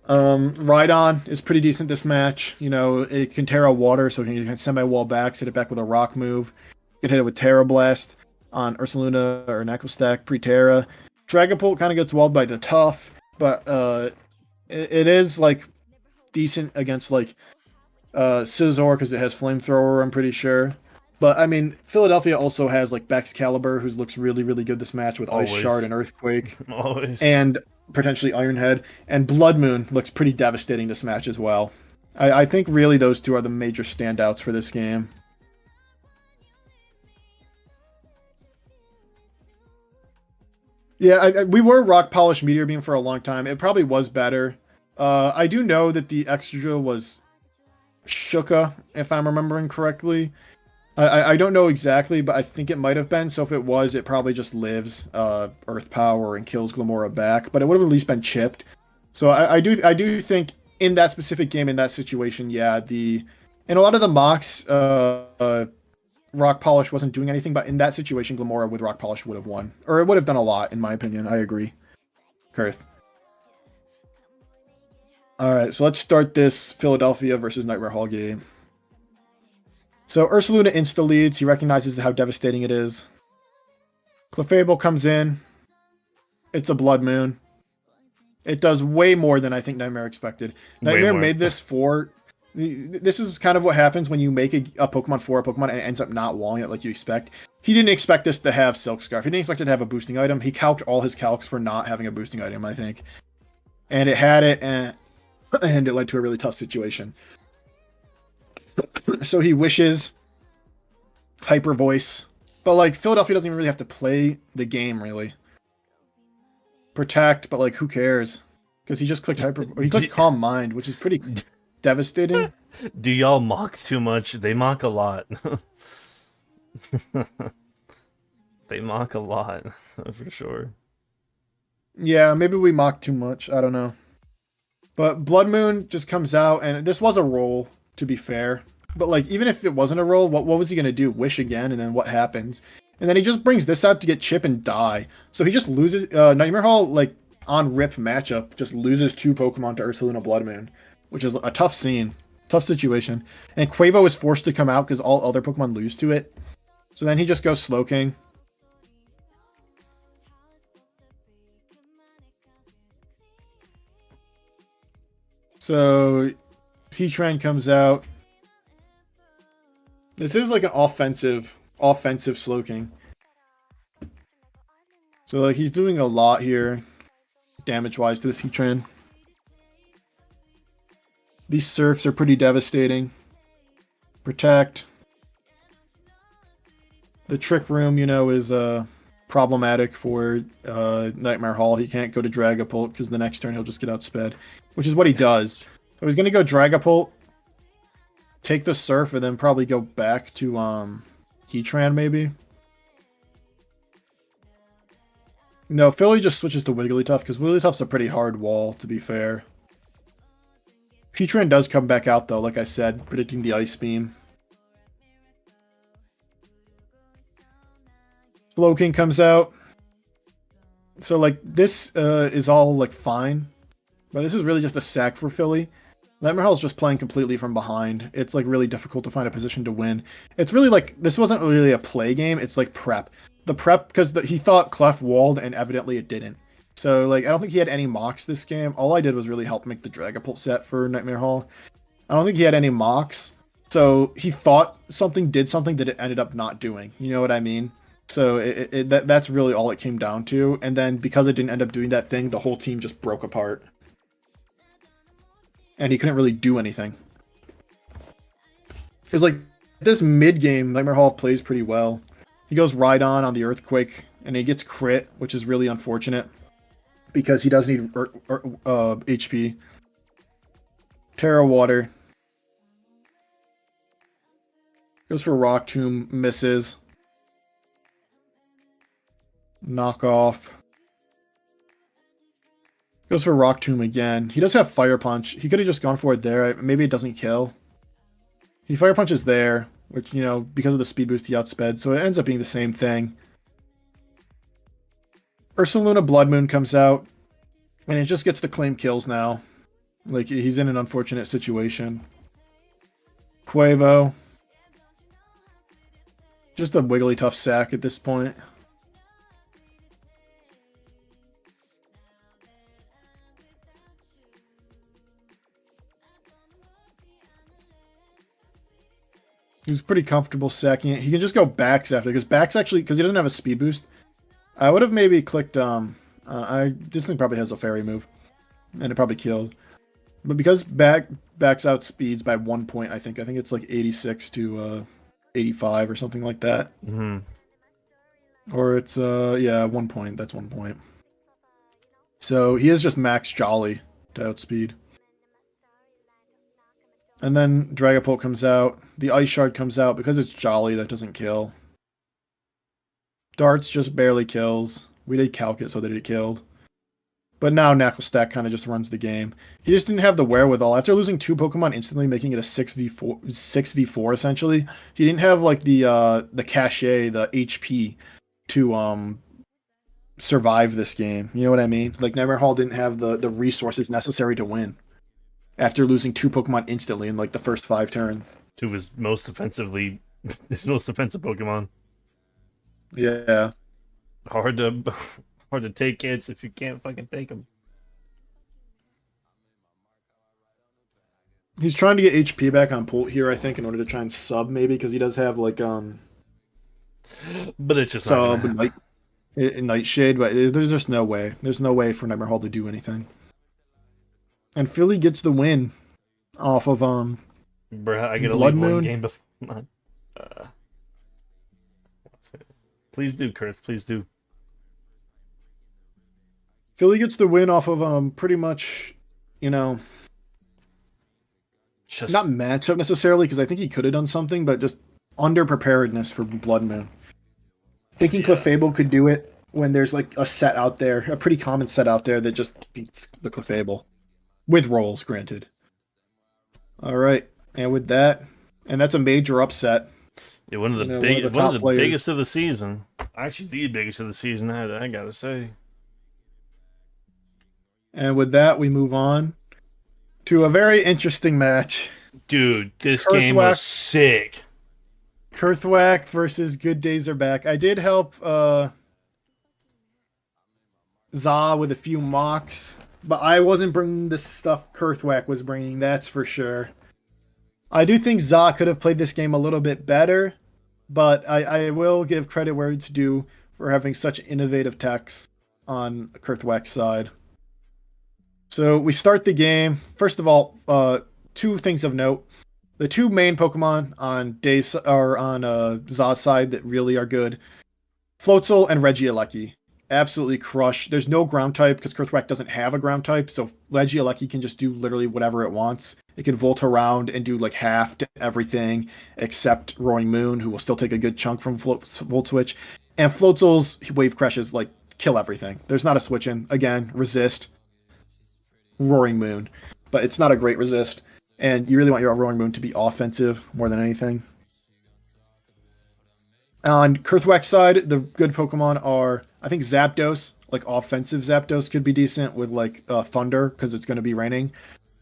Rhydon is pretty decent this match. You know, it can tear out water, so it can semi-wall backs, hit it back with a rock move. You can hit it with Terra Blast on Ursaluna or an Echo Stack pre-Terra. Dragapult kind of gets walled by the tough, but it is like decent against like Scizor because it has Flamethrower, I'm pretty sure. But I mean, Philadelphia also has like Baxcalibur, who looks really, really good this match with Ice Shard and Earthquake. Always. And potentially Ironhead. And Blood Moon looks pretty devastating this match as well. I think really those two are the major standouts for this game. Yeah, we were Rock Polish Meteor Beam for a long time. It probably was better. I do know that the extra was Shuka, if I'm remembering correctly. I don't know exactly, but I think it might have been. So if it was, it probably just lives Earth Power and kills Glamora back. But it would have at least been chipped. So I do think in that specific game, in that situation, yeah, in a lot of the mocks, Rock Polish wasn't doing anything, but in that situation, Glamora with Rock Polish would have won. Or it would have done a lot, in my opinion. I agree. Kurth. Alright, so let's start this Philadelphia versus Nightmare Hall game. So Ursaluna insta-leads. He recognizes how devastating it is. Clefable comes in. It's a Blood Moon. It does way more than I think Nightmare expected. Nightmare made this for... This is kind of what happens when you make a Pokemon for a Pokemon and it ends up not walling it like you expect. He didn't expect this to have Silk Scarf. He didn't expect it to have a boosting item. He calced all his calcs for not having a boosting item, I think. And it had it, and it led to a really tough situation. So he wishes Hyper Voice. But, like, Philadelphia doesn't even really have to play the game, really. Protect, but, like, who cares? Because he just clicked He clicked Calm Mind, which is pretty... devastating. Do y'all mock too much? They mock a lot. They mock a lot, for sure. Yeah, maybe we mock too much. I don't know. But Blood Moon just comes out, and this was a roll, to be fair. But, like, even if it wasn't a roll, what was he going to do? Wish again, and then what happens? And then he just brings this out to get Chip and die. So he just loses... Nightmare Hall, like, on rip matchup, just loses 2 Pokemon to Ursaluna Blood Moon. Which is a tough scene. Tough situation. And Quavo is forced to come out because all other Pokemon lose to it. So then he just goes Slowking. So Heatran comes out. This is like an offensive Slowking. So like he's doing a lot here, damage-wise, to this Heatran. These Surfs are pretty devastating. Protect. The Trick Room, you know, is problematic for Nightmare Hall. He can't go to Dragapult because the next turn he'll just get outsped, which is what he does. So he's going to go Dragapult, take the Surf, and then probably go back to Heatran, maybe. No, Philly just switches to Wigglytuff because Wigglytuff's a pretty hard wall, to be fair. Heatran does come back out, though, like I said, predicting the Ice Beam. Slowking comes out. So, like, this is all, like, fine. But this is really just a sack for Philly. Nightmare Hall's just playing completely from behind. It's, like, really difficult to find a position to win. It's really, like, this wasn't really a play game. It's, like, prep. The prep, because he thought Clef walled, and evidently it didn't. So, like, I don't think he had any mocks this game. All I did was really help make the Dragapult set for Nightmare Hall. I don't think he had any mocks. So, he thought something did something that it ended up not doing. You know what I mean? So, that's really all it came down to. And then, because it didn't end up doing that thing, the whole team just broke apart. And he couldn't really do anything. Because, like, this mid-game, Nightmare Hall plays pretty well. He goes Rhydon on the Earthquake, and he gets crit, which is really unfortunate. Because he does need HP. Terra Water. Goes for Rock Tomb, misses. Knock off. Goes for Rock Tomb again. He does have Fire Punch. He could have just gone for it there. Maybe it doesn't kill. He Fire Punches there, which, because of the speed boost, he outsped, so it ends up being the same thing. Ursaluna Blood Moon comes out, and it just gets to claim kills now. Like, he's in an unfortunate situation. Quavo. Just a Wigglytuff sack at this point. He's pretty comfortable sacking it. He can just go backs after, because backs actually, because he doesn't have a speed boost. I would have maybe clicked, this thing probably has a fairy move, and it probably killed. But because backs out speeds by 1 point, I think it's like 86 to 85 or something like that. Mm-hmm. Or it's 1 point. That's 1 point. So he is just max Jolly to outspeed. And then Dragapult comes out. The Ice Shard comes out. Because it's Jolly, that doesn't kill. Darts just barely kills. We did calc it so that it killed. But now Knuckle Stack kind of just runs the game. He just didn't have the wherewithal. After losing 2 Pokemon instantly, making it a 6v4 essentially, he didn't have like the cachet, the HP to survive this game. You know what I mean? Like, Nightmare Hall didn't have the resources necessary to win after losing 2 Pokemon instantly in like the first 5 turns. 2 of his most offensive Pokemon. Yeah. Hard to take hits if you can't fucking take them. He's trying to get HP back on Pult here, I think, in order to try and sub maybe, because he does have like But it's just sub Nightshade, but there's just no way. There's no way for Nightmare Hall to do anything. And Philly gets the win off of Bruh, I get a Blood leave Moon. one game before. Please do, Kurth. Please do. Philly gets the win off of pretty much, Just not matchup necessarily, because I think he could have done something, but just under-preparedness for Blood Moon. Thinking Clefable could do it when there's like a set out there, a pretty common set out there that just beats the Clefable. With rolls, granted. Alright, and with that, and that's a major upset. Yeah, one of the biggest of the season. Actually, the biggest of the season, I gotta say. And with that, we move on to a very interesting match. Dude, this game was sick. Kurthwack versus Good Days Are Back. I did help Za with a few mocks, but I wasn't bringing the stuff Kurthwack was bringing, that's for sure. I do think Za could have played this game a little bit better, but I will give credit where it's due for having such innovative techs on Kurthwack's side. So we start the game. First of all, 2 things of note. The 2 main Pokemon on Za's side that really are good, Floatzel and Regieleki. Absolutely crush. There's no ground type because Kurthwack doesn't have a ground type, so Regieleki can just do literally whatever it wants. It can volt around and do like half to everything except Roaring Moon, who will still take a good chunk from Volt Switch. And Floatzel's Wave Crashes like kill everything. There's not a switch in. Again, resist. Roaring Moon. But it's not a great resist. And you really want your Roaring Moon to be offensive more than anything. On Kurthwack's side, the good Pokemon are, I think Zapdos, like offensive Zapdos could be decent with like Thunder, because it's going to be raining.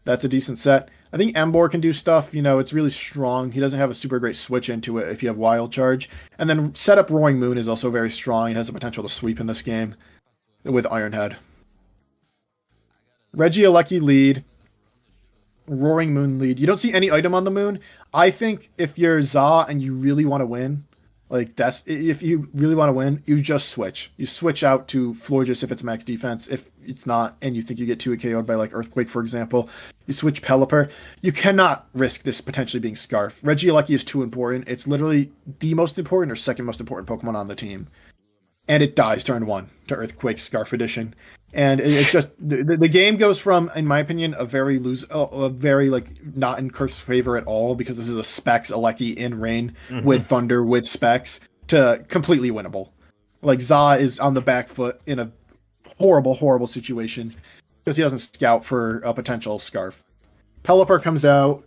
That's a decent set. I think Emboar can do stuff, it's really strong. He doesn't have a super great switch into it if you have Wild Charge. And then setup Roaring Moon is also very strong. It has the potential to sweep in this game with Iron Head. Regieleki lead. Roaring Moon lead. You don't see any item on the moon. I think if you're Za and you really want to win, if you really want to win, you just switch. You switch out to Florges if it's max defense. If it's not, and you think you get 2 KO'd by like Earthquake, for example, you switch Pelipper. You cannot risk this potentially being Scarf. Regieleki is too important. It's literally the most important or second most important Pokemon on the team. And it dies turn 1 to Earthquake Scarf Edition. And it's just the game goes from, in my opinion, a very like not in Kurth's favor at all, because this is a Specs Aleki in rain with Thunder with Specs, to completely winnable. Like Za is on the back foot in a horrible situation because he doesn't scout for a potential Scarf. Pelipper comes out.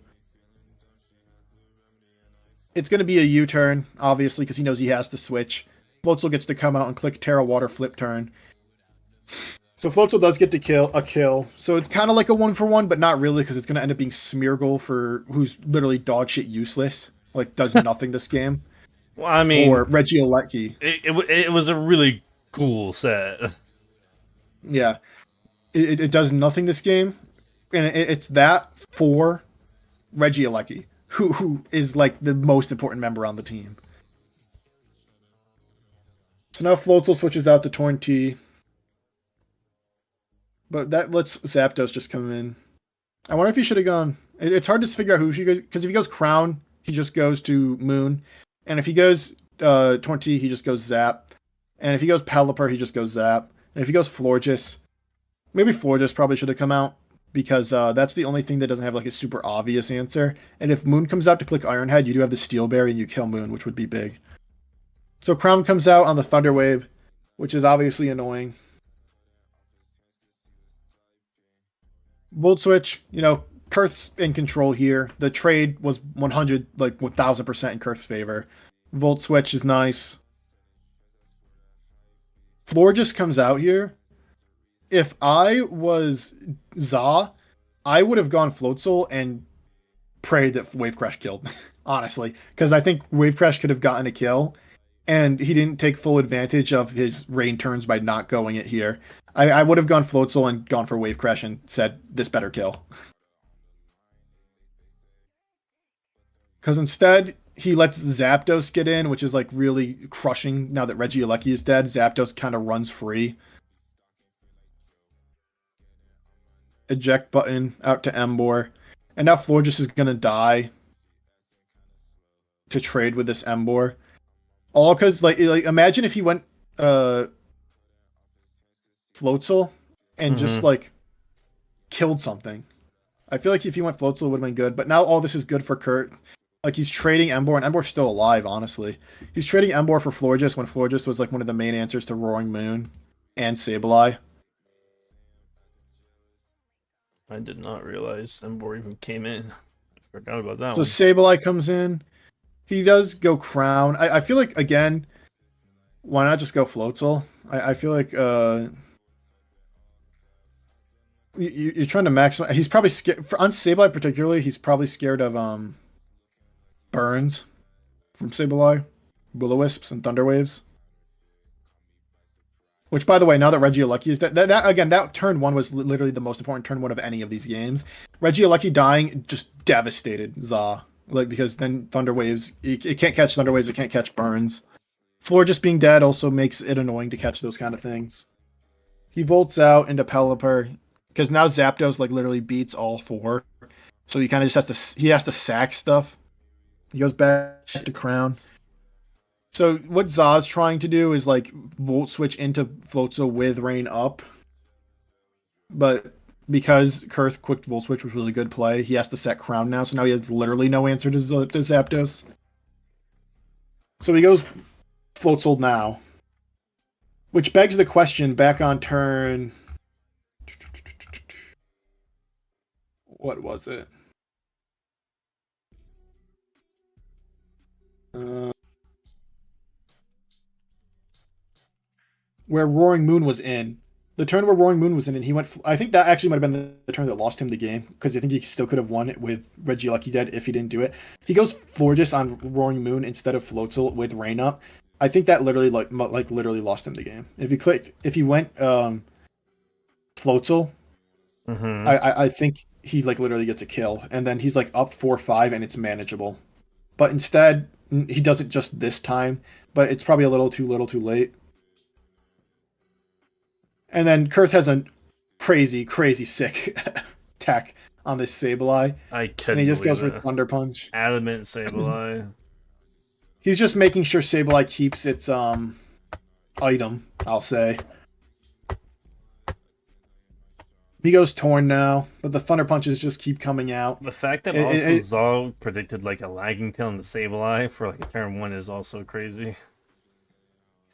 It's going to be a U-turn, obviously, because he knows he has to switch. Floatzel gets to come out and click Terra Water flip turn. So Floatzel does get to kill a kill. So it's kind of like a 1-for-1, but not really, because it's going to end up being Smeargle for who's literally dog shit useless. Like, does nothing this game. Well, I mean, or Regieleki. It was a really cool set. Yeah. It does nothing this game. And it's that for Regieleki, who is like the most important member on the team. So now Floatzel switches out to Torn T. But that lets Zapdos just come in. I wonder if he should have gone. It's hard to figure out who she goes, because if he goes Crown, he just goes to Moon. And if he goes Torn T, he just goes Zap. And if he goes Pelipper, he just goes Zap. And if he goes Florges, maybe Florges probably should have come out, because that's the only thing that doesn't have like a super obvious answer. And if Moon comes out to click Iron Head, you do have the Steel Berry and you kill Moon, which would be big. So Crown comes out on the Thunder Wave, which is obviously annoying. Volt Switch, Kurth's in control here. The trade was 100, like 1000% in Kurth's favor. Volt Switch is nice. Florges comes out here. If I was Za, I would have gone Floatzel and prayed that Wave Crash killed, honestly. Because I think Wave Crash could have gotten a kill, and he didn't take full advantage of his rain turns by not going it here. I would have gone Floatzel and gone for Wave Crash and said, this better kill. Because instead, he lets Zapdos get in, which is like really crushing now that Regieleki is dead. Zapdos kind of runs free. Eject button out to Emboar. And now Florges is going to die to trade with this Emboar. All because, like imagine if he went Floatzel and just, like, killed something. I feel like if he went Floatzel, it would have been good. But now all this is good for Kurt. Like, he's trading Emboar, and Emboar's still alive, honestly. He's trading Emboar for Florges when Florges was, like, one of the main answers to Roaring Moon and Sableye. I did not realize Emboar even came in. I forgot about that one. So Sableye comes in. He does go Crown. I feel like, again, why not just go Floatzel? I feel like you're trying to maximize. He's probably scared. On Sableye particularly, he's probably scared of Burns from Sableye, Will-O-Wisps, and Thunder Waves. Which, by the way, now that Regieleki is dead, that turn one was literally the most important turn one of any of these games. Regieleki dying just devastated Za. Like, because then Thunder Waves, it can't catch Thunder Waves, it can't catch Burns. Florges being dead also makes it annoying to catch those kind of things. He volts out into Pelipper, because now Zapdos, like, literally beats all four. So he kind of just has to sack stuff. He goes back to Crown. So what Za's trying to do is, like, Volt Switch into Floatzel with Rain up. But because Kurth quick Volt Switch was really good play, he has to set Crown now. So now he has literally no answer to Zapdos. So he goes Floatzel now. Which begs the question, back on turn... What was it? Where Roaring Moon was in. The turn where Roaring Moon was in, and he went... I think that actually might have been the turn that lost him the game, because I think he still could have won it with Regieleki dead if he didn't do it. He goes Florges on Roaring Moon instead of Floatzel with Rain up. I think that literally literally lost him the game. If he went Floatzel, I think he like literally gets a kill, and then he's like up 4-5 and it's manageable. But instead, he does it just this time, but it's probably a little too late. And then Kurth has a crazy sick attack on this Sableye. I couldn't. And he just goes with Thunder Punch. Adamant Sableye. He's just making sure Sableye keeps its item, I'll say. He goes Torn now, but the Thunder Punches just keep coming out. The fact that also Zal predicted like a lagging tail in the Sableye for like a turn one is also crazy.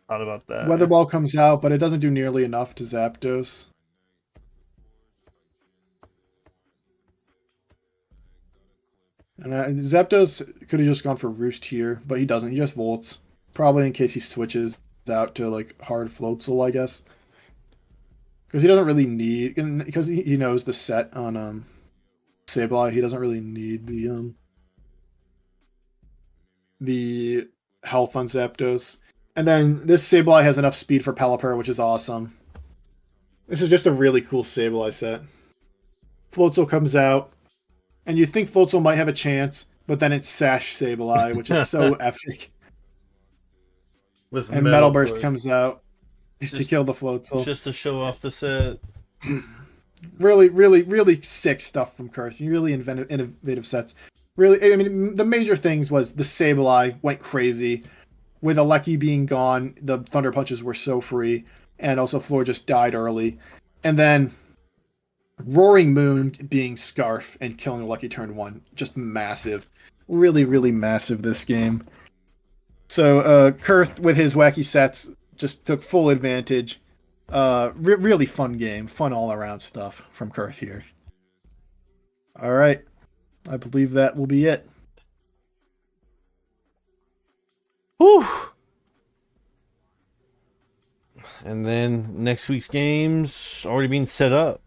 Thought about that. Weather Ball comes out, but it doesn't do nearly enough to Zapdos. And Zapdos could have just gone for Roost here, but he doesn't. He just volts. Probably in case he switches out to like hard Floatzel, I guess. Because he doesn't really need, because he knows the set on Sableye. He doesn't really need the health on Zapdos. And then this Sableye has enough speed for Pelipper, which is awesome. This is just a really cool Sableye set. Floatzel comes out, and you think Floatzel might have a chance, but then it's Sash Sableye, which is so epic. And Metal Burst comes out to kill the Floatzel. Just to show off the set. Really, really, really sick stuff from Kurth. Really innovative sets. Really, I mean, the major things was the Sableye went crazy. With Alecki being gone, the Thunder Punches were so free, and also Floor just died early. And then Roaring Moon being Scarf and killing Alecki turn 1. Just massive. Really, really massive this game. So Kurth, with his wacky sets, just took full advantage. Really fun game. Fun all-around stuff from Kurth here. All right. I believe that will be it. Whew. And then next week's games already being set up.